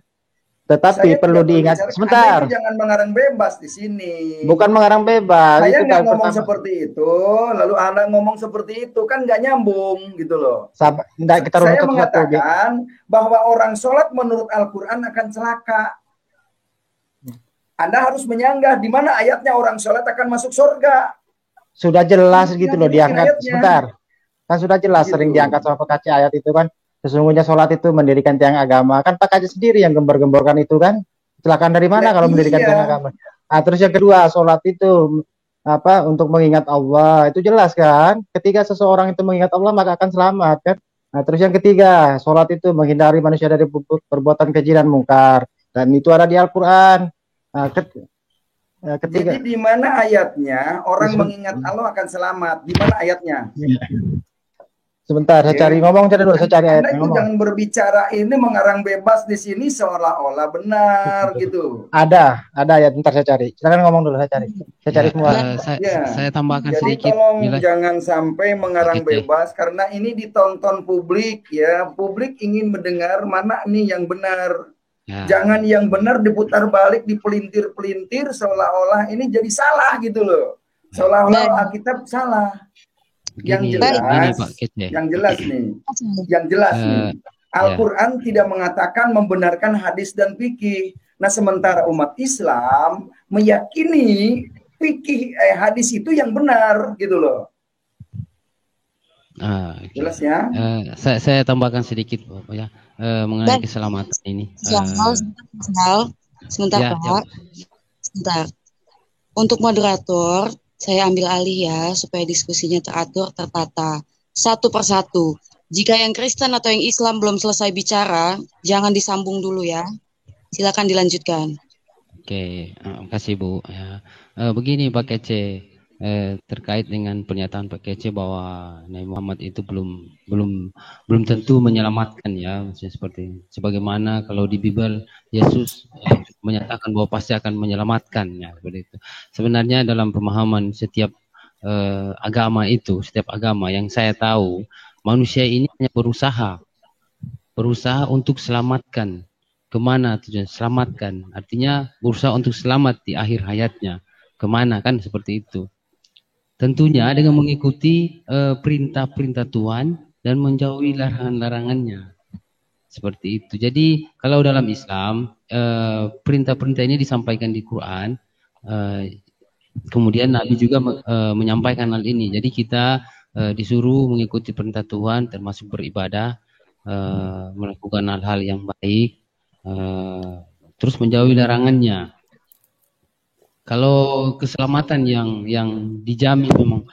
Tetapi perlu diingat sebentar. Jangan mengarang bebas di sini. Bukan mengarang bebas. Saya itu nggak ngomong seperti itu, lalu Anda ngomong seperti itu kan nggak nyambung gitu loh. Saya mengatakan bahwa orang sholat menurut Al-Quran akan celaka. Anda harus menyanggah di mana ayatnya orang sholat akan masuk surga. Sudah jelas gitu loh diangkat sebentar. Kan sudah jelas gitu. Sering diangkat sama Pak Kace ayat itu kan. Sesungguhnya sholat itu mendirikan tiang agama. Kan Pak Kace sendiri yang gembar-gemborkan itu kan. Kecelakaan dari mana kalau mendirikan tiang agama? Nah, terus yang kedua, sholat itu untuk mengingat Allah. Itu jelas kan? Ketika seseorang itu mengingat Allah maka akan selamat kan? Nah, terus yang ketiga, sholat itu menghindari manusia dari perbuatan keji dan mungkar. Dan itu ada di Al-Quran. Nah, ketiga. Jadi di mana ayatnya orang mengingat Allah akan selamat? Di mana ayatnya? Sebentar, saya cari dulu, saya cari ayat. Anda jangan berbicara ini mengarang bebas di sini seolah-olah benar gitu. Ada ayat, bentar saya cari. Silakan ngomong dulu, saya cari. Saya cari semua. Saya tambahkan jadi sedikit. Tolong jangan sampai mengarang bebas karena ini ditonton publik ya. Publik ingin mendengar mana nih yang benar. Ya. Jangan yang benar diputar balik, dipelintir-pelintir seolah-olah ini jadi salah gitu loh. Seolah-olah Alkitab salah. Yang jelas nih, Al-Quran tidak mengatakan membenarkan hadis dan fikih. Nah, sementara umat Islam meyakini fikih hadis itu yang benar, gitu loh. Jelas ya? Saya tambahkan sedikit, Bapak ya, mengenai keselamatan ini. Sebentar, Pak. Sebentar. Untuk moderator, saya ambil alih ya, supaya diskusinya teratur, tertata. Satu persatu. Jika yang Kristen atau yang Islam belum selesai bicara, jangan disambung dulu ya. Silakan dilanjutkan. Oke, makasih Bu. Ya. Begini Pak Kece, terkait dengan pernyataan Pak Kece bahwa Nabi Muhammad itu belum tentu menyelamatkan ya, seperti sebagaimana kalau di Bible Yesus menyatakan bahwa pasti akan menyelamatkan ya, seperti itu. Sebenarnya dalam pemahaman setiap agama itu, setiap agama yang saya tahu, manusia ini hanya berusaha untuk selamatkan. Kemana tujuan selamatkan? Artinya berusaha untuk selamat di akhir hayatnya. Kemana kan seperti itu. Tentunya dengan mengikuti perintah-perintah Tuhan dan menjauhi larangan-larangannya. Seperti itu. Jadi kalau dalam Islam perintah-perintah ini disampaikan di Quran, kemudian Nabi juga menyampaikan hal ini. Jadi kita disuruh mengikuti perintah Tuhan, termasuk beribadah, melakukan hal-hal yang baik, terus menjauhi larangannya. Kalau keselamatan yang dijamin memang,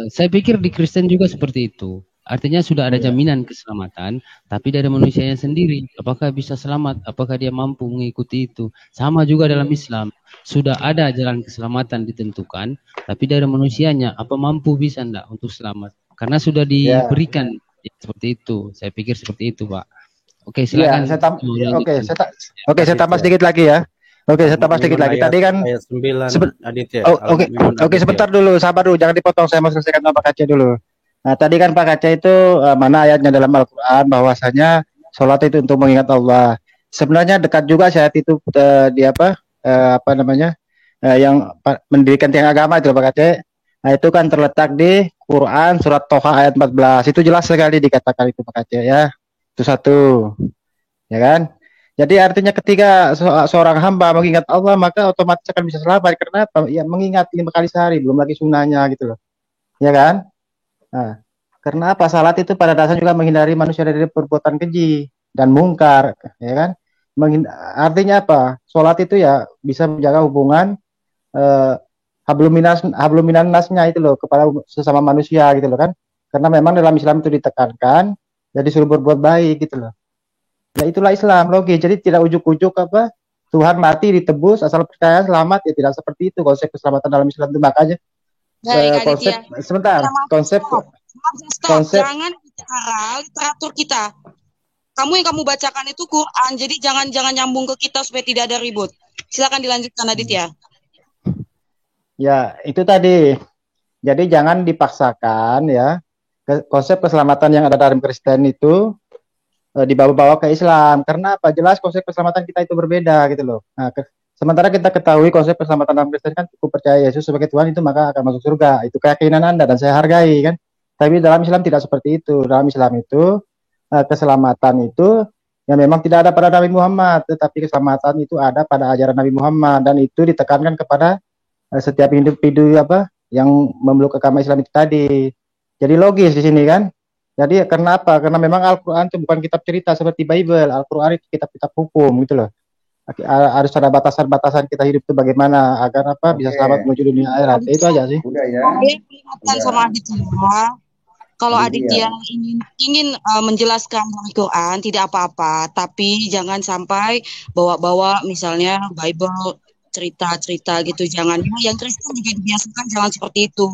saya pikir di Kristen juga seperti itu. Artinya sudah ada jaminan keselamatan, tapi dari manusianya sendiri, apakah bisa selamat, apakah dia mampu mengikuti itu. Sama juga dalam Islam, sudah ada jalan keselamatan ditentukan, tapi dari manusianya, apa mampu bisa enggak untuk selamat. Karena sudah diberikan seperti itu. Saya pikir seperti itu, Pak. Oke, silakan. Saya tambah sedikit lagi ya. Oke, saya tambah sedikit lagi. Tadi kan ayat 9 Aditya. Oke, sebentar dulu, sabar dulu, jangan dipotong. Saya mau selesaikan Pak Kace dulu. Nah, tadi kan Pak Kace itu mana ayatnya dalam Al-Qur'an bahwasanya sholat itu untuk mengingat Allah. Sebenarnya dekat juga ayat itu di yang mendirikan tiang agama itu Pak Kace. Nah, itu kan terletak di Quran surat Toha ayat 14. Itu jelas sekali dikatakan itu Pak Kace ya. Itu satu. Ya kan? Jadi artinya ketika seorang hamba mengingat Allah maka otomatis akan bisa selamat. Karena apa? Ya mengingat 5 kali sehari, belum lagi sunnahnya gitu loh. Ya kan? Nah, karena apa? Salat itu pada dasarnya juga menghindari manusia dari perbuatan keji dan mungkar, ya kan? Artinya apa? Salat itu ya bisa menjaga hubungan hablum minan nasnya itu loh kepada sesama manusia gitu loh kan? Karena memang dalam Islam itu ditekankan jadi suruh berbuat baik gitu loh. Ya itulah Islam, logis. Jadi tidak ujuk-ujuk apa Tuhan mati ditebus asal percaya selamat, ya tidak seperti itu konsep keselamatan dalam Islam itu. Makanya konsep sebentar konsep jangan bicara literatur kita. Kamu yang kamu bacakan itu Quran, jadi jangan nyambung ke kita supaya tidak ada ribut. Silakan dilanjutkan Aditya. Ya, itu tadi. Jadi jangan dipaksakan ya konsep keselamatan yang ada dalam Kristen itu dibawa-bawa ke Islam. Karena apa? Jelas konsep keselamatan kita itu berbeda gitu loh. Nah, sementara kita ketahui konsep keselamatan dalam Kristen kan cukup percaya Yesus sebagai Tuhan itu maka akan masuk surga. Itu keyakinan Anda dan saya hargai kan. Tapi dalam Islam tidak seperti itu. Dalam Islam itu keselamatan itu yang memang tidak ada pada Nabi Muhammad, tetapi keselamatan itu ada pada ajaran Nabi Muhammad dan itu ditekankan kepada setiap individu yang memeluk agama Islam itu tadi. Jadi logis di sini kan. Jadi karena apa? Karena memang Al-Quran itu bukan kitab cerita seperti Bible. Al-Quran itu kitab-kitab hukum gitu loh. Harus ada batasan-batasan kita hidup itu bagaimana agar bisa selamat menuju dunia akhirat. Itu aja sih. Udah ya. Udah. Sama Aditya. Kalau Aditya ingin menjelaskan Al-Quran tidak apa-apa, tapi jangan sampai bawa-bawa misalnya Bible cerita-cerita gitu, jangan. Yang Kristen juga dibiasakan jangan seperti itu,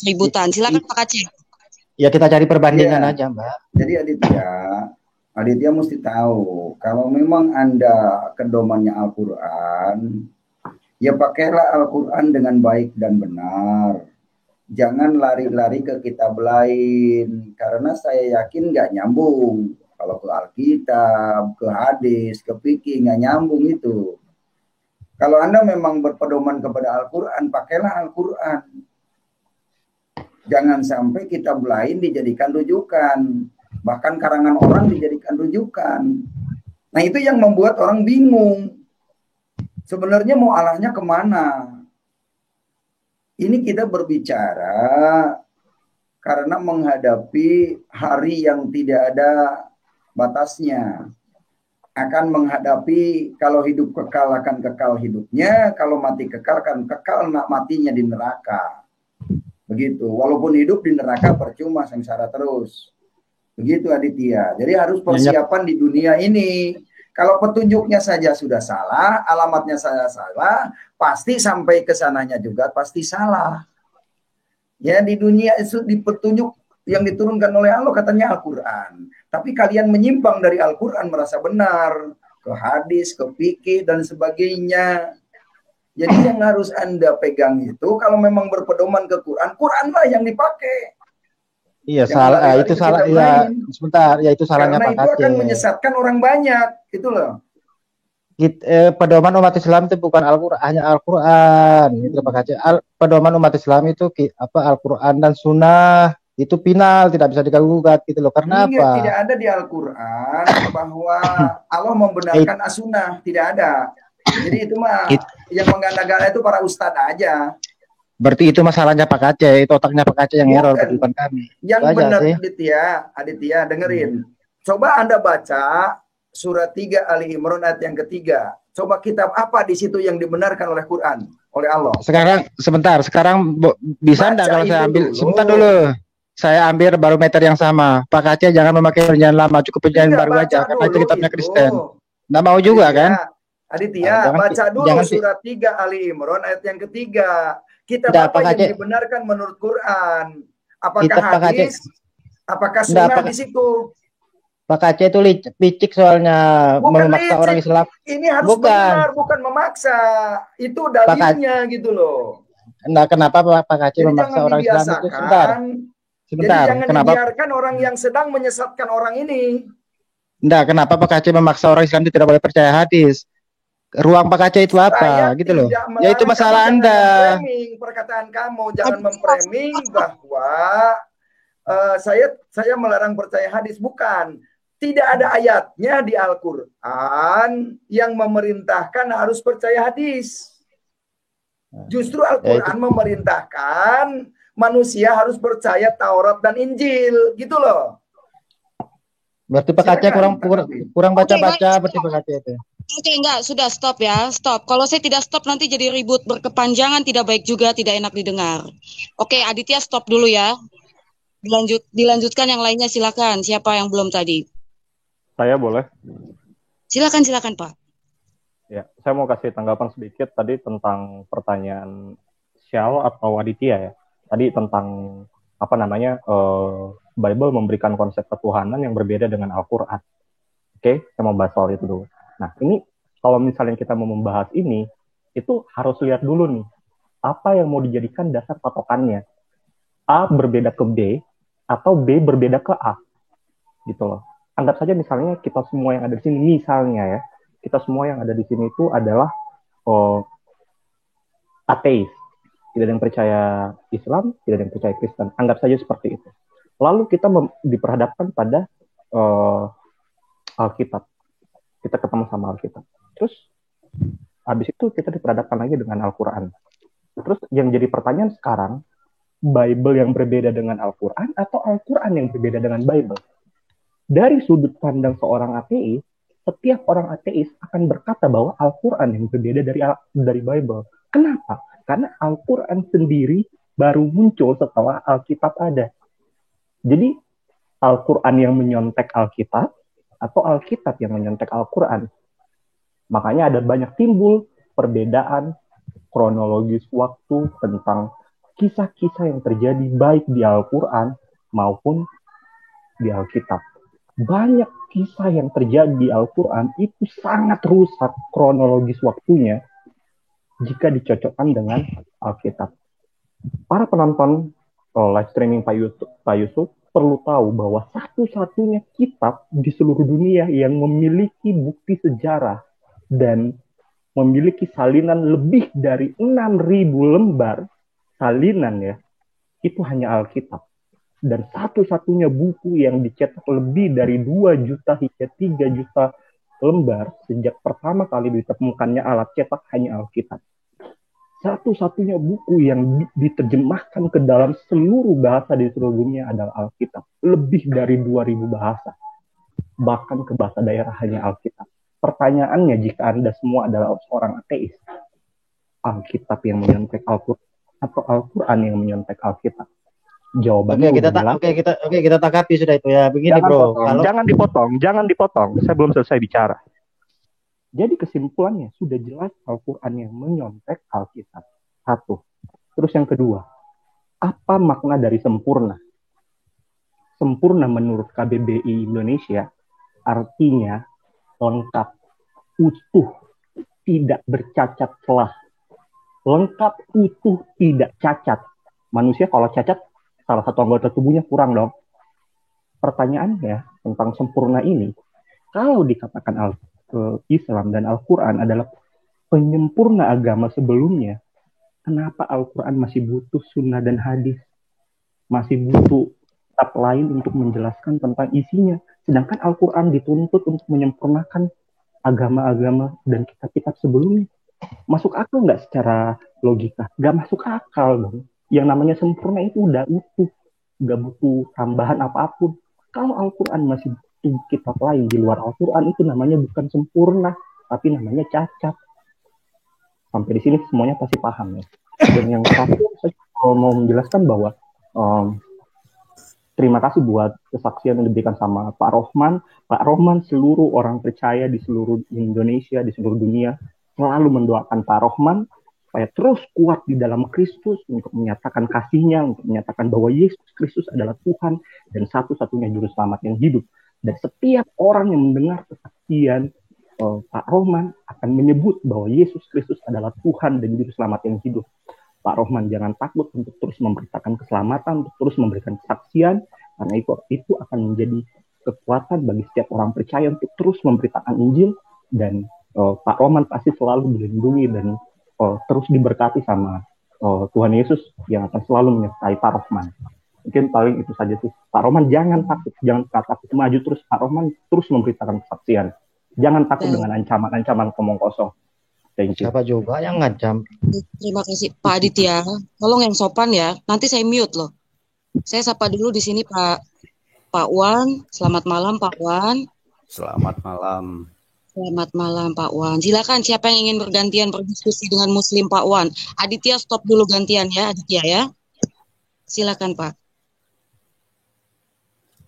ributan. Silakan Pak Aceh. Ya kita cari perbandingan aja Mbak. Jadi Aditya mesti tahu kalau memang Anda pedomannya Al-Quran, ya pakailah Al-Quran dengan baik dan benar. Jangan lari-lari ke kitab lain, karena saya yakin nggak nyambung. Kalau ke Alkitab, ke hadis, ke fikih nggak nyambung itu. Kalau Anda memang berpedoman kepada Al-Quran, pakailah Al-Quran. Jangan sampai kitab lain dijadikan rujukan. Bahkan karangan orang dijadikan rujukan. Nah itu yang membuat orang bingung. Sebenarnya mau arahnya kemana? Ini kita berbicara karena menghadapi hari yang tidak ada batasnya. Akan menghadapi kalau hidup kekal akan kekal hidupnya, kalau mati kekal akan kekal matinya di neraka. Begitu. Walaupun hidup di neraka percuma, sengsara terus. Begitu Aditya. Jadi harus persiapan di dunia ini. Kalau petunjuknya saja sudah salah, alamatnya saja salah, pasti sampai ke sananya juga pasti salah. Ya di dunia itu di petunjuk yang diturunkan oleh Allah katanya Al-Quran. Tapi kalian menyimpang dari Al-Quran merasa benar. Ke hadis, ke fikih, dan sebagainya. Jadi yang harus Anda pegang itu, kalau memang berpedoman ke Quran, Quranlah yang dipakai. Iya, salah. Itu salah. Ya, sebentar. Ya, itu salahnya Pak Aceh. Karena itu akan menyesatkan orang banyak. Gitu loh. Pedoman umat Islam itu bukan Al-Quran, hanya Al-Quran. Gitu, Pak Aceh. Pedoman umat Islam itu Al-Quran dan Sunnah. Itu final, tidak bisa diganggu-gugat gitu loh. Karena apa? Tidak ada di Al-Quran bahwa Allah membenarkan as-sunnah, tidak ada. Jadi itu mah yang mengganda-ganda itu para ustadz aja. Berarti itu masalahnya Pak Aceh, itu otaknya Pak Aceh yang error, bukan kami. Yang benar Aditya, dengerin. Coba Anda baca surat 3 Ali Imran ayat yang ketiga. Coba kitab apa di situ yang dibenarkan oleh Quran, oleh Allah? Sekarang bisa enggak kalau saya ambil sebentar dulu. Saya ambil barometer yang sama. Pak Aceh jangan memakai perjanjian lama, cukup perjanjian baru aja karena itu kitabnya Kristen. Nggak mau juga kan? Aditya, baca dulu surat 3 Ali Imran ayat yang ketiga. Kitab apa yang dibenarkan menurut Quran? Apakah hadis? Apakah sunnah di situ? Pak Aceh itu licik soalnya memaksa orang Islam. Ini harus benar, bukan memaksa. Itu dalilnya gitu loh. Nah, kenapa Pak Aceh memaksa orang Islam itu? Sebentar. Jadi jangan dibiarkan orang yang sedang menyesatkan orang ini. Kenapa Pak Aceh memaksa orang Islam itu tidak boleh percaya hadis? Ruang Pak Aceh itu apa? Gitu loh. Ya itu masalah Anda. Perkataan kamu jangan memframing bahwa saya melarang percaya hadis, bukan. Tidak ada ayatnya di Al-Quran yang memerintahkan harus percaya hadis. Justru Al-Quran memerintahkan manusia harus percaya Taurat dan Injil, gitu loh. Berarti Pak Aceh kurang baca-baca berarti Pak Aceh itu. Oke, enggak, sudah stop ya, stop. Kalau saya tidak stop nanti jadi ribut berkepanjangan, tidak baik juga, tidak enak didengar. Oke, Aditya stop dulu ya. Dilanjutkan yang lainnya, silakan. Siapa yang belum tadi? Saya boleh? Silakan Pak. Ya, saya mau kasih tanggapan sedikit tadi tentang pertanyaan Syal atau Aditya ya. Tadi tentang Bible memberikan konsep ketuhanan yang berbeda dengan Al-Quran. Oke, saya mau bahas soal itu dulu. Nah, ini kalau misalnya kita mau membahas ini, itu harus lihat dulu nih, apa yang mau dijadikan dasar patokannya. A berbeda ke B, atau B berbeda ke A. Gitu loh. Anggap saja misalnya kita semua yang ada di sini, misalnya ya, kita semua yang ada di sini itu adalah ateis. Tidak ada yang percaya Islam, tidak ada yang percaya Kristen. Anggap saja seperti itu. Lalu kita diperhadapkan pada Alkitab. Kita ketemu sama Alkitab. Terus, habis itu kita diperhadapkan lagi dengan Al-Quran. Terus yang jadi pertanyaan sekarang, Bible yang berbeda dengan Al-Quran atau Al-Quran yang berbeda dengan Bible? Dari sudut pandang seorang ateis, setiap orang ateis akan berkata bahwa Al-Quran yang berbeda dari Bible. Kenapa? Karena Al-Quran sendiri baru muncul setelah Alkitab ada. Jadi, Al-Quran yang menyontek Alkitab atau Alkitab yang menyontek Al-Quran. Makanya ada banyak timbul perbedaan kronologis waktu tentang kisah-kisah yang terjadi baik di Al-Quran maupun di Alkitab. Banyak kisah yang terjadi di Al-Quran itu sangat rusak kronologis waktunya jika dicocokkan dengan Alkitab. Para penonton live streaming Pak Yusuf perlu tahu bahwa satu-satunya kitab di seluruh dunia yang memiliki bukti sejarah dan memiliki salinan lebih dari 6.000 lembar salinan ya, itu hanya Alkitab. Dan satu-satunya buku yang dicetak lebih dari 2 juta hingga 3 juta lembar sejak pertama kali ditemukannya alat cetak hanya Alkitab. Satu-satunya buku yang diterjemahkan ke dalam seluruh bahasa di seluruh dunia adalah Alkitab. Lebih dari 2.000 bahasa. Bahkan ke bahasa daerah hanya Alkitab. Pertanyaannya, jika Anda semua adalah seorang ateis, Alkitab yang menyontek Al-Quran atau Al-Quran yang menyontek Alkitab? Jawabannya kita tanggapi sudah itu ya. Begini jangan dipotong. Saya belum selesai bicara. Jadi kesimpulannya sudah jelas Al-Quran yang menyontek Alkitab. Satu. Terus yang kedua, apa makna dari sempurna? Sempurna menurut KBBI Indonesia artinya lengkap, utuh, tidak bercacat celah. Lengkap, utuh, tidak cacat. Manusia kalau cacat, salah satu anggota tubuhnya kurang dong. Pertanyaannya tentang sempurna ini, kalau dikatakan Islam dan Al-Quran adalah penyempurna agama sebelumnya, kenapa Al-Quran masih butuh sunnah dan hadis? Masih butuh kitab lain untuk menjelaskan tentang isinya. Sedangkan Al-Quran dituntut untuk menyempurnakan agama-agama dan kitab-kitab sebelumnya. Masuk akal nggak secara logika? Nggak masuk akal dong. Yang namanya sempurna itu udah utuh, nggak butuh tambahan apapun. Kalau Al-Quran masih butuh kitab lain di luar Al-Quran, itu namanya bukan sempurna, tapi namanya cacat. Sampai di sini semuanya pasti paham ya. Dan yang terakhir, saya mau menjelaskan bahwa terima kasih buat kesaksian yang diberikan sama Pak Rohman. Pak Rohman, seluruh orang percaya di seluruh Indonesia, di seluruh dunia, selalu mendoakan Pak Rohman supaya terus kuat di dalam Kristus untuk menyatakan kasih-Nya, untuk menyatakan bahwa Yesus Kristus adalah Tuhan dan satu-satunya juru selamat yang hidup. Dan setiap orang yang mendengar kesaksian Pak Rohman akan menyebut bahwa Yesus Kristus adalah Tuhan dan juru selamat yang hidup. Pak Rohman jangan takut untuk terus memberitakan keselamatan, untuk terus memberikan kesaksian, karena itu akan menjadi kekuatan bagi setiap orang percaya untuk terus memberitakan Injil, dan Pak Rohman pasti selalu dilindungi dan terus diberkati sama Tuhan Yesus yang akan selalu menyertai Pak Rohman. Mungkin paling itu saja sih. Pak Rohman jangan takut, jangan takut, maju terus. Pak Rohman terus memberitakan kesaksian. Jangan takut dengan ancaman-ancaman omong kosong. Thank you. Siapa juga yang ngancam? Terima kasih Pak Aditya. Tolong yang sopan ya. Nanti saya mute loh. Saya sapa dulu di sini Pak Wan. Selamat malam Pak Wan. Selamat malam. Selamat malam Pak Wan. Silakan siapa yang ingin bergantian berdiskusi dengan Muslim Pak Wan. Aditya stop dulu gantian ya Aditya ya. Silakan Pak.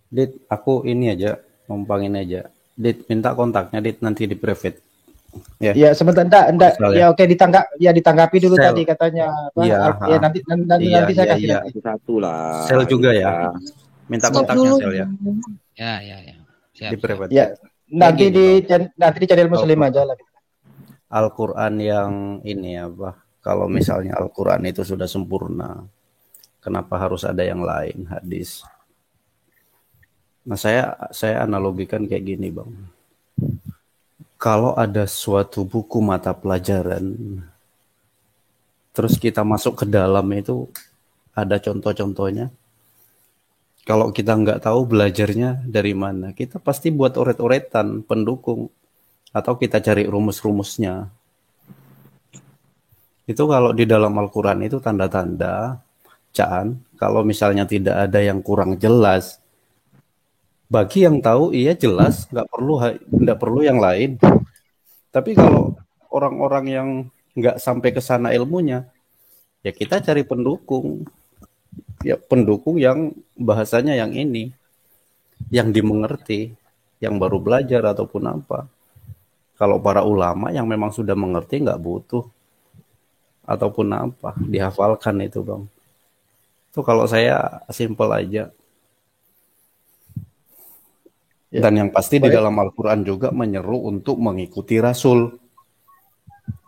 Dit, aku ini aja, numpangin aja. Dit, minta kontaknya Dit, nanti di private. Ya sebentar, enggak. Ya oke, ditanggapi dulu tadi katanya. Iya. Ya nanti saya kasih satu lah. Sel juga ya. Minta Stop kontaknya dulu. Sel ya. Ya. Siap. Di private. Ya, nanti nanti di channel Muslim aja lah. Al-Quran yang ini apa? Kalau misalnya Al-Quran itu sudah sempurna, kenapa harus ada yang lain hadis? Nah, saya analogikan kayak gini, Bang. Kalau ada suatu buku mata pelajaran, terus kita masuk ke dalam itu ada contoh-contohnya. Kalau kita nggak tahu belajarnya dari mana, kita pasti buat oret-oretan pendukung atau kita cari rumus-rumusnya. Itu kalau di dalam Al-Quran itu tanda-tanda, Caan, kalau misalnya tidak ada yang kurang jelas, bagi yang tahu iya jelas, nggak perlu yang lain. Tapi kalau orang-orang yang nggak sampai ke sana ilmunya, ya kita cari pendukung. Ya pendukung yang bahasanya yang ini, yang dimengerti, yang baru belajar ataupun apa. Kalau para ulama yang memang sudah mengerti nggak butuh ataupun apa, dihafalkan itu, Bang. Itu kalau saya simpel aja. Ya. Dan yang pasti di dalam Al-Quran juga menyeru untuk mengikuti Rasul.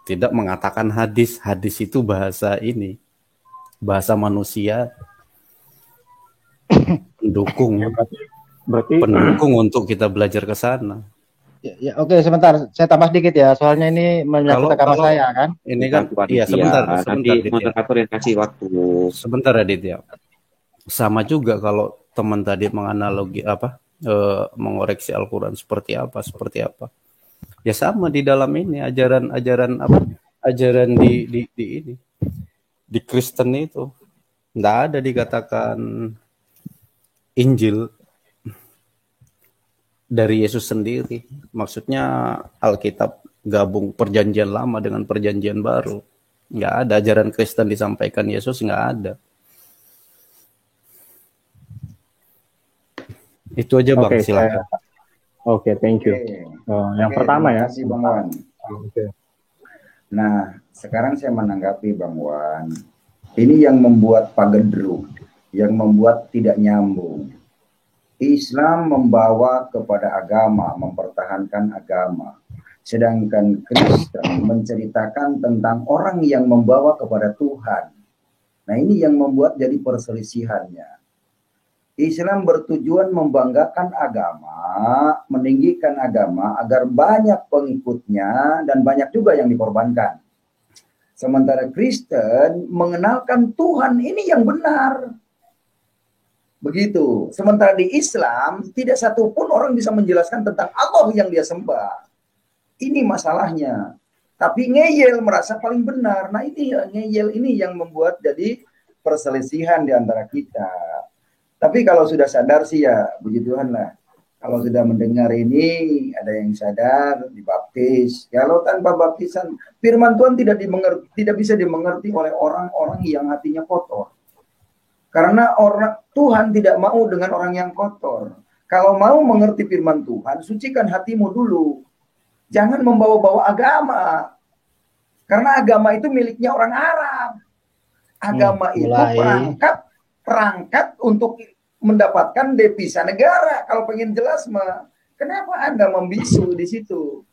Tidak mengatakan hadis. Hadis itu bahasa ini, bahasa manusia. Pendukung untuk kita belajar ke sana. Ya, oke, sebentar, saya tambah sedikit ya, soalnya ini menyangkut agama saya kan. Ini kan, iya sebentar, nanti moderator yang kasih waktu. Sebentar Aditya. Sama juga kalau teman tadi menganalogi mengoreksi Al-Quran seperti apa. Ya sama di dalam ini ajaran di ini di Kristen itu nggak ada dikatakan Injil dari Yesus sendiri. Maksudnya Alkitab gabung perjanjian lama dengan perjanjian baru. Nggak ada ajaran Kristen disampaikan Yesus, nggak ada. Itu aja Bang, silakan. Oke, thank you. Yang pertama ya. Terima kasih Bang Wan. Nah, sekarang saya menanggapi Bang Wan. Ini yang membuat pagedru, yang membuat tidak nyambung. Islam membawa kepada agama, mempertahankan agama. Sedangkan Kristen menceritakan tentang orang yang membawa kepada Tuhan. Nah, ini yang membuat jadi perselisihannya. Islam bertujuan membanggakan agama, meninggikan agama agar banyak pengikutnya dan banyak juga yang dikorbankan. Sementara Kristen mengenalkan Tuhan ini yang benar. Begitu. Sementara di Islam tidak satupun orang bisa menjelaskan tentang Allah yang dia sembah. Ini masalahnya. Tapi ngeyel merasa paling benar. Nah ini ngeyel ini yang membuat jadi perselisihan di antara kita. Tapi kalau sudah sadar sih ya puji Tuhan lah. Kalau sudah mendengar ini ada yang sadar dibaptis. Kalau tanpa baptisan firman Tuhan tidak bisa dimengerti oleh orang-orang yang hatinya kotor. Karena Tuhan tidak mau dengan orang yang kotor. Kalau mau mengerti firman Tuhan, sucikan hatimu dulu. Jangan membawa-bawa agama. Karena agama itu miliknya orang Arab. Agama itu perangkat untuk mendapatkan devisa negara. Kalau pengen jelas mah, kenapa Anda membisu di situ?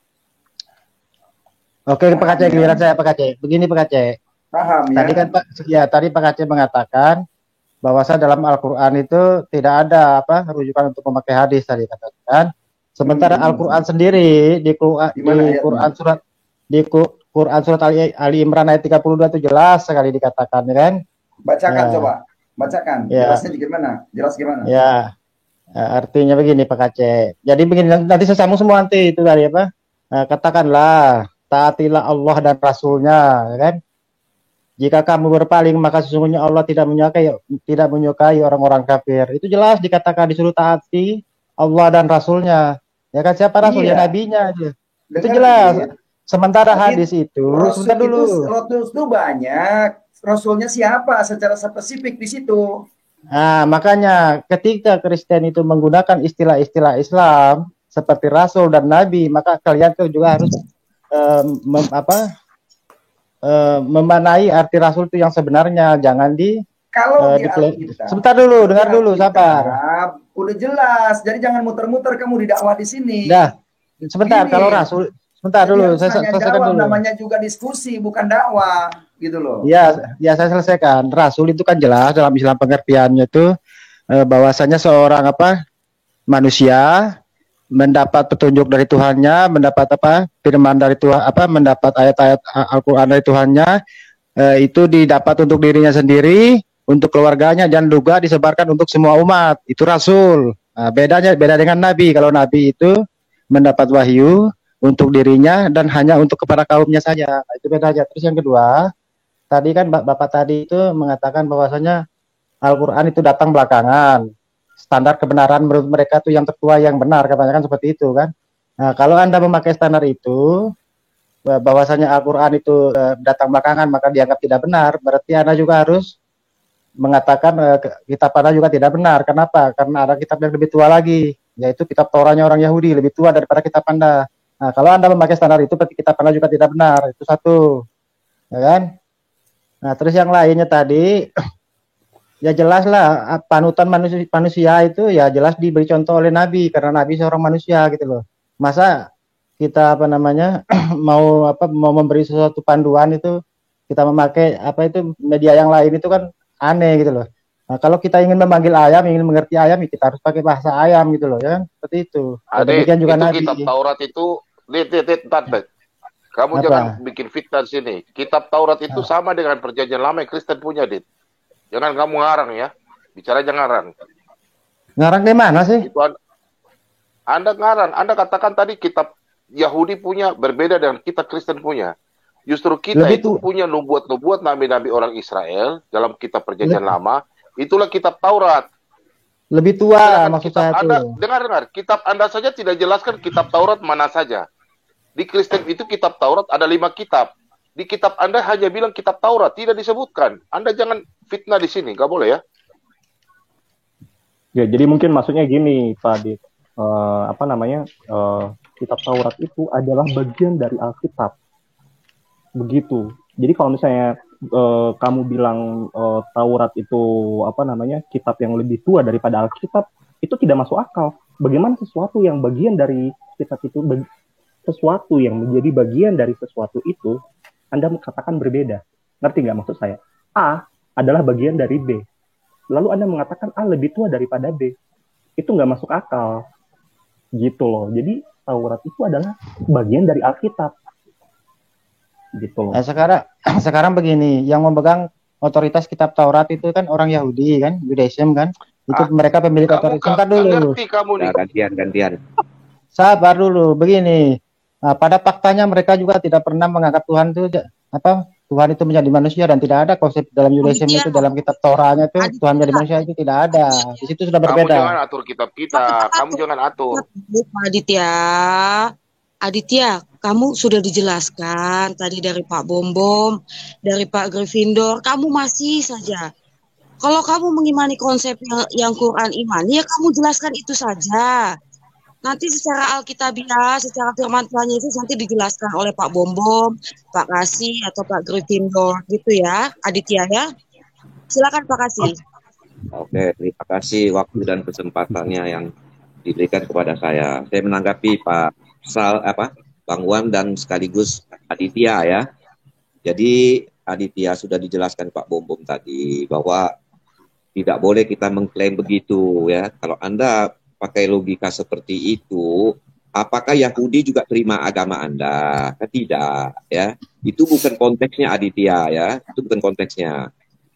Oke, Pak Aceh, giliran saya Pak Aceh. Begini Pak Aceh. Paham ya? Tadi Pak Aceh mengatakan bahwasanya dalam Al-Quran itu tidak ada rujukan untuk memakai hadis tadi katakan. Sementara Al-Quran sendiri di Quran surat Ali Imran ayat 32 itu jelas sekali dikatakan, kan? Bacakan coba, bacakan. Ya. Jelasnya gimana? Jelas gimana? Ya. Artinya begini Pak Aceh. Jadi begini, nanti saya sambung semua nanti itu tadi katakanlah taatilah Allah dan Rasulnya, kan? Jika kamu berpaling maka sesungguhnya Allah tidak menyukai orang-orang kafir. Itu jelas dikatakan disuruh taati Allah dan Rasulnya. Ya kan, siapa Rasulnya? Nabinya aja. Itu jelas. Iya. Sementara hadis itu sebentar dulu. Rasul itu banyak. Rasulnya siapa secara spesifik di situ. Nah, makanya ketika Kristen itu menggunakan istilah-istilah Islam seperti Rasul dan Nabi, maka kalian tuh juga harus memanai arti Rasul itu yang sebenarnya, jangan Kalau di Alkitab, sebentar dulu, dengar dulu, sabar. Udah jelas, jadi jangan muter-muter kamu di dakwah di sini. Dah, sebentar. Kalau Rasul, sebentar dulu, saya selesaikan dulu. Namanya juga diskusi, bukan dakwah, gitu loh. Ya, saya selesaikan. Rasul itu kan jelas dalam Islam pengertiannya itu bahwasanya seorang manusia mendapat petunjuk dari Tuhannya, mendapat firman dari Tuhan, mendapat ayat-ayat Al-Qur'an dari Tuhannya, itu didapat untuk dirinya sendiri, untuk keluarganya, dan juga disebarkan untuk semua umat. Itu Rasul. Nah, beda dengan Nabi. Kalau Nabi itu mendapat wahyu untuk dirinya dan hanya untuk kepada kaumnya saja. Itu bedanya. Terus yang kedua, tadi kan Bapak tadi itu mengatakan bahwasanya Al-Quran itu datang belakangan. Standar kebenaran menurut mereka tuh yang tertua yang benar, katanya kan seperti itu kan. Nah, kalau Anda memakai standar itu, bahwasanya Al-Quran itu datang belakangan, maka dianggap tidak benar, berarti Anda juga harus mengatakan kitab Anda juga tidak benar. Kenapa? Karena ada kitab yang lebih tua lagi, yaitu kitab Tauratnya orang Yahudi, lebih tua daripada kitab Anda. Nah, kalau Anda memakai standar itu, berarti kitab Anda juga tidak benar. Itu satu. Ya kan? Nah, terus yang lainnya tadi, ya jelas lah panutan manusia itu ya jelas diberi contoh oleh Nabi, karena Nabi seorang manusia gitu loh. Masa kita mau memberi sesuatu panduan itu kita memakai media yang lain itu kan aneh gitu loh. Nah, kalau kita ingin memanggil ayam, ingin mengerti ayam, ya kita harus pakai bahasa ayam gitu loh, ya kan? Seperti itu. Demikian juga itu Nabi. Kitab Taurat itu, kamu jangan bikin fitnah di sini. Kitab Taurat itu sama dengan Perjanjian Lama yang Kristen punya, Dit. Jangan kamu ngarang ya. Bicara jangan ngarang. Ngarang di mana sih? Itu Anda ngarang. Anda katakan tadi kitab Yahudi punya berbeda dengan kitab Kristen punya. Justru kita itu punya nubuat-nubuat nabi-nabi orang Israel dalam kitab Perjanjian Lama. Itulah kitab Taurat. Lebih tua maksud saya itu. Dengar. Kitab Anda saja tidak jelaskan kitab Taurat mana saja. Di Kristen itu kitab Taurat ada 5 kitab. Di kitab Anda hanya bilang kitab Taurat, tidak disebutkan. Anda jangan fitnah di sini, nggak boleh ya? Ya, jadi mungkin maksudnya gini, Pak Dit. Kitab Taurat itu adalah bagian dari Alkitab. Begitu. Jadi kalau misalnya kamu bilang Taurat itu kitab yang lebih tua daripada Alkitab, itu tidak masuk akal. Bagaimana sesuatu yang bagian dari kitab itu, sesuatu yang menjadi bagian dari sesuatu itu, Anda mengatakan berbeda. Ngerti nggak maksud saya? A adalah bagian dari B. Lalu Anda mengatakan A lebih tua daripada B. Itu nggak masuk akal. Gitu loh. Jadi Taurat itu adalah bagian dari Alkitab. Gitu loh. Nah, sekarang begini, yang memegang otoritas kitab Taurat itu kan orang Yahudi kan, Judaism kan. Itu mereka pemilik otoritas. Sebentar dulu. Ngerti kamu nih. Gantian. Sabar dulu. Begini. Nah, pada faktanya mereka juga tidak pernah menganggap Tuhan itu Tuhan itu menjadi manusia, dan tidak ada konsep dalam Judaism itu, dalam kitab Torahnya itu Tuhan menjadi manusia itu tidak ada. Di situ sudah berbeda. Kamu jangan atur kitab kita. Kamu jangan atur. Aditya, kamu sudah dijelaskan tadi dari Pak Bombom, dari Pak Gryffindor, kamu masih saja. Kalau kamu mengimani konsep yang Quran iman, ya kamu jelaskan itu saja. Nanti secara Alkitabiah, secara firman Tuhannya itu nanti dijelaskan oleh Pak Bombom, Pak Kasih, atau Pak Gryffindor, gitu ya, Aditya ya. Silakan Pak Kasih. Oke, terima kasih waktu dan kesempatannya yang diberikan kepada saya. Saya menanggapi Pak Bang Wan dan sekaligus Aditya ya. Jadi Aditya sudah dijelaskan Pak Bombom tadi bahwa tidak boleh kita mengklaim begitu ya. Kalau Anda pakai logika seperti itu, apakah Yahudi juga terima agama Anda? Tidak, ya. Itu bukan konteksnya Aditya, ya. Itu bukan konteksnya.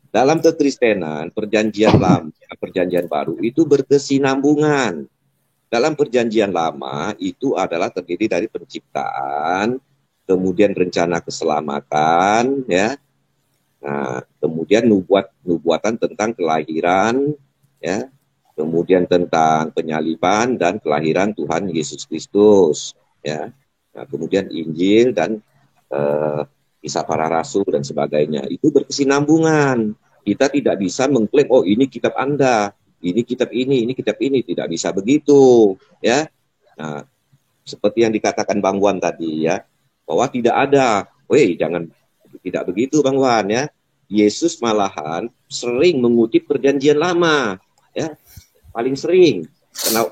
Dalam kekristenan, perjanjian lama, perjanjian baru itu berkesinambungan. Dalam perjanjian lama itu adalah terdiri dari penciptaan, kemudian rencana keselamatan, ya. Nah, kemudian nubuatan tentang kelahiran, ya. Kemudian tentang penyaliban dan kelahiran Tuhan Yesus Kristus, ya. Nah, kemudian Injil dan kisah para rasul dan sebagainya. Itu berkesinambungan. Kita tidak bisa mengklaim, oh ini kitab Anda, ini kitab ini kitab ini. Tidak bisa begitu, ya. Nah, seperti yang dikatakan Bang Wan tadi, ya, bahwa tidak ada. Jangan tidak begitu Bang Wan, ya. Yesus malahan sering mengutip perjanjian lama, ya, paling sering. Karena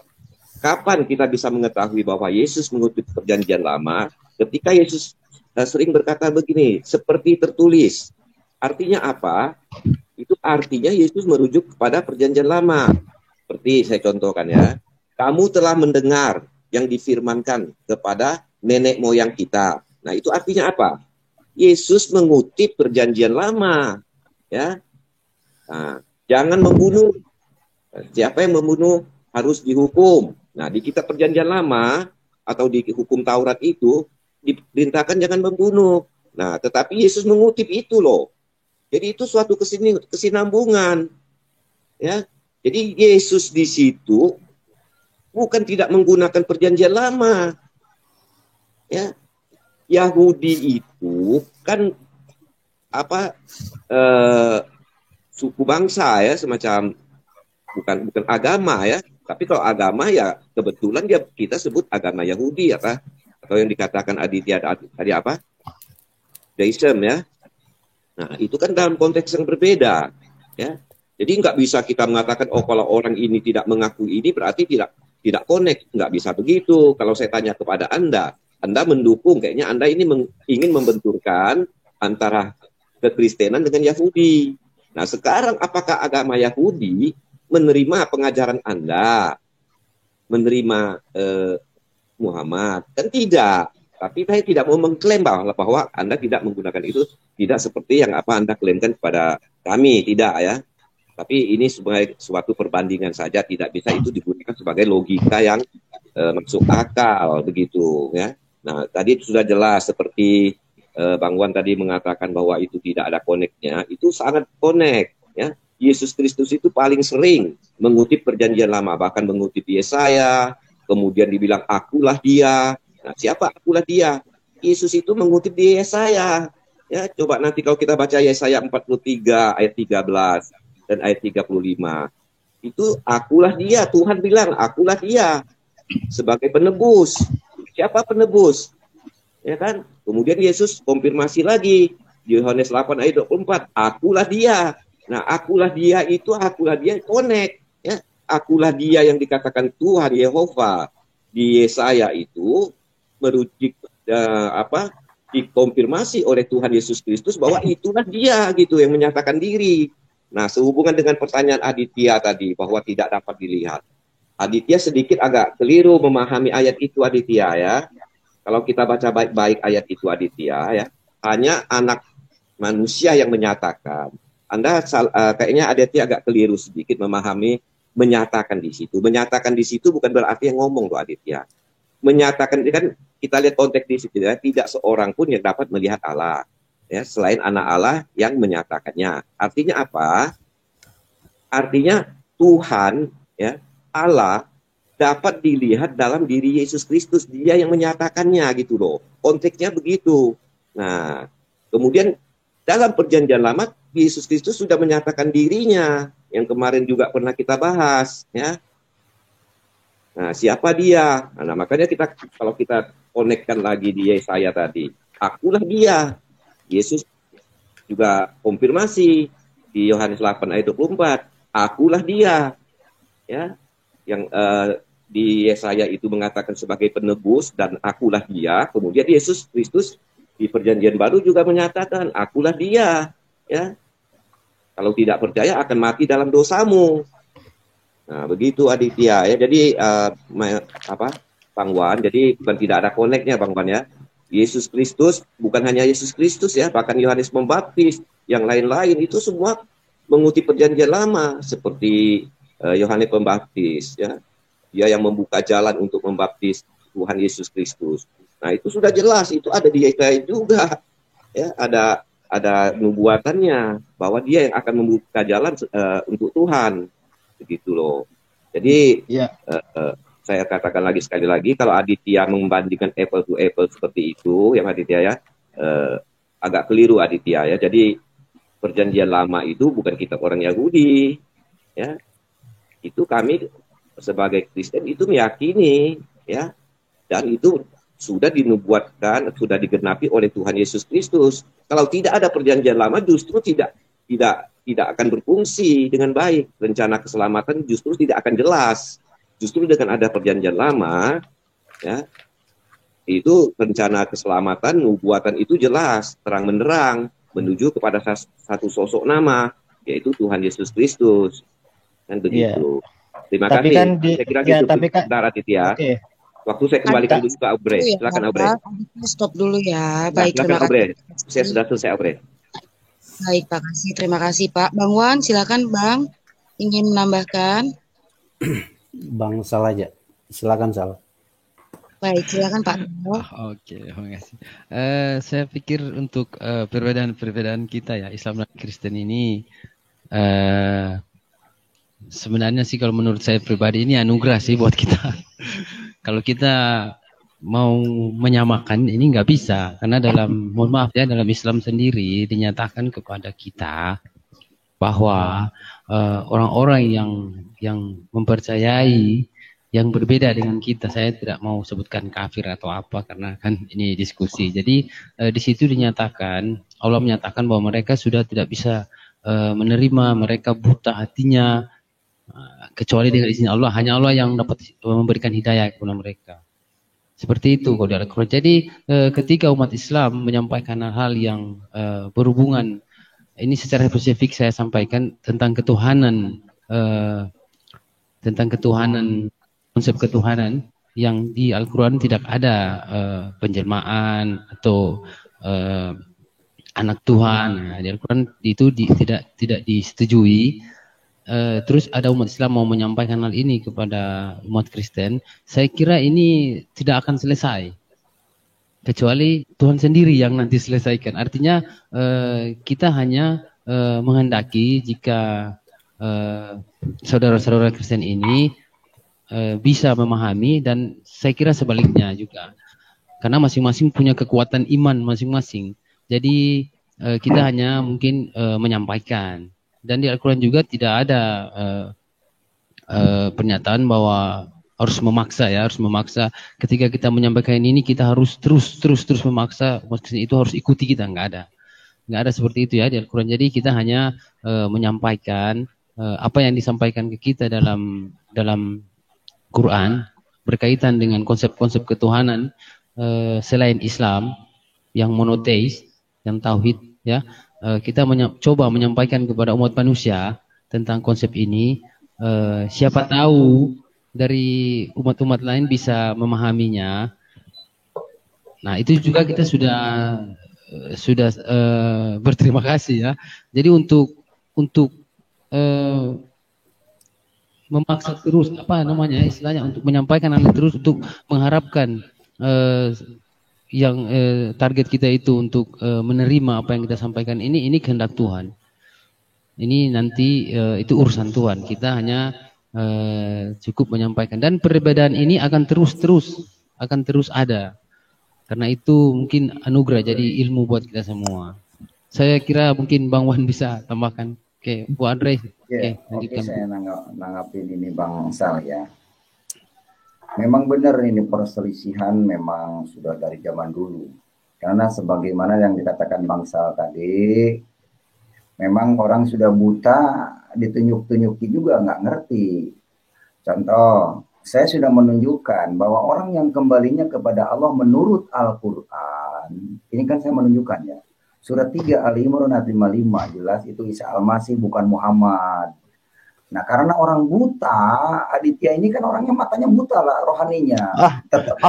kapan kita bisa mengetahui bahwa Yesus mengutip perjanjian lama? Ketika Yesus sering berkata begini, seperti tertulis. Artinya apa? Itu artinya Yesus merujuk kepada perjanjian lama. Seperti saya contohkan ya, kamu telah mendengar yang difirmankan kepada nenek moyang kita. Nah, itu artinya apa? Yesus mengutip perjanjian lama, ya. Nah, jangan membunuh. Siapa yang membunuh harus dihukum. Nah, di kitab perjanjian lama atau di hukum Taurat itu diperintahkan jangan membunuh. Nah, tetapi Yesus mengutip itu loh. Jadi itu suatu kesinambungan, ya. Jadi Yesus di situ bukan tidak menggunakan perjanjian lama, ya. Yahudi itu kan suku bangsa ya, semacam bukan agama ya, tapi kalau agama ya kebetulan kita sebut agama Yahudi atau yang dikatakan Aditya tadi apa? Deism ya. Nah, itu kan dalam konteks yang berbeda ya. Jadi nggak bisa kita mengatakan kalau orang ini tidak mengakui ini berarti tidak connect, nggak bisa begitu. Kalau saya tanya kepada Anda mendukung, kayaknya Anda ini ingin membenturkan antara kekristenan dengan Yahudi. Nah, sekarang apakah agama Yahudi menerima pengajaran Anda, menerima Muhammad? Kan tidak. Tapi saya tidak mau mengklaim bahwa Anda tidak menggunakan itu, tidak seperti yang Anda klaimkan kepada kami, tidak ya. Tapi ini sebagai suatu perbandingan saja, tidak bisa itu digunakan sebagai logika yang masuk akal begitu ya. Nah, tadi sudah jelas seperti Bang Wan tadi mengatakan bahwa itu tidak ada connect-nya, itu sangat connect ya. Yesus Kristus itu paling sering mengutip perjanjian lama, bahkan mengutip Yesaya, kemudian dibilang akulah dia. Nah, siapa akulah dia? Yesus itu mengutip di Yesaya. Ya, coba nanti kalau kita baca Yesaya 43 ayat 13 dan ayat 35. Itu akulah dia, Tuhan bilang akulah dia sebagai penebus. Siapa penebus? Ya kan? Kemudian Yesus konfirmasi lagi di Yohanes 8 ayat 24, akulah dia. Nah, akulah dia itu akulah dia connect ya. Akulah dia yang dikatakan Tuhan Yehova di Yesaya itu merujuk dikonfirmasi oleh Tuhan Yesus Kristus bahwa itulah dia gitu yang menyatakan diri. Nah, sehubungan dengan pertanyaan Aditya tadi bahwa tidak dapat dilihat. Aditya sedikit agak keliru memahami ayat itu Aditya ya. Kalau kita baca baik-baik ayat itu Aditya ya, hanya anak manusia yang menyatakan. Anda kayaknya Aditya agak keliru sedikit memahami menyatakan di situ. Menyatakan di situ bukan berarti yang ngomong loh Aditya. Menyatakan kan kita lihat konteks di situ ya, tidak seorang pun yang dapat melihat Allah ya selain anak Allah yang menyatakannya. Artinya apa? Artinya Tuhan ya Allah dapat dilihat dalam diri Yesus Kristus, dia yang menyatakannya gitu loh. Konteksnya begitu. Nah, kemudian dalam perjanjian lama Yesus Kristus sudah menyatakan dirinya yang kemarin juga pernah kita bahas ya. Nah, siapa dia? Nah, makanya kalau kita konekkan lagi di Yesaya tadi, akulah dia. Yesus juga konfirmasi di Yohanes 8 ayat 24, akulah dia. Ya. Yang di Yesaya itu mengatakan sebagai penebus dan akulah dia. Kemudian Yesus Kristus di perjanjian baru juga menyatakan akulah dia. Ya. Kalau tidak percaya akan mati dalam dosamu. Nah, begitu Aditya ya. Jadi Bang Wan, jadi bukan tidak ada connect-nya Bang Wan ya. Yesus Kristus bukan hanya Yesus Kristus ya, bahkan Yohanes Pembaptis, yang lain-lain itu semua mengutip perjanjian lama seperti Yohanes Pembaptis ya. Dia yang membuka jalan untuk membaptis Tuhan Yesus Kristus. Nah, itu sudah jelas, itu ada di Yesaya juga. Ya, ada nubuatannya bahwa dia yang akan membuka jalan untuk Tuhan. Begitu loh. Jadi saya katakan sekali lagi kalau Aditya membandingkan apple to apple seperti itu yang Aditya ya agak keliru Aditya ya. Jadi perjanjian lama itu bukan kitab orang Yahudi ya. Itu kami sebagai Kristen itu meyakini ya, dan itu sudah dinubuatkan, sudah digenapi oleh Tuhan Yesus Kristus. Kalau tidak ada perjanjian lama justru tidak tidak akan berfungsi dengan baik. Rencana keselamatan justru tidak akan jelas. Justru dengan ada perjanjian lama, ya, itu rencana keselamatan, nubuatan itu jelas, terang benderang, menuju kepada satu sosok nama, yaitu Tuhan Yesus Kristus. Kan begitu. Terima Tapi kasih. kan Saya kira gitu, Bentar, Aditya. Oke. Waktu saya kembalikan dulu ke Aubrey. Silakan Aubrey. Stop dulu ya. Nah, Baik, silakan terima Aubrey. kasih. Saya sudah selesai Aubrey. Baik, Pak kasih. Terima kasih, Pak. Bang Wan, silakan Bang. Ingin menambahkan? Bang Sal aja. Silakan Sal. Baik, silakan Pak. Oke, terima kasih. Saya pikir untuk perbedaan-perbedaan kita ya, Islam dan Kristen ini sebenarnya sih kalau menurut saya pribadi ini anugerah sih buat kita. Kalau kita mau menyamakan ini nggak bisa, karena mohon maaf ya, dalam Islam sendiri dinyatakan kepada kita bahwa orang-orang yang mempercayai yang berbeda dengan kita, saya tidak mau sebutkan kafir atau apa karena kan ini diskusi. Jadi di situ dinyatakan, Allah menyatakan bahwa mereka sudah tidak bisa menerima, mereka buta hatinya, kecuali dengan izin Allah. Hanya Allah yang dapat memberikan hidayah kepada mereka. Seperti itu kalau di Al-Quran. Jadi ketika umat Islam menyampaikan hal-hal yang berhubungan, ini secara spesifik saya sampaikan tentang ketuhanan, konsep ketuhanan yang di Al-Quran tidak ada penjelmaan atau anak Tuhan. Nah, di Al-Quran itu tidak disetujui. Terus ada umat Islam mau menyampaikan hal ini kepada umat Kristen, saya kira ini tidak akan selesai kecuali Tuhan sendiri yang nanti selesaikan. Artinya kita hanya menghendaki jika saudara-saudara Kristen ini bisa memahami, dan saya kira sebaliknya juga, karena masing-masing punya kekuatan iman masing-masing. Jadi kita hanya mungkin menyampaikan. Dan di Al-Quran juga tidak ada pernyataan bahwa harus memaksa. Ketika kita menyampaikan ini kita harus terus memaksa, maksudnya itu harus ikuti kita, nggak ada seperti itu ya di Al-Quran. Jadi kita hanya menyampaikan apa yang disampaikan ke kita dalam Quran berkaitan dengan konsep-konsep ketuhanan selain Islam yang monoteis, yang tauhid ya. Kita coba menyampaikan kepada umat manusia tentang konsep ini. Siapa tahu dari umat-umat lain bisa memahaminya. Nah, itu juga kita sudah berterima kasih ya. Jadi untuk memaksa terus istilahnya untuk menyampaikan hal terus, untuk mengharapkan yang target kita itu untuk menerima apa yang kita sampaikan, ini kehendak Tuhan. Ini nanti itu urusan Tuhan. Kita hanya cukup menyampaikan, dan perbedaan ini akan terus ada. Karena itu mungkin anugerah jadi ilmu buat kita semua. Saya kira mungkin Bang Wan bisa tambahkan. Oke, Bu Andre. Oke, saya nanggapin ini Bang Sal ya. Memang benar ini perselisihan memang sudah dari zaman dulu. Karena sebagaimana yang dikatakan Bang Sal tadi, memang orang sudah buta, ditunjuk-tunjuki juga nggak ngerti. Contoh, saya sudah menunjukkan bahwa orang yang kembalinya kepada Allah menurut Al-Quran, ini kan saya menunjukkan ya. Surat 3 Al-Imran ayat 55 jelas itu Isa Al-Masih bukan Muhammad. Nah, karena orang buta, Aditya ini kan orangnya matanya buta lah rohaninya.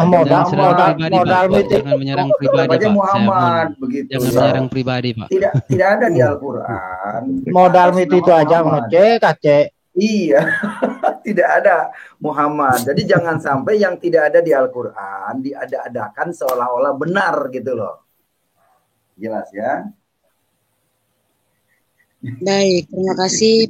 Modal jangan menyerang pribadi, Pak. Muhammad begitu. Jangan menyerang pribadi, Pak. Tidak ada di Al-Qur'an. Modal itu aja ngecek. Iya. Tidak ada Muhammad. Jadi jangan sampai yang tidak ada di Al-Qur'an diada-adakan seolah-olah benar gitu loh. Jelas ya? Baik, terima kasih.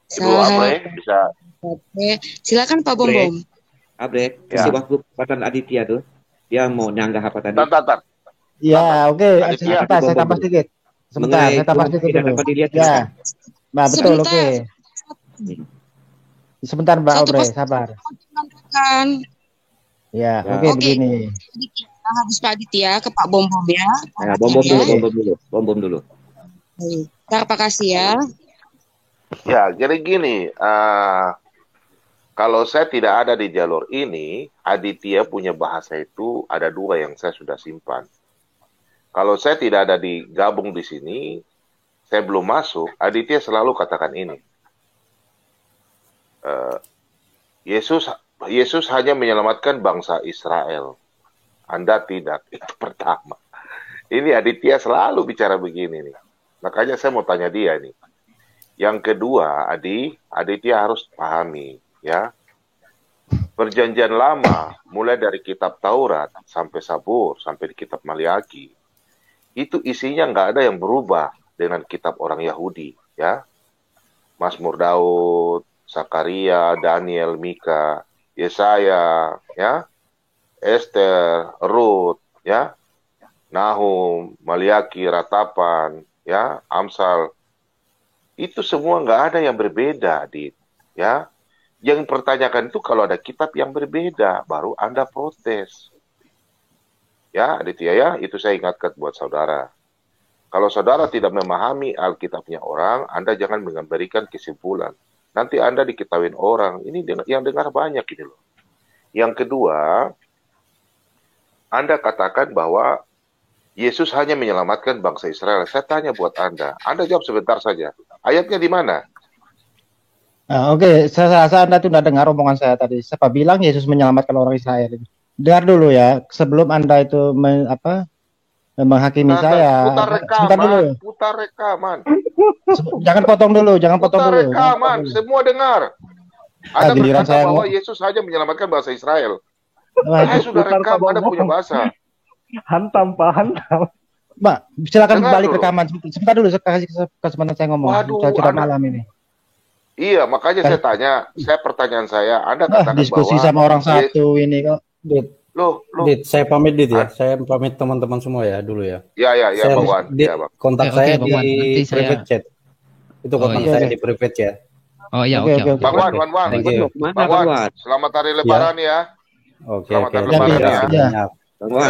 Bisa. Oke, silakan Pak Bom Bom. Abre, kasih waktu kesempatan Aditya tuh. Dia mau nyanggah apa tadi? Tar. Ya, oke. Saya tambah sedikit. Sebentar, saya tambah sedikit dulu. Ya. Nah, betul, oke. Sebentar Mbak Abre, sabar. Ya, oke begini. Habis Pak Aditya ke Pak Bom Bom ya. Bom Bom dulu. Baik. Pak kasih ya. Ya, jadi gini, kalau saya tidak ada di jalur ini, Aditya punya bahasa itu ada 2 yang saya sudah simpan. Kalau saya tidak ada gabung di sini, saya belum masuk, Aditya selalu katakan ini. Yesus hanya menyelamatkan bangsa Israel. Anda tidak. Itu pertama. Ini Aditya selalu bicara begini nih. Makanya saya mau tanya dia nih. Yang kedua, Aditya harus pahami, ya. Perjanjian lama, mulai dari kitab Taurat sampai Sabur, sampai di kitab Maliaki, itu isinya nggak ada yang berubah dengan kitab orang Yahudi, ya. Mazmur Daud, Zakaria, Daniel, Mika, Yesaya, ya, Esther, Rut, ya, Nahum, Maliaki, Ratapan, ya, Amsal. Itu semua nggak ada yang berbeda, ya. Yang dipertanyakan itu kalau ada kitab yang berbeda, baru Anda protes. Ya, Aditya ya, itu saya ingatkan buat saudara. Kalau saudara tidak memahami Alkitabnya orang, Anda jangan memberikan kesimpulan. Nanti Anda diketahuin orang. Ini yang dengar banyak ini loh. Yang kedua, Anda katakan bahwa Yesus hanya menyelamatkan bangsa Israel. Saya tanya buat Anda jawab sebentar saja. Ayatnya di mana? Oke, saya rasa Anda tidak dengar omongan saya tadi. Siapa bilang Yesus menyelamatkan orang Israel? Dengar dulu ya, sebelum Anda itu menghakimi saya. Putar rekaman. Jangan potong dulu. Putar rekaman, semua dengar. Anda berkata bahwa Yesus hanya menyelamatkan bangsa Israel. Saya sudah rekam, Anda punya bahasa. Hantam, Pak, hantam. Mbak, silakan balik rekaman. Sebentar dulu, saya kasih kesempatan saya ngomong. Sudah malam ini. Iya, makanya saya tanya, pertanyaan saya, Anda katakan diskusi bahwa sama orang satu ini kok. Dit, saya pamit Dit ya. Saya pamit teman-teman semua ya dulu ya. Ya, Bang Wan. Kontak saya di private chat. Itu kontak saya di private chat. Oh iya, oke. Bang Wan. Bang Wan, selamat hari Lebaran ya. Oke. Selamat hari Lebaran ya. Bang Wan,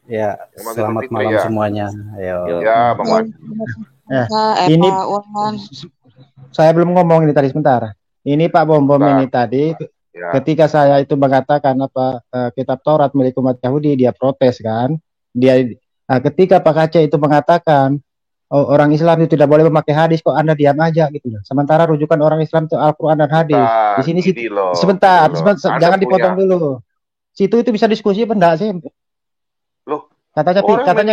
ya, selamat malam semuanya. Ya, Bang Wan. Ini saya belum ngomong ini tadi sebentar. Ini Pak Bom ini tadi ketika saya itu mengatakan kitab Taurat milik umat Yahudi, dia protes kan. Ketika Pak Aceh itu mengatakan orang Islam itu tidak boleh memakai hadis, kok Anda diam aja gitu. Sementara rujukan orang Islam itu Al-Qur'an dan hadis. Di sini sebentar, jangan dipotong dulu. Situ itu bisa diskusi apa enggak sih? Loh, katanya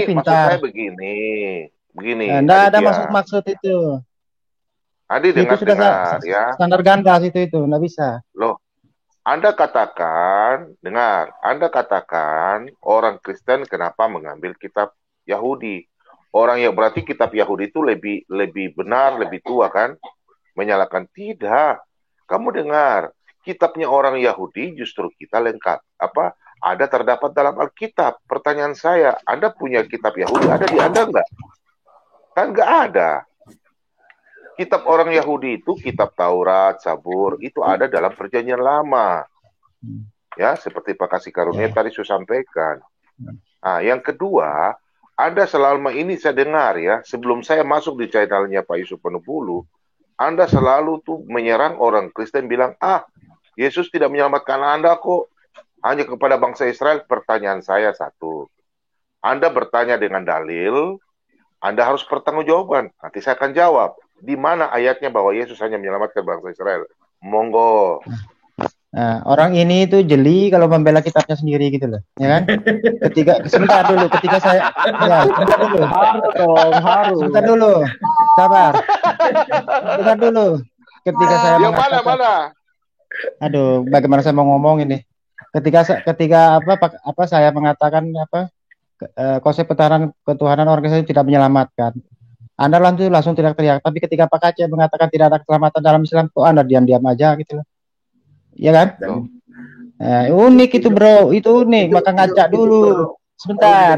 pintar. Maksud saya begini. Enggak ada maksud itu. Adi itu sudah ya. Standar ganda itu enggak bisa. Loh, Anda katakan orang Kristen kenapa mengambil kitab Yahudi? Orang yang berarti kitab Yahudi itu lebih benar, lebih tua kan? Menyalahkan tidak. Kamu dengar, kitabnya orang Yahudi justru kita lengkap. Ada terdapat dalam Alkitab. Pertanyaan saya, Anda punya kitab Yahudi, ada di Anda enggak? Kan enggak ada. Kitab orang Yahudi itu, kitab Taurat, Sabur, itu ada dalam perjanjian lama. Ya, seperti Pak Kasih Karunia tadi saya sampaikan. Nah, yang kedua, Anda selama ini saya dengar ya, sebelum saya masuk di channelnya Pak Yusuf Penupulu, Anda selalu tuh menyerang orang Kristen bilang, Yesus tidak menyelamatkan Anda kok, hanya kepada bangsa Israel. Pertanyaan saya satu, Anda bertanya dengan dalil, Anda harus pertanggungjawaban. Nanti saya akan jawab. Di mana ayatnya bahwa Yesus hanya menyelamatkan bangsa Israel? Monggo. Nah, orang ini itu jeli kalau membela kitabnya sendiri gitu loh, ya kan? Sebentar dulu, ketika saya, harus. Sebentar dulu, sabar. Sebentar dulu. Ketika saya mengatakan, mana? Aduh, bagaimana saya mau ngomong ini? Ketika saya mengatakan konsep ketuhanan orang Kristen tidak menyelamatkan. Anda langsung teriak-teriak. Tapi ketika Pak Aceh mengatakan tidak ada keselamatan dalam Islam, kok Anda diam-diam aja gitu loh. Iya kan? Unik itu bro, itu unik. Maka ngacak dulu. Sebentar,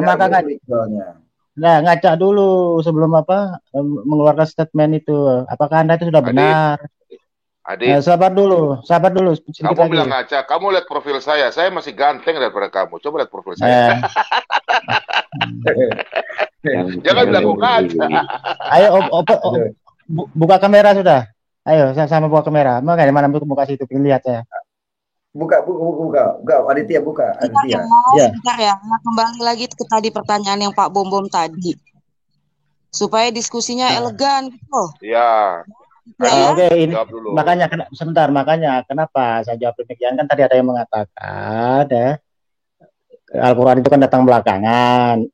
ngacak dulu sebelum mengeluarkan statement itu. Apakah Anda itu sudah benar? Adik, sabar dulu. Kamu bilang ngacak. Kamu lihat profil saya masih ganteng daripada kamu. Coba lihat profil saya. Jangan dilakukan. Ayo, buka kamera sudah. Ayo, sama buka kamera. Makanya mana buka situ, pengen lihat saya. Buka, Aditya buka. Aditya. Sebentar ya, kembali lagi ke tadi pertanyaan yang Pak Bom tadi. Supaya diskusinya elegan gitu. Ya. Oke, ini makanya kenapa saya jawab demikian, kan tadi ada yang mengatakan ya Al-Quran itu kan datang belakangan,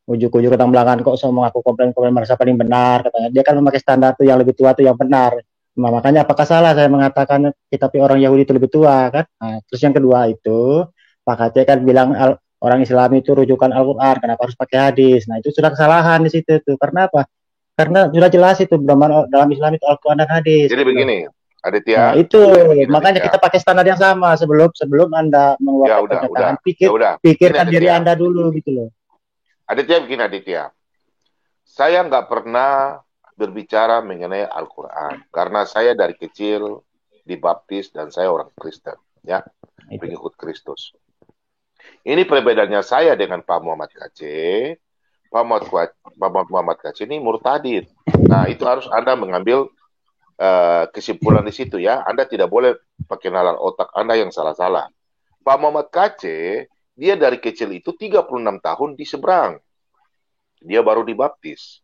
ujuk-ujuk datang belakangan, kok semua mengaku komplain merasa paling benar, katanya dia kan memakai standar tuh yang lebih tua tuh yang benar. Nah, makanya apakah salah saya mengatakan tapi orang Yahudi itu lebih tua kan? Nah, terus yang kedua itu Pak Aceh kan bilang orang Islam itu rujukan Al-Quran, kenapa harus pakai hadis? Nah, itu sudah kesalahan di situ tuh. Karena apa? Karena sudah jelas itu dalam Islam itu Al-Quran dan hadis. Jadi begini, Aditya. Nah, itu makanya kita pakai standar yang sama sebelum Anda mengeluarkan pernyataan. Pikirkan diri Anda dulu gitu loh. Aditya begini, Aditya. Saya nggak pernah berbicara mengenai Al-Quran karena saya dari kecil dibaptis dan saya orang Kristen, ya, pengikut Kristus. Ini perbedaannya saya dengan Pak Muhammad Kaceh. Pak Muhammad Kaceh ini murtadid. Nah, itu harus Anda mengambil kesimpulan di situ ya. Anda tidak boleh pakai nalar otak Anda yang salah-salah. Pak Muhammad Kaceh, dia dari kecil itu 36 tahun di seberang. Dia baru dibaptis.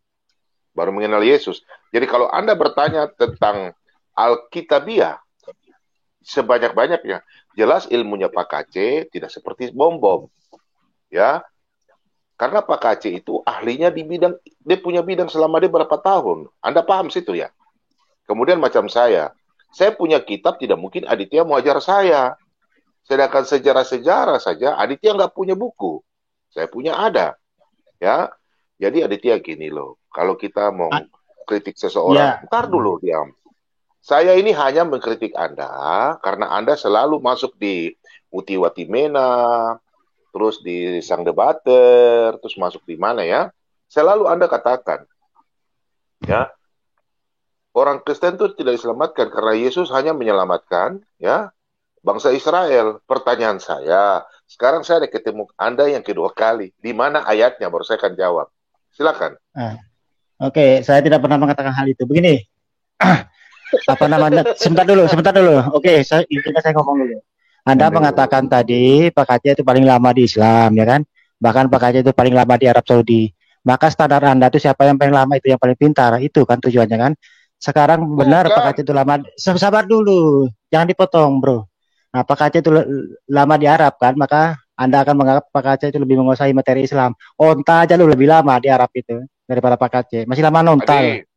Baru mengenal Yesus. Jadi kalau Anda bertanya tentang Alkitabiah, sebanyak-banyaknya, jelas ilmunya Pak Kaceh tidak seperti Bom. Ya, karena Pak Kaceh itu ahlinya di bidang, dia punya bidang selama dia berapa tahun. Anda paham situ ya? Kemudian macam saya punya kitab, tidak mungkin Aditya mau ajar saya. Sedangkan sejarah-sejarah saja, Aditya nggak punya buku. Saya punya ada. Ya, jadi Aditya gini loh, kalau kita mau kritik seseorang, ntar dulu diam. Saya ini hanya mengkritik Anda karena Anda selalu masuk di Uti Watimena, terus di Sang Debater, terus masuk di mana ya? Selalu Anda katakan, ya, orang Kristen itu tidak diselamatkan karena Yesus hanya menyelamatkan, ya, bangsa Israel. Pertanyaan saya, sekarang saya ada ketemu Anda yang kedua kali, di mana ayatnya? Baru saya akan jawab. Silakan. Oke, saya tidak pernah mengatakan hal itu. Begini, apa namanya? Sebentar dulu. Oke, intinya saya ngomong dulu. Anda mengatakan tadi Pak Aceh itu paling lama di Islam, ya kan? Bahkan Pak Aceh itu paling lama di Arab Saudi. Maka standar Anda itu siapa yang paling lama itu yang paling pintar, itu kan tujuannya kan? Sekarang benar Pak Aceh itu lama. Sabar dulu, jangan dipotong, bro. Nah, Pak Aceh itu lama di Arab kan, maka Anda akan menganggap Pak Aceh itu lebih menguasai materi Islam. Onta aja lu lebih lama di Arab itu daripada Pak Aceh. Masih lama nontal.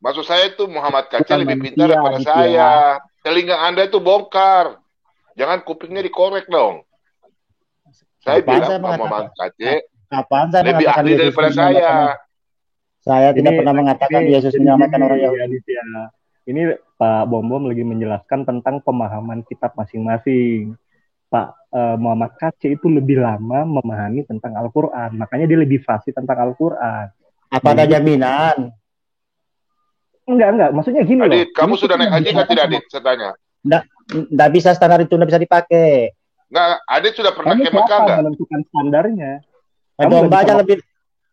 Maksud saya itu Muhammad Kaceh lebih pintar daripada saya. Telinga Anda itu bongkar. Jangan kupingnya dikorek dong. Saya bilang Pak Muhammad Kaceh lebih ahli daripada saya. Saya tidak pernah mengatakan Yesus menyelamatkan orang Yahudi. Ini Pak Bom lagi menjelaskan tentang pemahaman kitab masing-masing. Pak Muhammad Kaceh itu lebih lama memahami tentang Al-Quran. Makanya dia lebih fasih tentang Al-Quran. Apa ada jaminan? Enggak. Maksudnya gini Adit, loh. kamu sudah naik haji kan tidak, Adit? Saya tanya. Nggak bisa, standar itu nggak bisa dipakai. Nggak, Adit sudah pernah ke Mekah nggak? Menentukan standarnya. Domba aja lebih,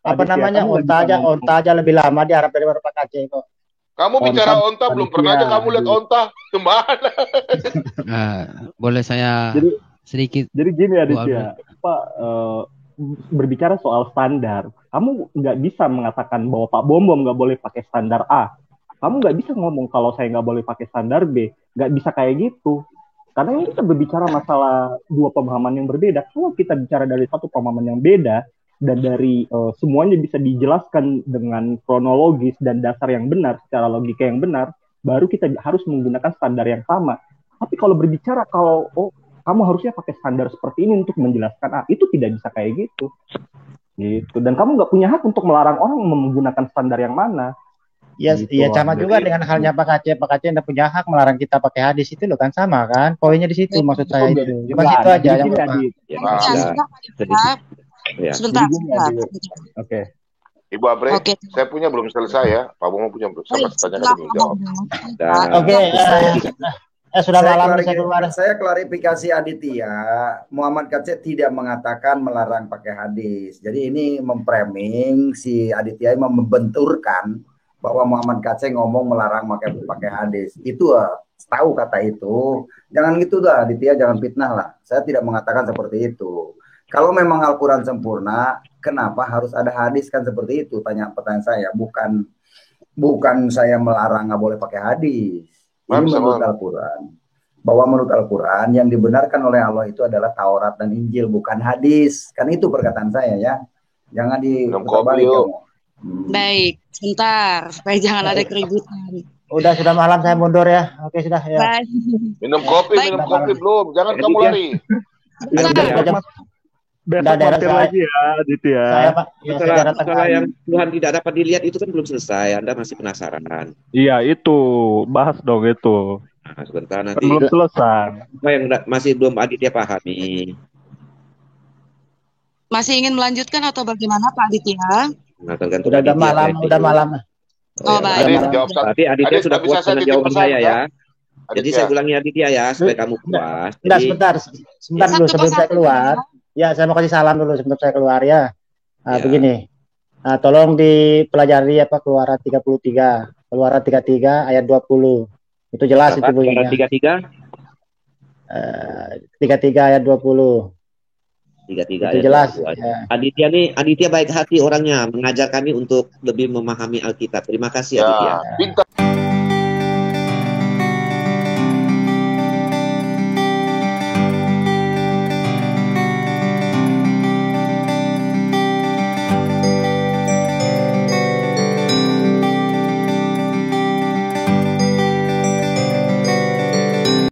apa namanya, onta aja lebih lama di Arab daripada Pak Aceh kok. Kamu bicara onta, belum pernah aja kamu lihat onta. Kemana? Boleh saya sedikit? Jadi gini Aditya, Pak, berbicara soal standar, kamu nggak bisa mengatakan bahwa Pak Bom nggak boleh pakai standar A. Kamu nggak bisa ngomong kalau saya nggak boleh pakai standar B. Nggak bisa kayak gitu. Karena ini kita berbicara masalah dua pemahaman yang berbeda. Kalau kita bicara dari satu pemahaman yang beda, dan dari semuanya bisa dijelaskan dengan kronologis dan dasar yang benar, secara logika yang benar, baru kita harus menggunakan standar yang sama. Tapi kalau berbicara kalau kamu harusnya pakai standar seperti ini untuk menjelaskan itu tidak bisa kayak gitu. Dan kamu nggak punya hak untuk melarang orang menggunakan standar yang mana. Ya, gitu, ya sama juga dengan halnya Pak Aceh. Pak Aceh tidak punya hak melarang kita pakai hadis, itu loh kan, sama kan? Poinnya di situ maksud saya itu. Cuma situ aja yang sebentar. Oke. Ibu Abre, saya punya belum selesai ya. Pak Bomo punya belum selesai. Tanya belum jawab. Oke. Sudah malam saya keluar. Saya klarifikasi Aditya, Muhammad KC tidak mengatakan melarang pakai hadis. Jadi ini memframing si Aditya membenturkan bahwa Muhammad KC ngomong melarang pakai hadis. Itu tahu kata itu. Jangan gitu dah Aditya, jangan fitnah lah. Saya tidak mengatakan seperti itu. Kalau memang Al-Quran sempurna, kenapa harus ada hadis kan seperti itu? Pertanyaan saya, bukan saya melarang nggak boleh pakai hadis. Ini menurut Al-Quran. Bahwa menurut Al-Quran yang dibenarkan oleh Allah itu adalah Taurat dan Injil, bukan hadis. Kan itu perkataan saya ya. Jangan diputar-balik kamu. Baik, sebentar supaya jangan ada keributan. Sudah malam saya mundur ya. Oke sudah ya. Baik. Minum kopi belum. Jangan kamu lari. Besok mampir lagi ya, Aditya. Masalah yang Tuhan tidak dapat dilihat itu kan belum selesai. Anda masih penasaran? Iya, itu. Bahas dong itu. Nah, sebentar nanti. Belum selesai. Apa yang masih belum Aditya pahami? Masih ingin melanjutkan atau bagaimana Pak Aditya? Nah, tergantung udah malam. Baik. Tapi Aditya sudah puas dengan jawaban saya ya. Jadi saya ulangi Aditya ya, supaya kamu puas. Sebentar dulu sebelum saya keluar. Ya, saya mau kasih salam dulu sebelum saya keluar ya. Begini. Tolong dipelajari Keluaran 33. Keluaran 33 ayat 20. Itu jelas itu bunyinya. Keluaran 33 ayat 20. 33 itu jelas. Ya. Aditya baik hati orangnya, mengajar kami untuk lebih memahami Alkitab. Terima kasih Aditya.